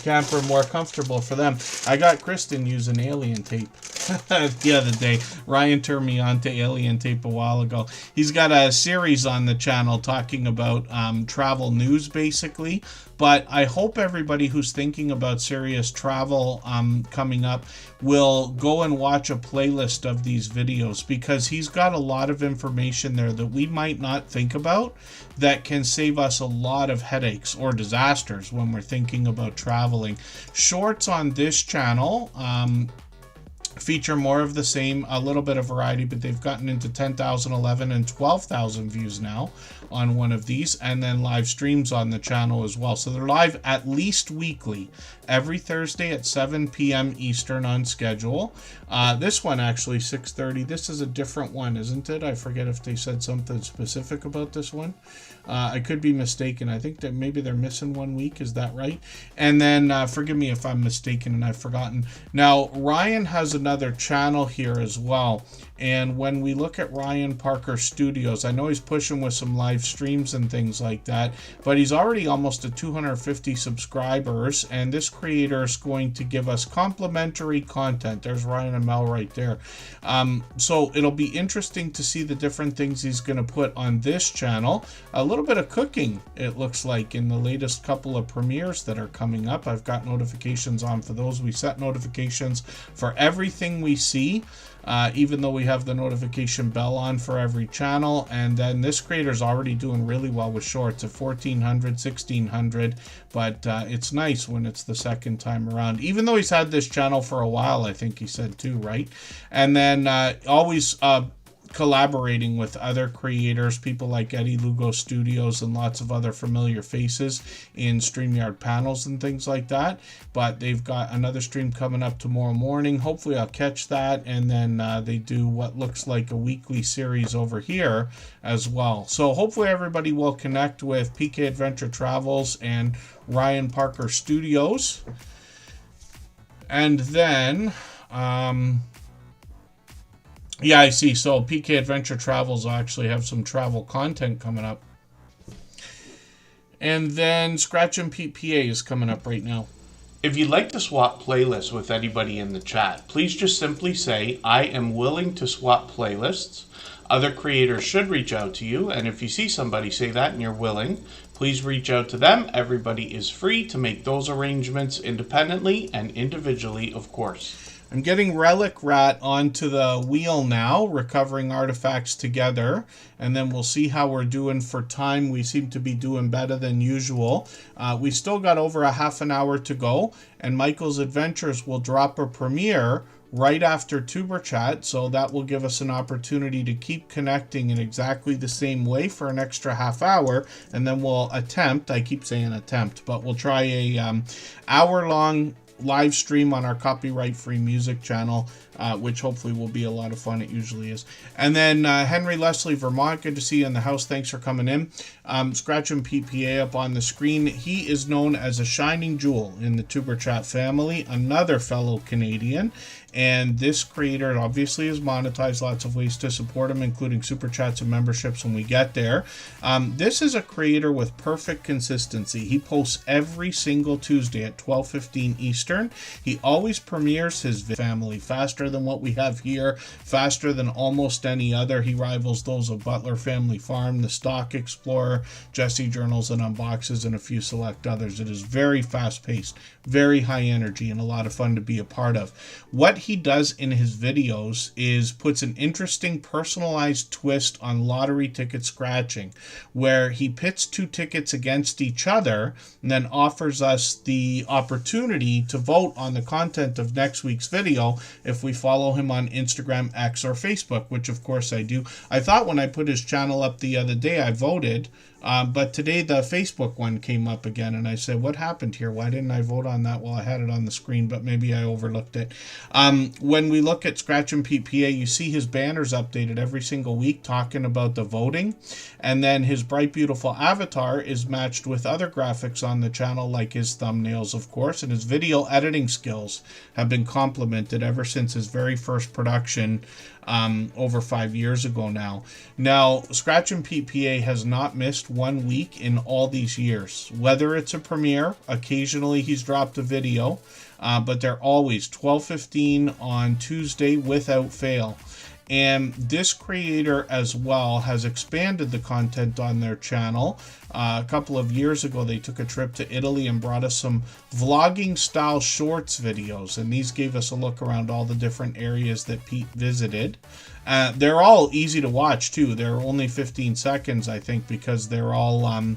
S1: camper more comfortable for them. I got Kristen using alien tape the other day. Ryan turned me on to alien tape a while ago. He's got a series on the channel talking about travel news, basically. But I hope everybody who's thinking about serious travel coming up will go and watch a playlist of these videos, because he's got a lot of information there that we might not think about that can save us a lot of headaches or disasters when we're thinking about traveling. Shorts on this channel feature more of the same, a little bit of variety, but they've gotten into 10,000, 11, and 12,000 views now on one of these, and then live streams on the channel as well. So they're live at least weekly, every Thursday at 7 p.m. Eastern on schedule. This one actually 6:30. This is a different one, isn't it? I forget if they said something specific about this one. I could be mistaken. I think that maybe they're missing 1 week. Is that right? And then forgive me if I'm mistaken and I've forgotten. Now, Ryan has another channel here as well. And when we look at Ryan Parker Studios, I know he's pushing with some live streams and things like that, but he's already almost at 250 subscribers, and this creator is going to give us complimentary content. There's Ryan and Mel right there. So it'll be interesting to see the different things he's going to put on this channel. A little bit of cooking, it looks like, in the latest couple of premieres that are coming up. I've got notifications on for those. We set notifications for everything we see, even though we have the notification bell on for every channel. And then this creator's already doing really well with shorts at 1,400, 1,600, but it's nice when it's the second time around, even though he's had this channel for a while, I think he said too, right? And then always collaborating with other creators, people like Eddie Lugo Studios and lots of other familiar faces in StreamYard panels and things like that. But they've got another stream coming up tomorrow morning. Hopefully I'll catch that, and then they do what looks like a weekly series over here as well. So hopefully everybody will connect with PK Adventure Travels and Ryan Parker Studios. And then yeah, I see. So PK Adventure Travels will actually have some travel content coming up. And then Scratch and Pete PA is coming up right now.
S3: If you'd like to swap playlists with anybody in the chat, please just simply say, I am willing to swap playlists. Other creators should reach out to you, and if you see somebody say that and you're willing, please reach out to them. Everybody is free to make those arrangements independently and individually, of course.
S1: I'm getting Relic Rat onto the wheel now, recovering artifacts together, and then we'll see how we're doing for time. We seem to be doing better than usual. We still got over a half an hour to go, and Michael's Adventures will drop a premiere right after Tuber Chat, so that will give us an opportunity to keep connecting in exactly the same way for an extra half hour, and then we'll attempt, I keep saying attempt, but we'll try a hour-long live stream on our copyright-free music channel, which hopefully will be a lot of fun. It usually is. And then Henry Leslie, Vermont, good to see you in the house. Thanks for coming in. Scratch and PPA up on the screen. He is known as a shining jewel in the Tuber Chat family, another fellow Canadian. And this creator obviously is monetized, lots of ways to support him, including super chats and memberships when we get there. This is a creator with perfect consistency. He posts every single Tuesday at 12:15 Eastern. He always premieres his family faster than what we have here, faster than almost any other. He rivals those of Butler Family Farm, The Stock Explorer, Jesse Journals and Unboxes, and a few select others. It is very fast-paced, very high energy, and a lot of fun to be a part of. What he does in his videos is puts an interesting personalized twist on lottery ticket scratching, where he pits two tickets against each other and then offers us the opportunity to vote on the content of next week's video if we follow him on Instagram, X, or Facebook, which of course I do. I thought when I put his channel up the other day I voted, but today the Facebook one came up again, and I said, what happened here? Why didn't I vote on that? Well, I had it on the screen, but maybe I overlooked it. When we look at Scratch and PPA, you see his banners updated every single week talking about the voting, and then his bright, beautiful avatar is matched with other graphics on the channel, like his thumbnails, of course, and his video editing skills have been complimented ever since his very first production over 5 years ago now. Now, Scratch and PPA has not missed 1 week in all these years. Whether it's a premiere, occasionally he's dropped a video, but they're always 12:15 on Tuesday without fail. And this creator as well has expanded the content on their channel. A couple of years ago, they took a trip to Italy and brought us some vlogging style shorts videos. And these gave us a look around all the different areas that Pete visited. They're all easy to watch too. They're only 15 seconds, I think, because they're all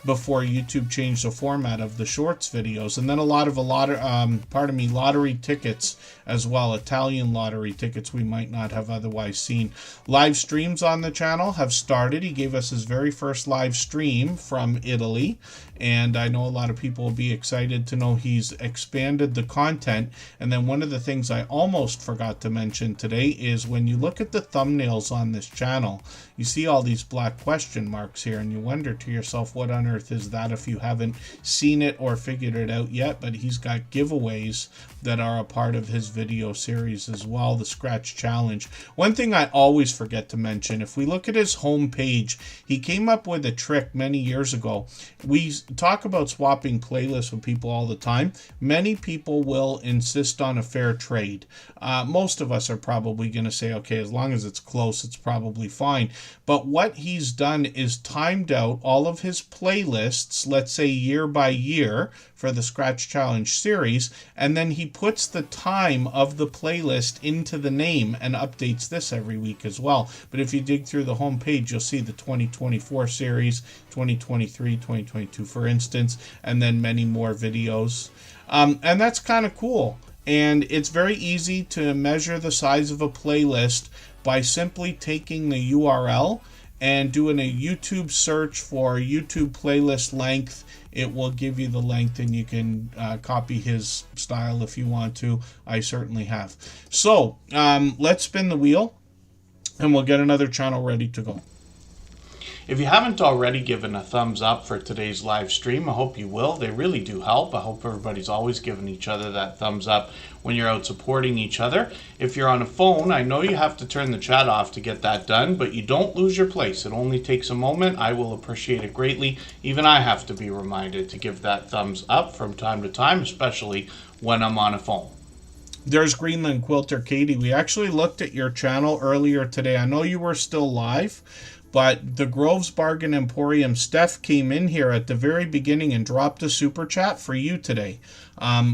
S1: before YouTube changed the format of the shorts videos. And then a lot of lottery tickets as well, Italian lottery tickets we might not have otherwise seen. Live streams on the channel have started. He gave us his very first live stream from Italy, and I know a lot of people will be excited to know he's expanded the content. And then one of the things I almost forgot to mention today is when you look at the thumbnails on this channel, you see all these black question marks here, and you wonder to yourself, what on earth is that if you haven't seen it or figured it out yet? But he's got giveaways that are a part of his video series as well, the Scratch Challenge. One thing I always forget to mention, if we look at his home page, he came up with a trick many years ago. We talk about swapping playlists with people all the time. Many people will insist on a fair trade. Most of us are probably going to say, okay, as long as it's close, it's probably fine. But what he's done is timed out all of his playlists, let's say year by year, for the Scratch Challenge series, and then he puts the time of the playlist into the name and updates this every week as well. But if you dig through the home page, you'll see the 2024 series, 2023, 2022, for instance, and then many more videos. And that's kind of cool. And it's very easy to measure the size of a playlist by simply taking the URL and doing a YouTube search for YouTube playlist length. It will give you the length, and you can copy his style if you want to. I certainly have. So let's spin the wheel, and we'll get another channel ready to go.
S3: If you haven't already given a thumbs up for today's live stream, I hope you will. They really do help. I hope everybody's always giving each other that thumbs up when you're out supporting each other. If you're on a phone, I know you have to turn the chat off to get that done, but you don't lose your place. It only takes a moment. I will appreciate it greatly. Even I have to be reminded to give that thumbs up from time to time, especially when I'm on a phone.
S1: There's Greenland Quilter Katie. We actually looked at your channel earlier today. I know you were still live, but the Groves Bargain Emporium, Steph came in here at the very beginning and dropped a super chat for you today.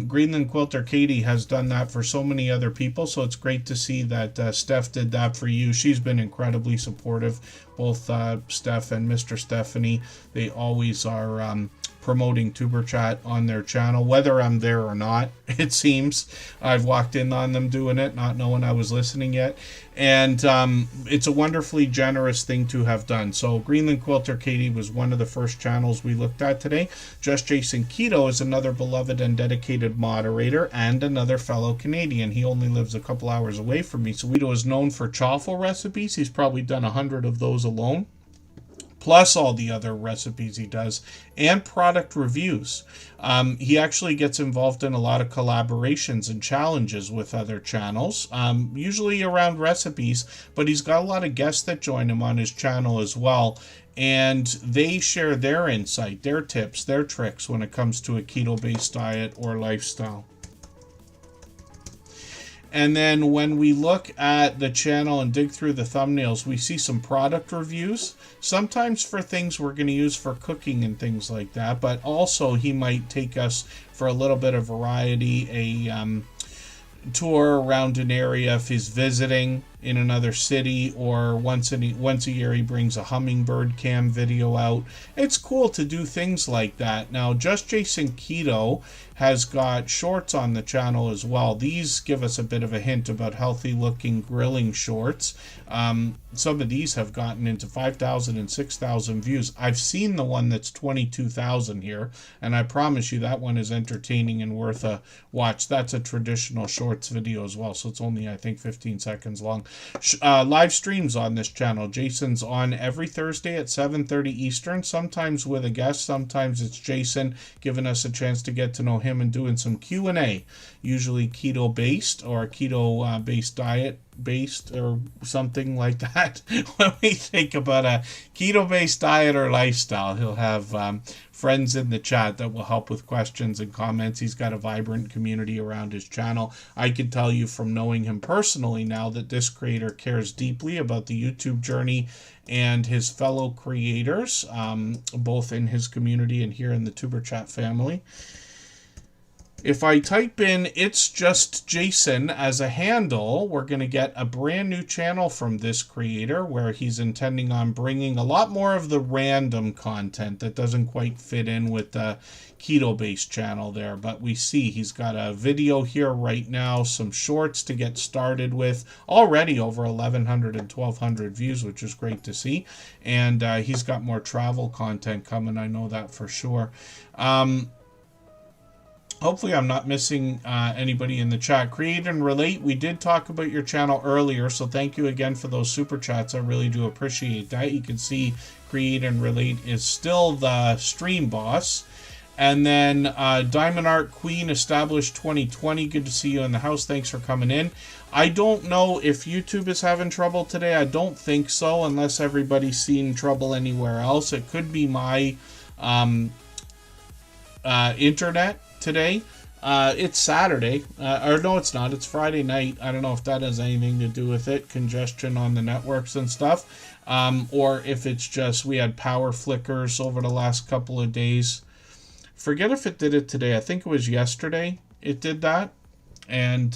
S1: Greenland Quilter Katie has done that for so many other people, so it's great to see that Steph did that for you. She's been incredibly supportive, both Steph and Mr. Stephanie. They always are promoting Tuber Chat on their channel, whether I'm there or not. It seems I've walked in on them doing it, not knowing I was listening yet, and it's a wonderfully generous thing to have done. So Greenland Quilter Katie was one of the first channels we looked at today. Just Jason Keto is another beloved and dedicated moderator and another fellow Canadian. He only lives a couple hours away from me. So Guido is known for chaffle recipes. He's probably done 100 of those alone, plus all the other recipes he does, and product reviews. He actually gets involved in a lot of collaborations and challenges with other channels, usually around recipes, but he's got a lot of guests that join him on his channel as well, and they share their insight, their tips, their tricks when it comes to a keto-based diet or lifestyle. And then when we look at the channel and dig through the thumbnails, we see some product reviews, sometimes for things we're going to use for cooking and things like that, but also he might take us for a little bit of variety, a tour around an area if he's visiting in another city, or once a year he brings a hummingbird cam video out. It's cool to do things like that. Now, Just Jason Keto has got shorts on the channel as well. These give us a bit of a hint about healthy looking grilling shorts. Some of these have gotten into 5,000 and 6,000 views. I've seen the one that's 22,000 here, and I promise you that one is entertaining and worth a watch. That's a traditional shorts video as well, so it's only, I think, 15 seconds long. Live streams on this channel. Jason's on every Thursday at 7:30 Eastern, sometimes with a guest, sometimes it's Jason giving us a chance to get to know him and doing some Q&A, usually keto-based or keto-based diet-based or something like that. When we think about a keto-based diet or lifestyle, he'll have friends in the chat that will help with questions and comments. He's got a vibrant community around his channel. I can tell you from knowing him personally now that this creator cares deeply about the YouTube journey and his fellow creators, both in his community and here in the Tuber Chat family. If I type in "It's Just Jason" as a handle, we're going to get a brand new channel from this creator where he's intending on bringing a lot more of the random content that doesn't quite fit in with the keto-based channel there. But we see he's got a video here right now, some shorts to get started with, already over 1,100 and 1,200 views, which is great to see. And he's got more travel content coming, I know that for sure. Hopefully I'm not missing anybody in the chat. Create and Relate, we did talk about your channel earlier, so thank you again for those super chats. I really do appreciate that. You can see Create and Relate is still the stream boss. And then Diamond Art Queen Established 2020, good to see you in the house. Thanks for coming in. I don't know if YouTube is having trouble today. I don't think so, unless everybody's seeing trouble anywhere else. It could be my internet today. It's Saturday, or no, it's not. It's Friday night. I don't know if that has anything to do with it, congestion on the networks and stuff, or if it's just we had power flickers over the last couple of days. Forget if it did it today. I think it was yesterday it did that. And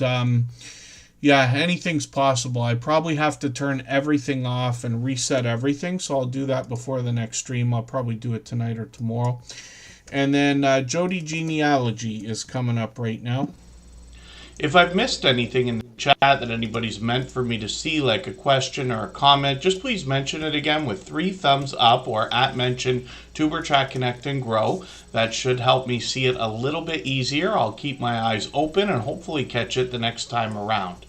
S1: yeah, anything's possible. I probably have to turn everything off and reset everything, so I'll do that before the next stream. I'll probably do it tonight or tomorrow. And then Jody Genealogy is coming up right now.
S3: If I've missed anything in the chat that anybody's meant for me to see, like a question or a comment, just please mention it again with 3 thumbs up or @mention Tuberchat Connect and Grow. That should help me see it a little bit easier. I'll keep my eyes open and hopefully catch it the next time around.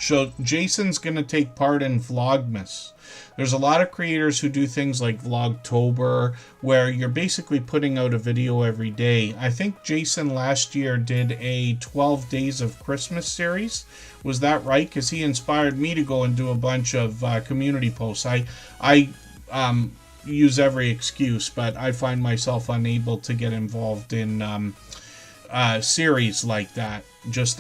S1: So Jason's going to take part in Vlogmas. There's a lot of creators who do things like Vlogtober, where you're basically putting out a video every day. I think Jason last year did a 12 Days of Christmas series. Was that right? Because he inspired me to go and do a bunch of community posts. I use every excuse, but I find myself unable to get involved in series like that.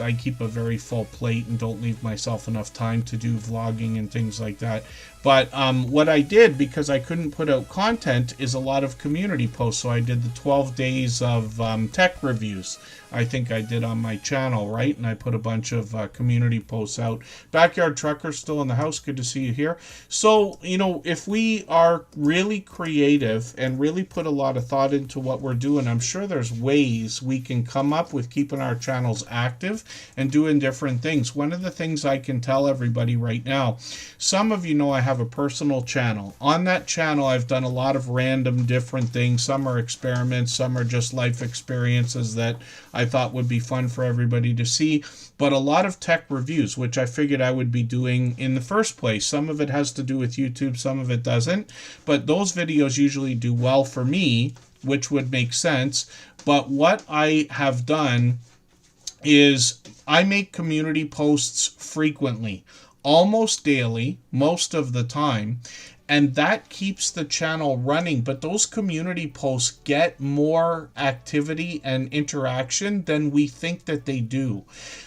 S1: I keep a very full plate and don't leave myself enough time to do vlogging and things like that. But what I did, because I couldn't put out content, is a lot of community posts. So I did the 12 days of tech reviews. I think I did on my channel, right? And I put a bunch of community posts out. Backyard Trucker still in the house. Good to see you here. So, if we are really creative and really put a lot of thought into what we're doing, I'm sure there's ways we can come up with keeping our channels active and doing different things. One of the things I can tell everybody right now, some of you know I have a personal channel. On that channel, I've done a lot of random different things. Some are experiments, some are just life experiences that I thought would be fun for everybody to see, but a lot of tech reviews, which I figured I would be doing in the first place. Some of it has to do with YouTube, some of it doesn't, but those videos usually do well for me, which would make sense. But what I have done is I make community posts frequently, almost daily, most of the time, and that keeps the channel running. But those community posts get more activity and interaction than we think that they do.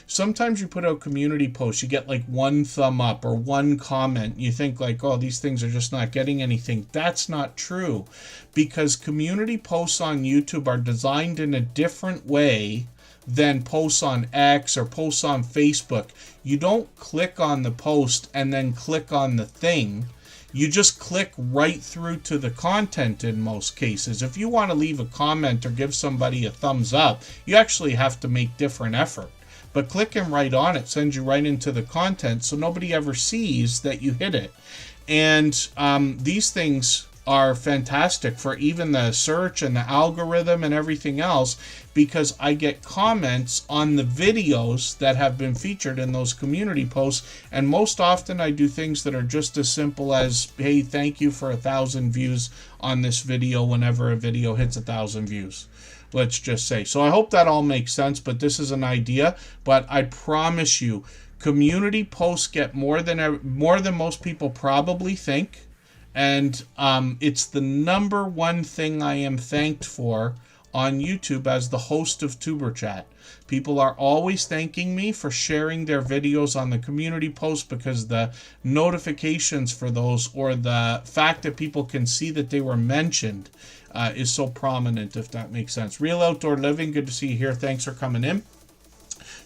S1: Sometimes you put out community posts, you get like 1 thumb up or 1 comment. You think like, oh, these things are just not getting anything. That's not true, because community posts on YouTube are designed in a different way than posts on X or posts on Facebook. You don't click on the post and then click on the thing. You just click right through to the content in most cases. If you want to leave a comment or give somebody a thumbs up, you actually have to make different effort. But clicking right on it sends you right into the content, so nobody ever sees that you hit it. And these things are fantastic for even the search and the algorithm and everything else, because I get comments on the videos that have been featured in those community posts. And most often I do things that are just as simple as, hey, thank you for 1,000 views on this video whenever a video hits 1,000 views. Let's just say. So I hope that all makes sense, but this is an idea. But I promise you, community posts get more than most people probably think. And it's the #1 thing I am thanked for on YouTube as the host of Tuberchat. People are always thanking me for sharing their videos on the community post, because the notifications for those, or the fact that people can see that they were mentioned, is so prominent, if that makes sense. Real Outdoor Living, good to see you here. Thanks for coming in.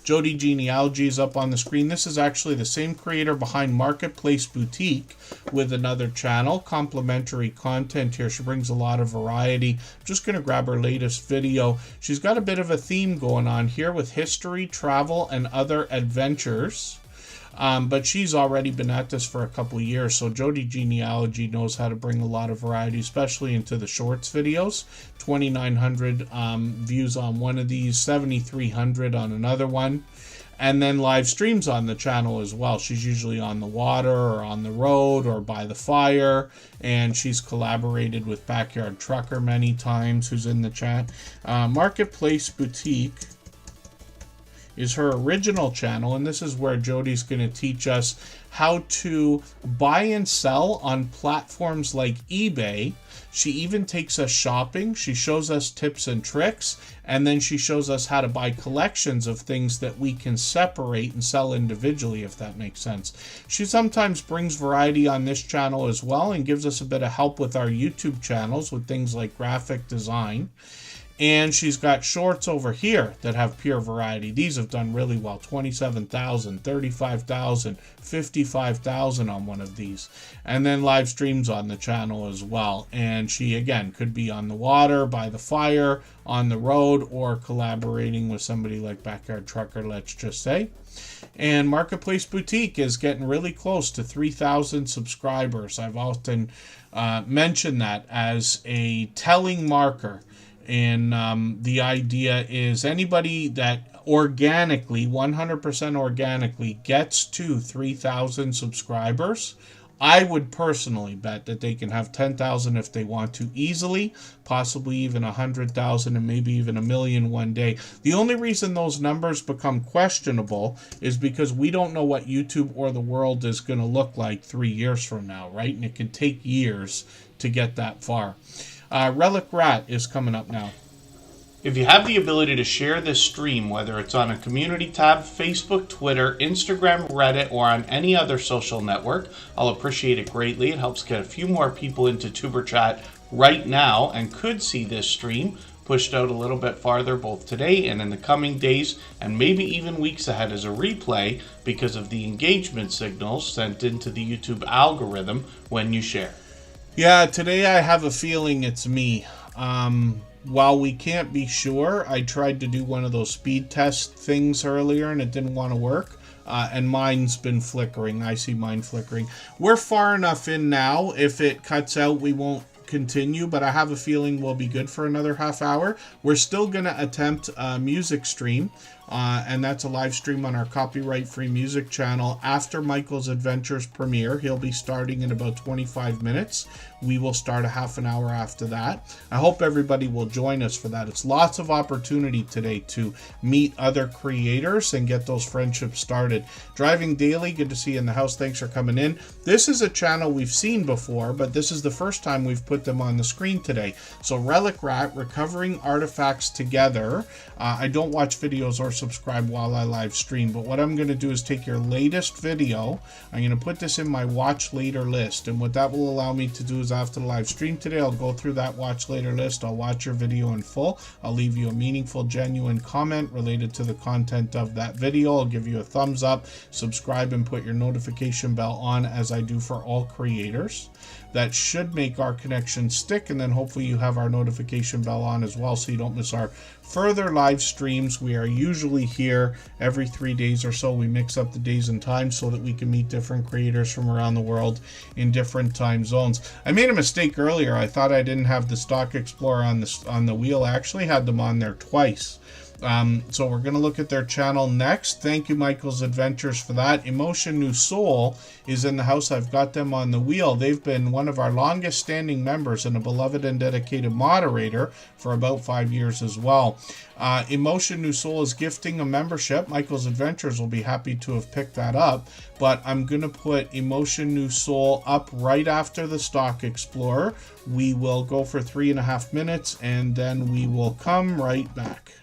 S1: Jody Genealogy is up on the screen. This is actually the same creator behind Marketplace Boutique with another channel. Complimentary content here. She brings a lot of variety. I'm just going to grab her latest video. She's got a bit of a theme going on here with history, travel, and other adventures. But she's already been at this for a couple years, so Jody Genealogy knows how to bring a lot of variety, especially into the shorts videos. 2,900 views on one of these, 7,300 on another one, and then live streams on the channel as well. She's usually on the water or on the road or by the fire, and she's collaborated with Backyard Trucker many times, who's in the chat. Marketplace Boutique is her original channel, and this is where Jody's going to teach us how to buy and sell on platforms like eBay. She even takes us shopping. She shows us tips and tricks, and then she shows us how to buy collections of things that we can separate and sell individually, if that makes sense. She sometimes brings variety on this channel as well, and gives us a bit of help with our YouTube channels with things like graphic design. And she's got shorts over here that have pure variety. These have done really well. 27,000, 35,000, 55,000 on one of these. And then live streams on the channel as well. And she, again, could be on the water, by the fire, on the road, or collaborating with somebody like Backyard Trucker, let's just say. And Marketplace Boutique is getting really close to 3,000 subscribers. I've often mentioned that as a telling marker. And the idea is anybody that organically, 100% organically, gets to 3,000 subscribers, I would personally bet that they can have 10,000 if they want to easily, possibly even 100,000 and maybe even 1 million one day. The only reason those numbers become questionable is because we don't know what YouTube or the world is going to look like 3 years from now, right? And it can take years to get that far. Relic Rat is coming up now.
S3: If you have the ability to share this stream, whether it's on a community tab, Facebook, Twitter, Instagram, Reddit, or on any other social network, I'll appreciate it greatly. It helps get a few more people into Tuber Chat right now and could see this stream pushed out a little bit farther both today and in the coming days and maybe even weeks ahead as a replay because of the engagement signals sent into the YouTube algorithm when you share.
S1: Yeah, today I have a feeling it's me. While we can't be sure, I tried to do one of those speed test things earlier and it didn't want to work. And mine's been flickering. I see mine flickering. We're far enough in now. If it cuts out, we won't continue, but I have a feeling we'll be good for another half hour. We're still going to attempt a music stream. And that's a live stream on our copyright-free music channel after Michael's Adventures premiere. He'll be starting in about 25 minutes. We will start a half an hour after that. I hope everybody will join us for that. It's lots of opportunity today to meet other creators and get those friendships started. Driving Daily, good to see you in the house. Thanks for coming in. This is a channel we've seen before, but this is the first time we've put them on the screen today. So Relic Rat, Recovering Artifacts Together. I don't watch videos or subscribe while I live stream, but what I'm going to do is take your latest video. I'm going to put this in my watch later list, and what that will allow me to do is after the live stream today, I'll go through that watch later list. I'll watch your video in full. I'll leave you a meaningful, genuine comment related to the content of that video. I'll give you a thumbs up, subscribe, and put your notification bell on as I do for all creators. That should make our connection stick, and then hopefully you have our notification bell on as well so you don't miss our further live streams. We are usually here every 3 days or so. We mix up the days and times so that we can meet different creators from around the world in different time zones. I made a mistake earlier. I thought I didn't have the Stock Explorer on the wheel. I actually had them on there twice. So we're going to look at their channel next. Thank you, Michael's Adventures, for that. Emotion New Soul is in the house. I've got them on the wheel. They've been one of our longest standing members and a beloved and dedicated moderator for about 5 years as well. Emotion New Soul is gifting a membership. Michael's Adventures will be happy to have picked that up, but I'm going to put Emotion New Soul up right after the Stock Explorer. We will go for 3.5 minutes and then we will come right back.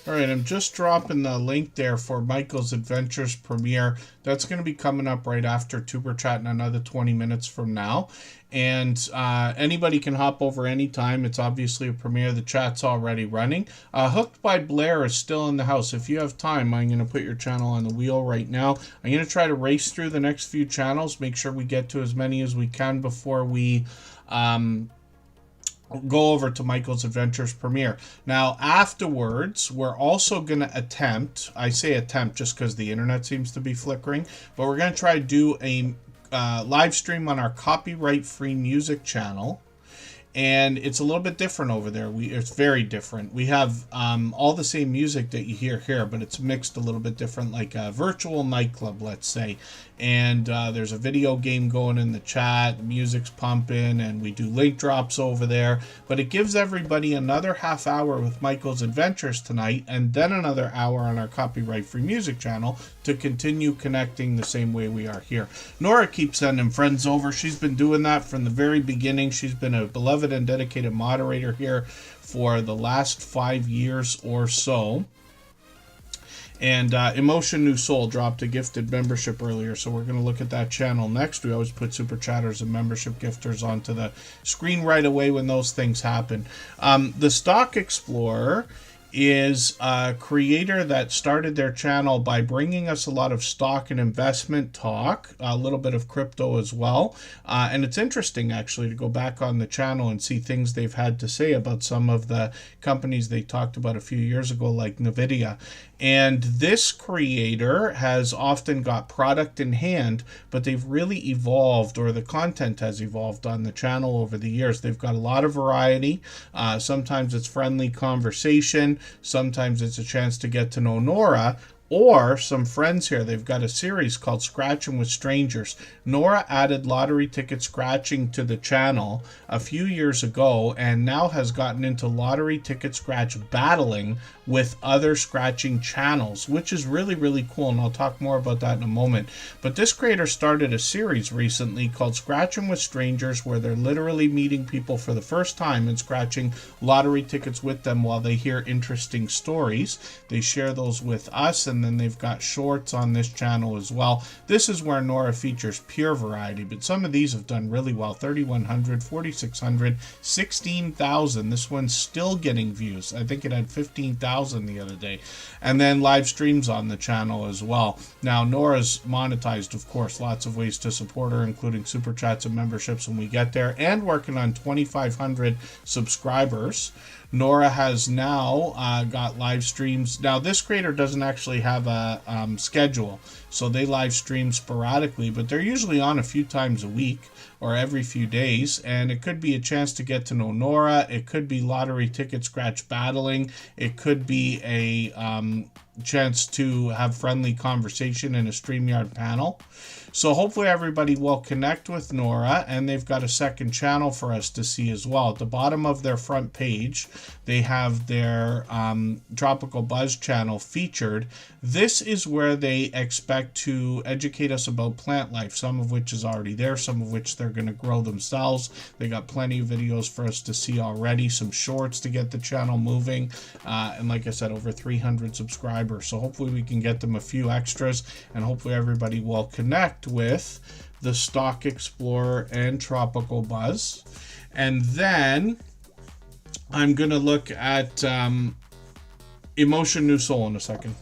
S1: All right, I'm just dropping the link there for Michael's Adventures premiere. That's going to be coming up right after Tuber Chat in another 20 minutes from now. And anybody can hop over anytime. It's obviously a premiere. The chat's already running. Hooked by Blair is still in the house. If you have time, I'm going to put your channel on the wheel right now. I'm going to try to race through the next few channels, make sure we get to as many as we can before we go over to Michael's Adventures premiere. Now, afterwards, we're also going to attempt, I say attempt just because the internet seems to be flickering, but we're going to try to do a live stream on our copyright-free music channel. And it's a little bit different over there. It's very different. We have all the same music that you hear here, but it's mixed a little bit different, like a virtual nightclub, let's say. And there's a video game going in the chat, the music's pumping, and we do link drops over there. But it gives everybody another half hour with Michael's Adventures tonight, and then another hour on our copyright-free music channel to continue connecting the same way we are here. Nora keeps sending friends over. She's been doing that from the very beginning. She's been a beloved and dedicated moderator here for the last 5 years or so. And Emotion New Soul dropped a gifted membership earlier, so we're going to look at that channel next. We always put Super Chatters and membership gifters onto the screen right away when those things happen. The Stock Explorer is a creator that started their channel by bringing us a lot of stock and investment talk, a little bit of crypto as well. And it's interesting, actually, to go back on the channel and see things they've had to say about some of the companies they talked about a few years ago, like NVIDIA. And this creator has often got product in hand, but they've really evolved, or the content has evolved on the channel over the years. They've got a lot of variety. Sometimes it's friendly conversation. Sometimes it's a chance to get to know Nora or some friends here. They've got a series called Scratching with Strangers. Nora added lottery ticket scratching to the channel a few years ago and now has gotten into lottery ticket scratch battling with other scratching channels, which is really, really cool, and I'll talk more about that in a moment. But this creator started a series recently called Scratching with Strangers, where they're literally meeting people for the first time and scratching lottery tickets with them while they hear interesting stories. They share those with us, and then they've got shorts on this channel as well. This is where Nora features pure variety, but some of these have done really well. 3,100, 4,600, 16,000. This one's still getting views. I think it had 15,000 the other day. And then live streams on the channel as well. Now, Nora's monetized, of course, lots of ways to support her, including super chats and memberships when we get there, and working on 2,500 subscribers. Nora has now got live streams. Now, this creator doesn't actually have a schedule, so they live stream sporadically, but they're usually on a few times a week or every few days, and it could be a chance to get to know Nora. It could be lottery ticket scratch battling. It could be a chance to have friendly conversation in a StreamYard panel. So hopefully everybody will connect with Nora, and they've got a second channel for us to see as well. At the bottom of their front page, they have their Tropical Buzz channel featured. This is where they expect to educate us about plant life, some of which is already there, some of which they're going to grow themselves. They got plenty of videos for us to see already, some shorts to get the channel moving, and like I said, over 300 subscribers. So hopefully we can get them a few extras, and hopefully everybody will connect with the Stock Explorer and Tropical Buzz. And then I'm going to look at Emotion New Soul in a second.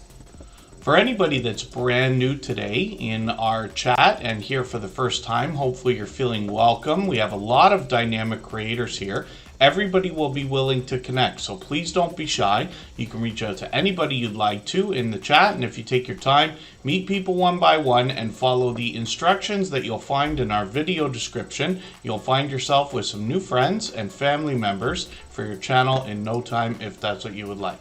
S3: For anybody that's brand new today in our chat and here for the first time, hopefully you're feeling welcome. We have a lot of dynamic creators here. Everybody will be willing to connect, so please don't be shy. You can reach out to anybody you'd like to in the chat, and if you take your time, meet people one by one and follow the instructions that you'll find in our video description. You'll find yourself with some new friends and family members for your channel in no time, if that's what you would like.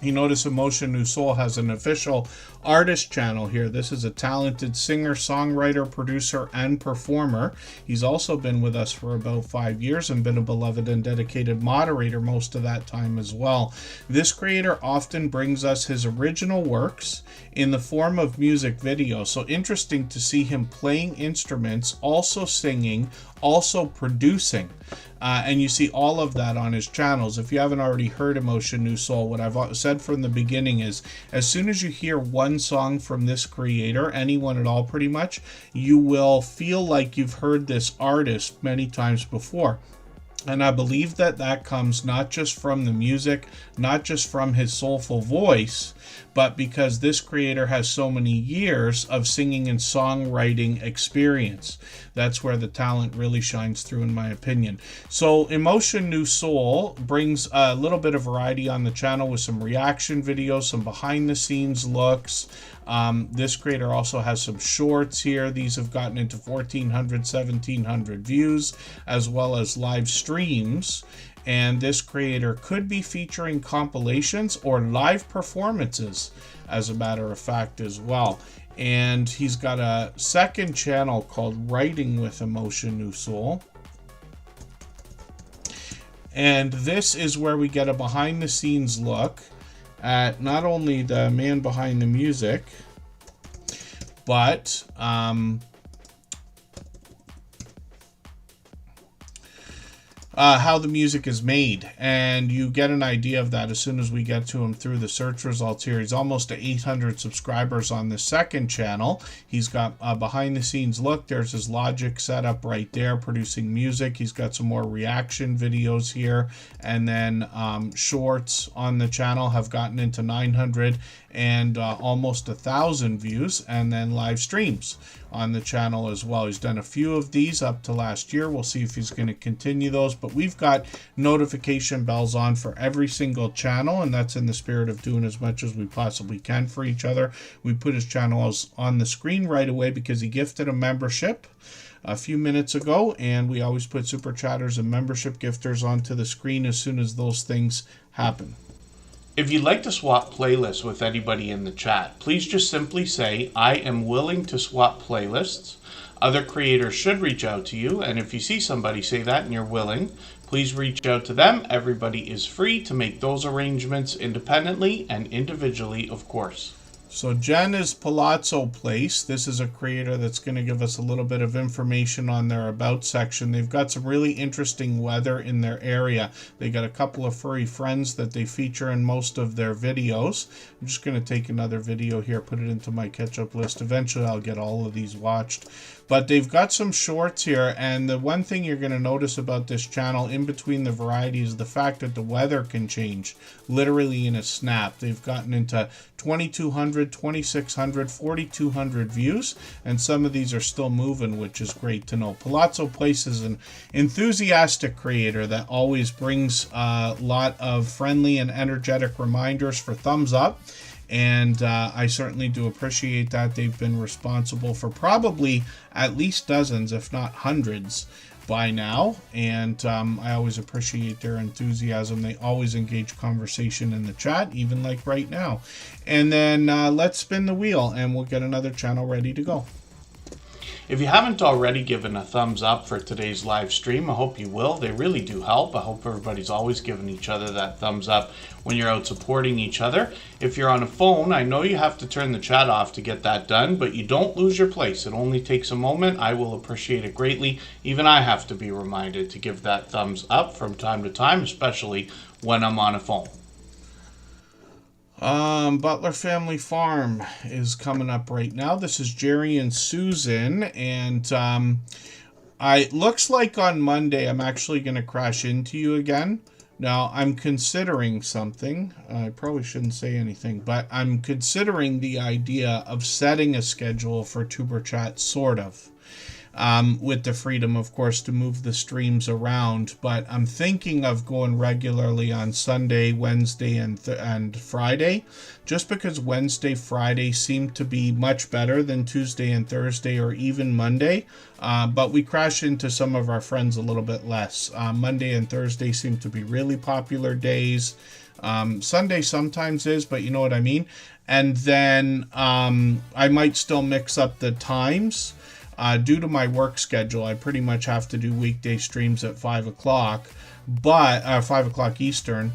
S1: You notice Emotion New Soul has an official artist channel here. This is a talented singer, songwriter, producer, and performer. He's also been with us for about 5 years and been a beloved and dedicated moderator most of that time as well. This creator often brings us his original works in the form of music videos. So interesting to see him playing instruments, also singing, also producing. And you see all of that on his channels. If you haven't already heard Emotion New Soul, what I've said from the beginning is, as soon as you hear one song from this creator, anyone at all pretty much, you will feel like you've heard this artist many times before. And I believe that that comes not just from the music, not just from his soulful voice, but because this creator has so many years of singing and songwriting experience. That's where the talent really shines through, in my opinion. So Emotion New Soul brings a little bit of variety on the channel with some reaction videos, some behind the scenes looks. This creator also has some shorts here. These have gotten into 1,400, 1,700 views, as well as live streams. And this creator could be featuring compilations or live performances, as a matter of fact, as well. And he's got a second channel called Writing with Emotion New Soul. And this is where we get a behind the scenes look at not only the man behind the music, but how the music is made, and you get an idea of that as soon as we get to him through the search results here. He's almost to 800 subscribers on the second channel. He's got a behind the scenes look. There's his Logic setup right there, producing music. He's got some more reaction videos here, and then shorts on the channel have gotten into 900 and almost 1,000 views, and then live streams on the channel as well. He's done a few of these up to last year. We'll see if he's going to continue those, but we've got notification bells on for every single channel, and that's in the spirit of doing as much as we possibly can for each other. We put his channels on the screen right away because he gifted a membership a few minutes ago, and we always put Super Chatters and membership gifters onto the screen as soon as those things happen.
S3: If you'd like to swap playlists with anybody in the chat, please just simply say, I am willing to swap playlists. Other creators should reach out to you, and if you see somebody say that and you're willing, please reach out to them. Everybody is free to make those arrangements independently and individually, of course.
S1: So Jen is Palazzo Place. This is a creator that's going to give us a little bit of information on their About section. They've got some really interesting weather in their area. They got a couple of furry friends that they feature in most of their videos. I'm just going to take another video here, put it into my catch-up list. Eventually I'll get all of these watched. But they've got some shorts here, and the one thing you're going to notice about this channel in between the varieties is the fact that the weather can change literally in a snap. They've gotten into 2,200, 2,600, 4,200 views, and some of these are still moving, which is great to know. Palazzo Place is an enthusiastic creator that always brings a lot of friendly and energetic reminders for thumbs up. And I certainly do appreciate that. They've been responsible for probably at least dozens, if not hundreds, by now. And I always appreciate their enthusiasm. They always engage conversation in the chat, even like right now. And then let's spin the wheel, and we'll get another channel ready to go.
S3: If you haven't already given a thumbs up for today's live stream, I hope you will. They really do help. I hope everybody's always giving each other that thumbs up when you're out supporting each other. If you're on a phone, I know you have to turn the chat off to get that done, but you don't lose your place. It only takes a moment. I will appreciate it greatly. Even I have to be reminded to give that thumbs up from time to time, especially when I'm on a phone.
S1: Butler Family Farm is coming up right now. This is Jerry and Susan, and it looks like on Monday I'm actually going to crash into you again. Now, I'm considering something. I probably shouldn't say anything, but I'm considering the idea of setting a schedule for Tuber Chat, sort of. With the freedom, of course, to move the streams around. But I'm thinking of going regularly on Sunday, Wednesday, and Friday, just because Wednesday, Friday seem to be much better than Tuesday and Thursday, or even Monday. But we crash into some of our friends a little bit less. Monday and Thursday seem to be really popular days. Sunday sometimes is, but you know what I mean. And then I might still mix up the times. Due to my work schedule, I pretty much have to do weekday streams at 5 o'clock, but 5 o'clock Eastern.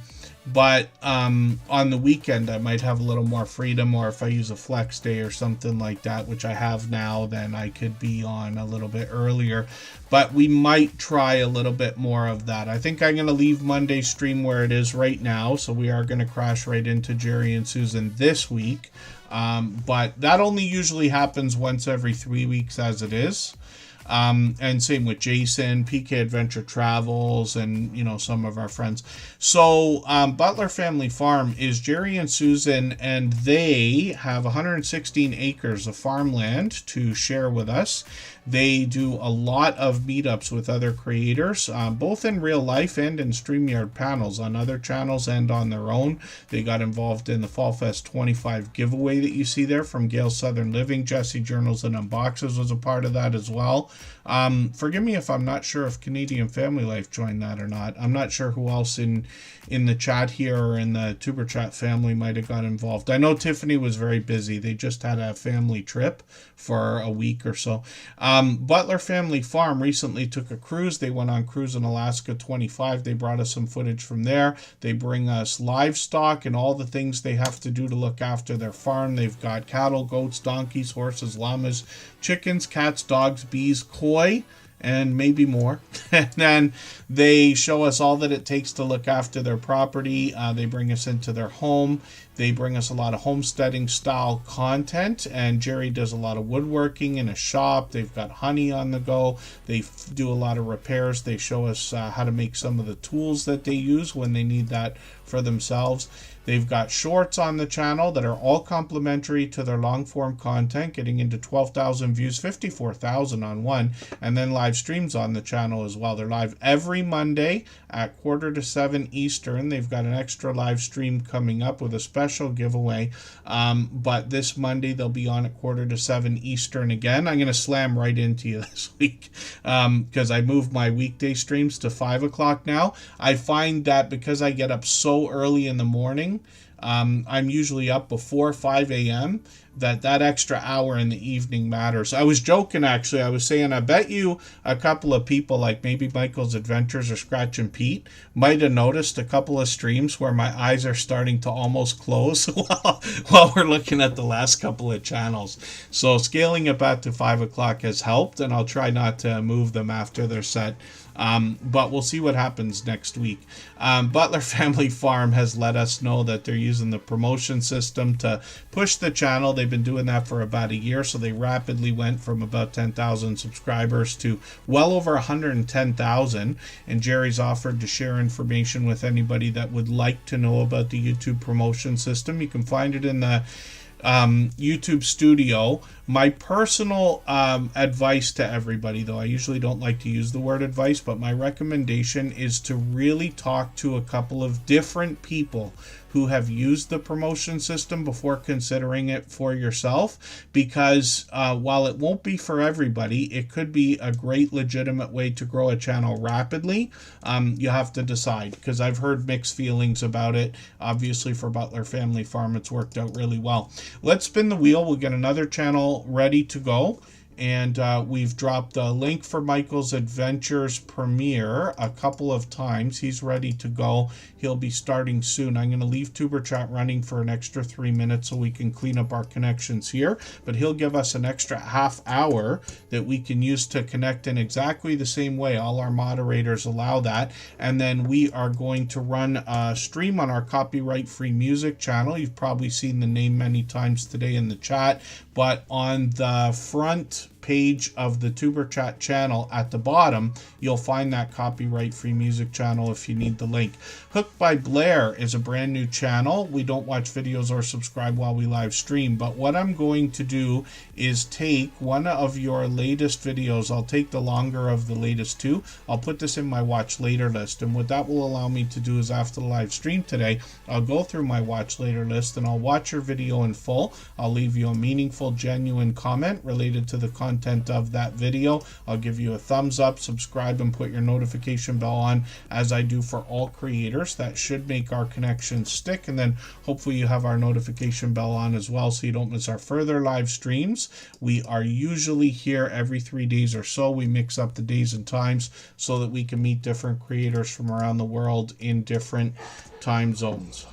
S1: But on the weekend, I might have a little more freedom, or if I use a flex day or something like that, which I have now, then I could be on a little bit earlier. But we might try a little bit more of that. I think I'm going to leave Monday's stream where it is right now. So we are going to crash right into Jerry and Susan this week. But that only usually happens once every 3 weeks as it is. And same with Jason, PK Adventure Travels, and, you know, some of our friends. So Butler Family Farm is Jerry and Susan, and they have 116 acres of farmland to share with us. They do a lot of meetups with other creators, both in real life and in StreamYard panels on other channels and on their own. They got involved in the Fall Fest 25 giveaway that you see there from Gail's Southern Living. Jesse Journals and Unboxes was a part of that as well. Forgive me if I'm not sure if Canadian Family Life joined that or not. I'm not sure who else in the chat here or in the Tuber Chat family might have got involved. I know Tiffany was very busy. They just had a family trip for a week or so. Butler Family Farm recently took a cruise. They went on Cruise in Alaska 25. They brought us some footage from there. They bring us livestock and all the things they have to do to look after their farm. They've got cattle, goats, donkeys, horses, llamas, chickens, cats, dogs, bees, koi, and maybe more. And then they show us all that it takes to look after their property. They bring us into their home. They bring us a lot of homesteading style content, and Jerry does a lot of woodworking in a shop. They've got honey on the go. They do a lot of repairs. They show us how to make some of the tools that they use when they need that for themselves. They've got shorts on the channel that are all complimentary to their long form content, getting into 12,000 views, 54,000 on one, and then live streams on the channel as well. They're live every Monday at 6:45 Eastern. They've got an extra live stream coming up with a special giveaway, but this Monday they'll be on at 6:45 Eastern again. I'm going to slam right into you this week because I moved my weekday streams to 5 o'clock now. I find that because I get up so early in the morning, I'm usually up before 5 a.m., that extra hour in the evening matters. I was joking, actually. I was saying, I bet you a couple of people, like maybe Michael's Adventures or Scratch and Pete, might have noticed a couple of streams where my eyes are starting to almost close while we're looking at the last couple of channels. So scaling it back to 5 o'clock has helped, and I'll try not to move them after they're set. But we'll see what happens next week. Butler Family Farm has let us know that they're using the promotion system to push the channel. They've been doing that for about a year, so they rapidly went from about 10,000 subscribers to well over 110,000. And Jerry's offered to share information with anybody that would like to know about the YouTube promotion system. You can find it in the YouTube studio. My personal advice to everybody, though I usually don't like to use the word advice, but my recommendation is to really talk to a couple of different people who have used the promotion system before considering it for yourself, because while it won't be for everybody, it could be a great legitimate way to grow a channel rapidly. You have to decide, because I've heard mixed feelings about it. Obviously for Butler Family Farm it's worked out really well. Let's spin the wheel. We'll get another channel ready to go. And we've dropped the link for Michael's Adventures premiere a couple of times. He's ready to go. He'll be starting soon. I'm going to leave Tuber Chat running for an extra 3 minutes so we can clean up our connections here. But he'll give us an extra half hour that we can use to connect in exactly the same way. All our moderators allow that. And then we are going to run a stream on our copyright-free music channel. You've probably seen the name many times today in the chat. But on the front page of the Tuber Chat channel at the bottom, you'll find that copyright-free music channel if you need the link. Hooked by Blair is a brand new channel. We don't watch videos or subscribe while we live stream, but what I'm going to do is take one of your latest videos. I'll take the longer of the latest two. I'll put this in my watch later list, and what that will allow me to do is after the live stream today, I'll go through my watch later list and I'll watch your video in full. I'll leave you a meaningful, genuine comment related to the content content of that video, I'll give you a thumbs up, subscribe, and put your notification bell on, as I do for all creators. That should make our connection stick, and then hopefully you have our notification bell on as well so you don't miss our further live streams. We are usually here every 3 days or so. We mix up the days and times so that we can meet different creators from around the world in different time zones.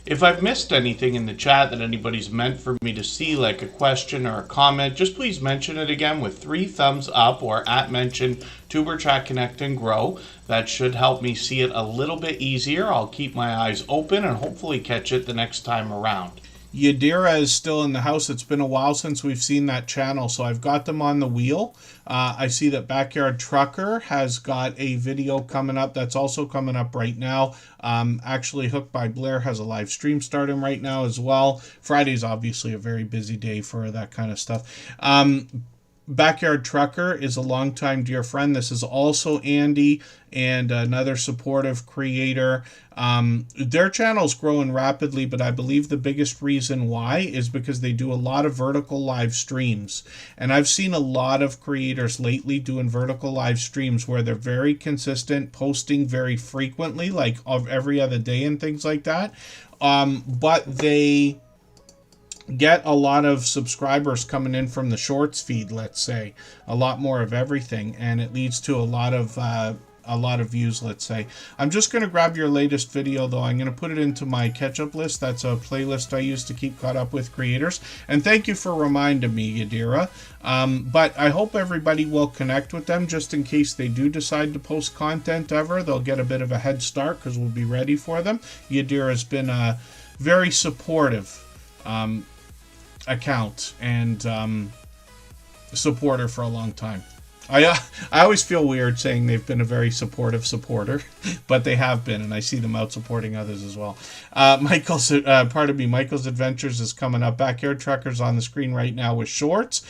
S3: If I've missed anything in the chat that anybody's meant for me to see, like a question or a comment, just please mention it again with 3 thumbs up or @mention Superchat Connect and Grow. That should help me see it a little bit easier. I'll keep my eyes open and hopefully catch it the next time around.
S1: Yadira is still in the house. It's been a while since we've seen that channel, so I've got them on the wheel. I see that Backyard Trucker has got a video coming up. That's also coming up right now. Actually, Hooked by Blair has a live stream starting right now as well. Friday's obviously a very busy day for that kind of stuff. Backyard Trucker is a longtime dear friend. This is also Andy and another supportive creator. Their channel's growing rapidly, but I believe the biggest reason why is because they do a lot of vertical live streams. And I've seen a lot of creators lately doing vertical live streams where they're very consistent, posting very frequently, like every other day and things like that. But they get a lot of subscribers coming in from the shorts feed, let's say, a lot more of everything, and it leads to a lot of views, let's say. I'm just going to grab your latest video, though. I'm going to put it into my catch-up list. That's a playlist I use to keep caught up with creators. And thank you for reminding me, Yadira. But I hope everybody will connect with them just in case they do decide to post content ever. They'll get a bit of a head start because we'll be ready for them. Yadira has been a very supportive account and supporter for a long time. I always feel weird saying they've been a very supportive supporter, but they have been, and I see them out supporting others as well. Michael's Adventures is coming up. Backyard Truckers on the screen right now with shorts.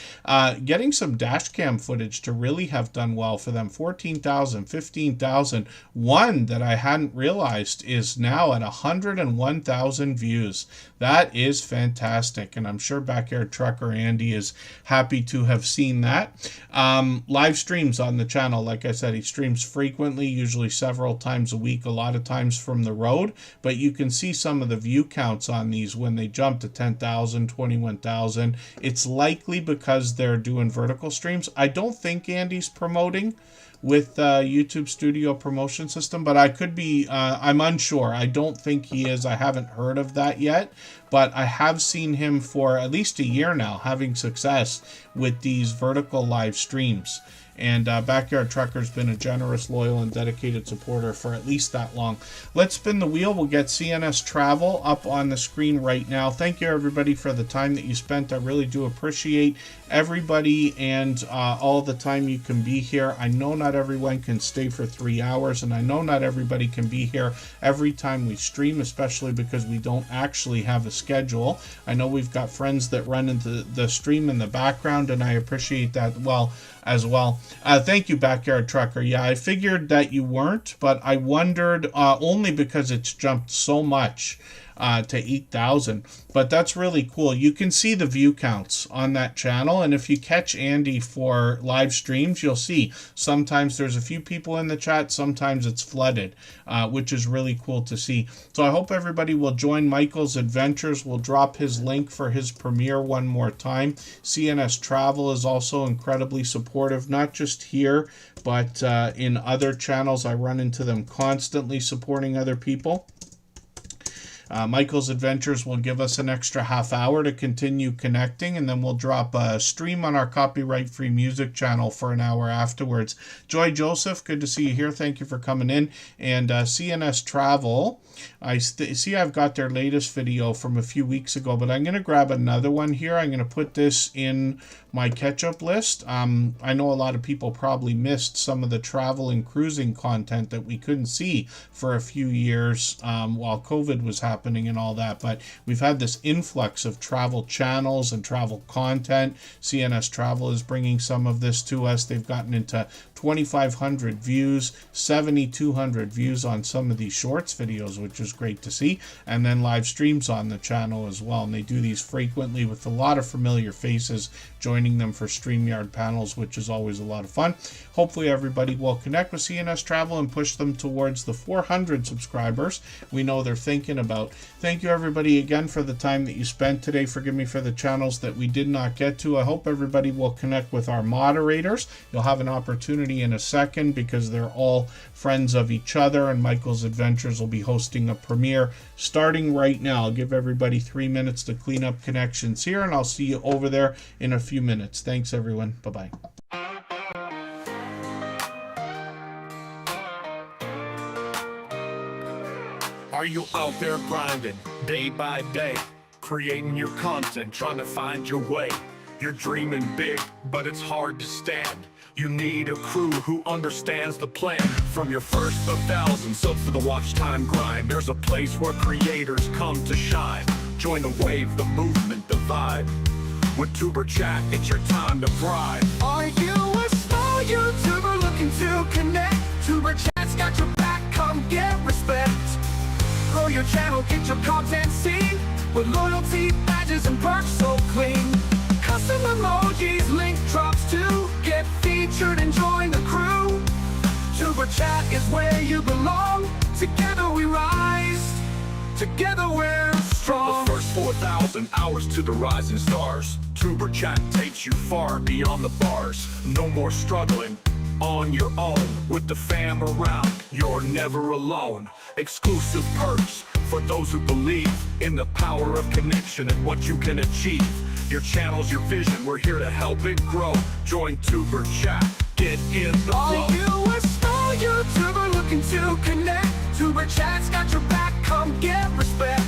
S1: Getting some dash cam footage to really have done well for them. 14,000, 15,000. One that I hadn't realized is now at 101,000 views. That is fantastic, and I'm sure Backyard Trucker Andy is happy to have seen that. Live streams on the channel, like I said, he streams frequently, usually several times a week, a lot of times from the road, but you can see some of the view counts on these when they jump to 10,000, 21,000. It's likely because they're doing vertical streams. I don't think Andy's promoting with YouTube Studio promotion system, but I could be, I'm unsure. I don't think he is. I haven't heard of that yet, but I have seen him for at least a year now having success with these vertical live streams. And Backyard Trucker's been a generous, loyal, and dedicated supporter for at least that long. Let's spin the wheel. We'll get CNS Travel up on the screen right now. Thank you, everybody, for the time that you spent. I really do appreciate everybody and all the time you can be here. I know not everyone can stay for 3 hours, and I know not everybody can be here every time we stream, especially because we don't actually have a schedule. I know we've got friends that run into the stream in the background, and I appreciate that as well. Thank you, Backyard Trucker. Yeah, I figured that you weren't, but I wondered only because it's jumped so much to 8,000. But that's really cool. You can see the view counts on that channel, and if you catch Andy for live streams, you'll see sometimes there's a few people in the chat, sometimes it's flooded, which is really cool to see. So I hope everybody will join Michael's Adventures. We'll drop his link for his premiere one more time. CNS Travel is also incredibly supportive, not just here, but in other channels. I run into them constantly supporting other people. Michael's Adventures will give us an extra half hour to continue connecting, and then we'll drop a stream on our copyright-free music channel for an hour afterwards. Joy Joseph, good to see you here. Thank you for coming in. And CNS Travel, I see I've got their latest video from a few weeks ago, but I'm going to grab another one here. I'm going to put this in my catch-up list. I know a lot of people probably missed some of the travel and cruising content that we couldn't see for a few years while COVID was happening and all that, but we've had this influx of travel channels and travel content. CNS Travel is bringing some of this to us. They've gotten into 2,500 views, 7,200 views on some of these shorts videos, which is great to see, and then live streams on the channel as well. And they do these frequently with a lot of familiar faces joining them for StreamYard panels, which is always a lot of fun. Hopefully everybody will connect with CNS Travel and push them towards the 400 subscribers we know they're thinking about. Thank you everybody again for the time that you spent today. Forgive me for the channels that we did not get to. I hope everybody will connect with our moderators. You'll have an opportunity in a second because they're all friends of each other, and Michael's Adventures will be hosting a premiere starting right now. I'll give everybody 3 minutes to clean up connections here, and I'll see you over there in a few minutes. Thanks everyone. Bye-bye.
S8: Are you out there grinding day by day, creating your content, trying to find your way? You're dreaming big, but it's hard to stand. You need a crew who understands the plan. From your first 1,000 subs to the watch time grind, there's a place where creators come to shine. Join the wave, the movement, the vibe. With Tuber Chat, it's your time to thrive. Are you a small YouTuber looking to connect? Tuber Chat's got your back, come get respect. Grow your channel, get your content seen, with loyalty, badges, and perks so clean. Custom emojis, link drops to get featured and join the crew. Tuber Chat is where you belong. Together we rise, together we're strong. The first 4,000 hours to the rising stars. Tuber Chat takes you far beyond the bars. No more struggling on your own. With the fam around, you're never alone. Exclusive perks for those who believe in the power of connection and what you can achieve. Your channel's your vision, we're here to help it grow. Join Tuber Chat, get in the flow. Are you a small YouTuber looking to connect? Tuber Chat's got your back, come get respect.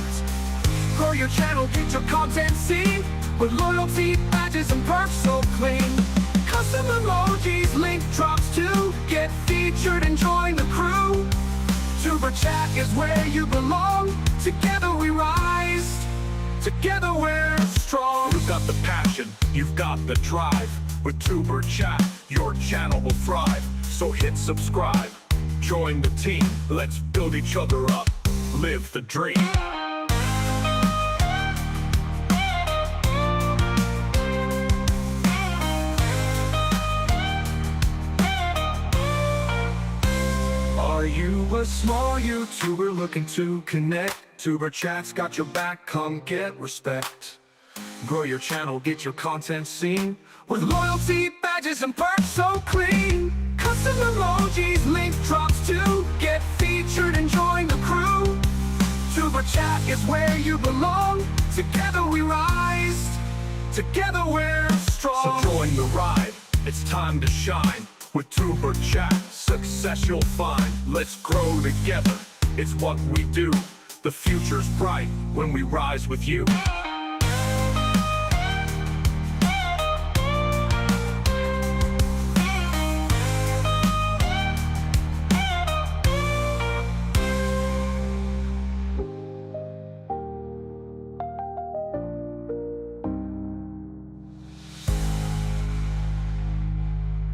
S8: Grow your channel, get your content seen, with loyalty, badges, and perks so clean. Custom emojis, link drops to get featured and join the crew. Tuber Chat is where you belong. Together we rise, together we're strong. You've got the passion, you've got the drive. With Tuber Chat, your channel will thrive. So hit subscribe, join the team. Let's build each other up, live the dream. Are you a small YouTuber looking to connect? Tuber Chat's got your back, come get respect. Grow your channel, get your content seen, with loyalty, badges, and perks so clean. Custom emojis, link drops to get featured and join the crew. Tuber Chat is where you belong. Together we rise, together we're strong. So join the ride, it's time to shine. With Tuber Chat, success you'll find. Let's grow together, it's what we do. The future's bright when we rise with you.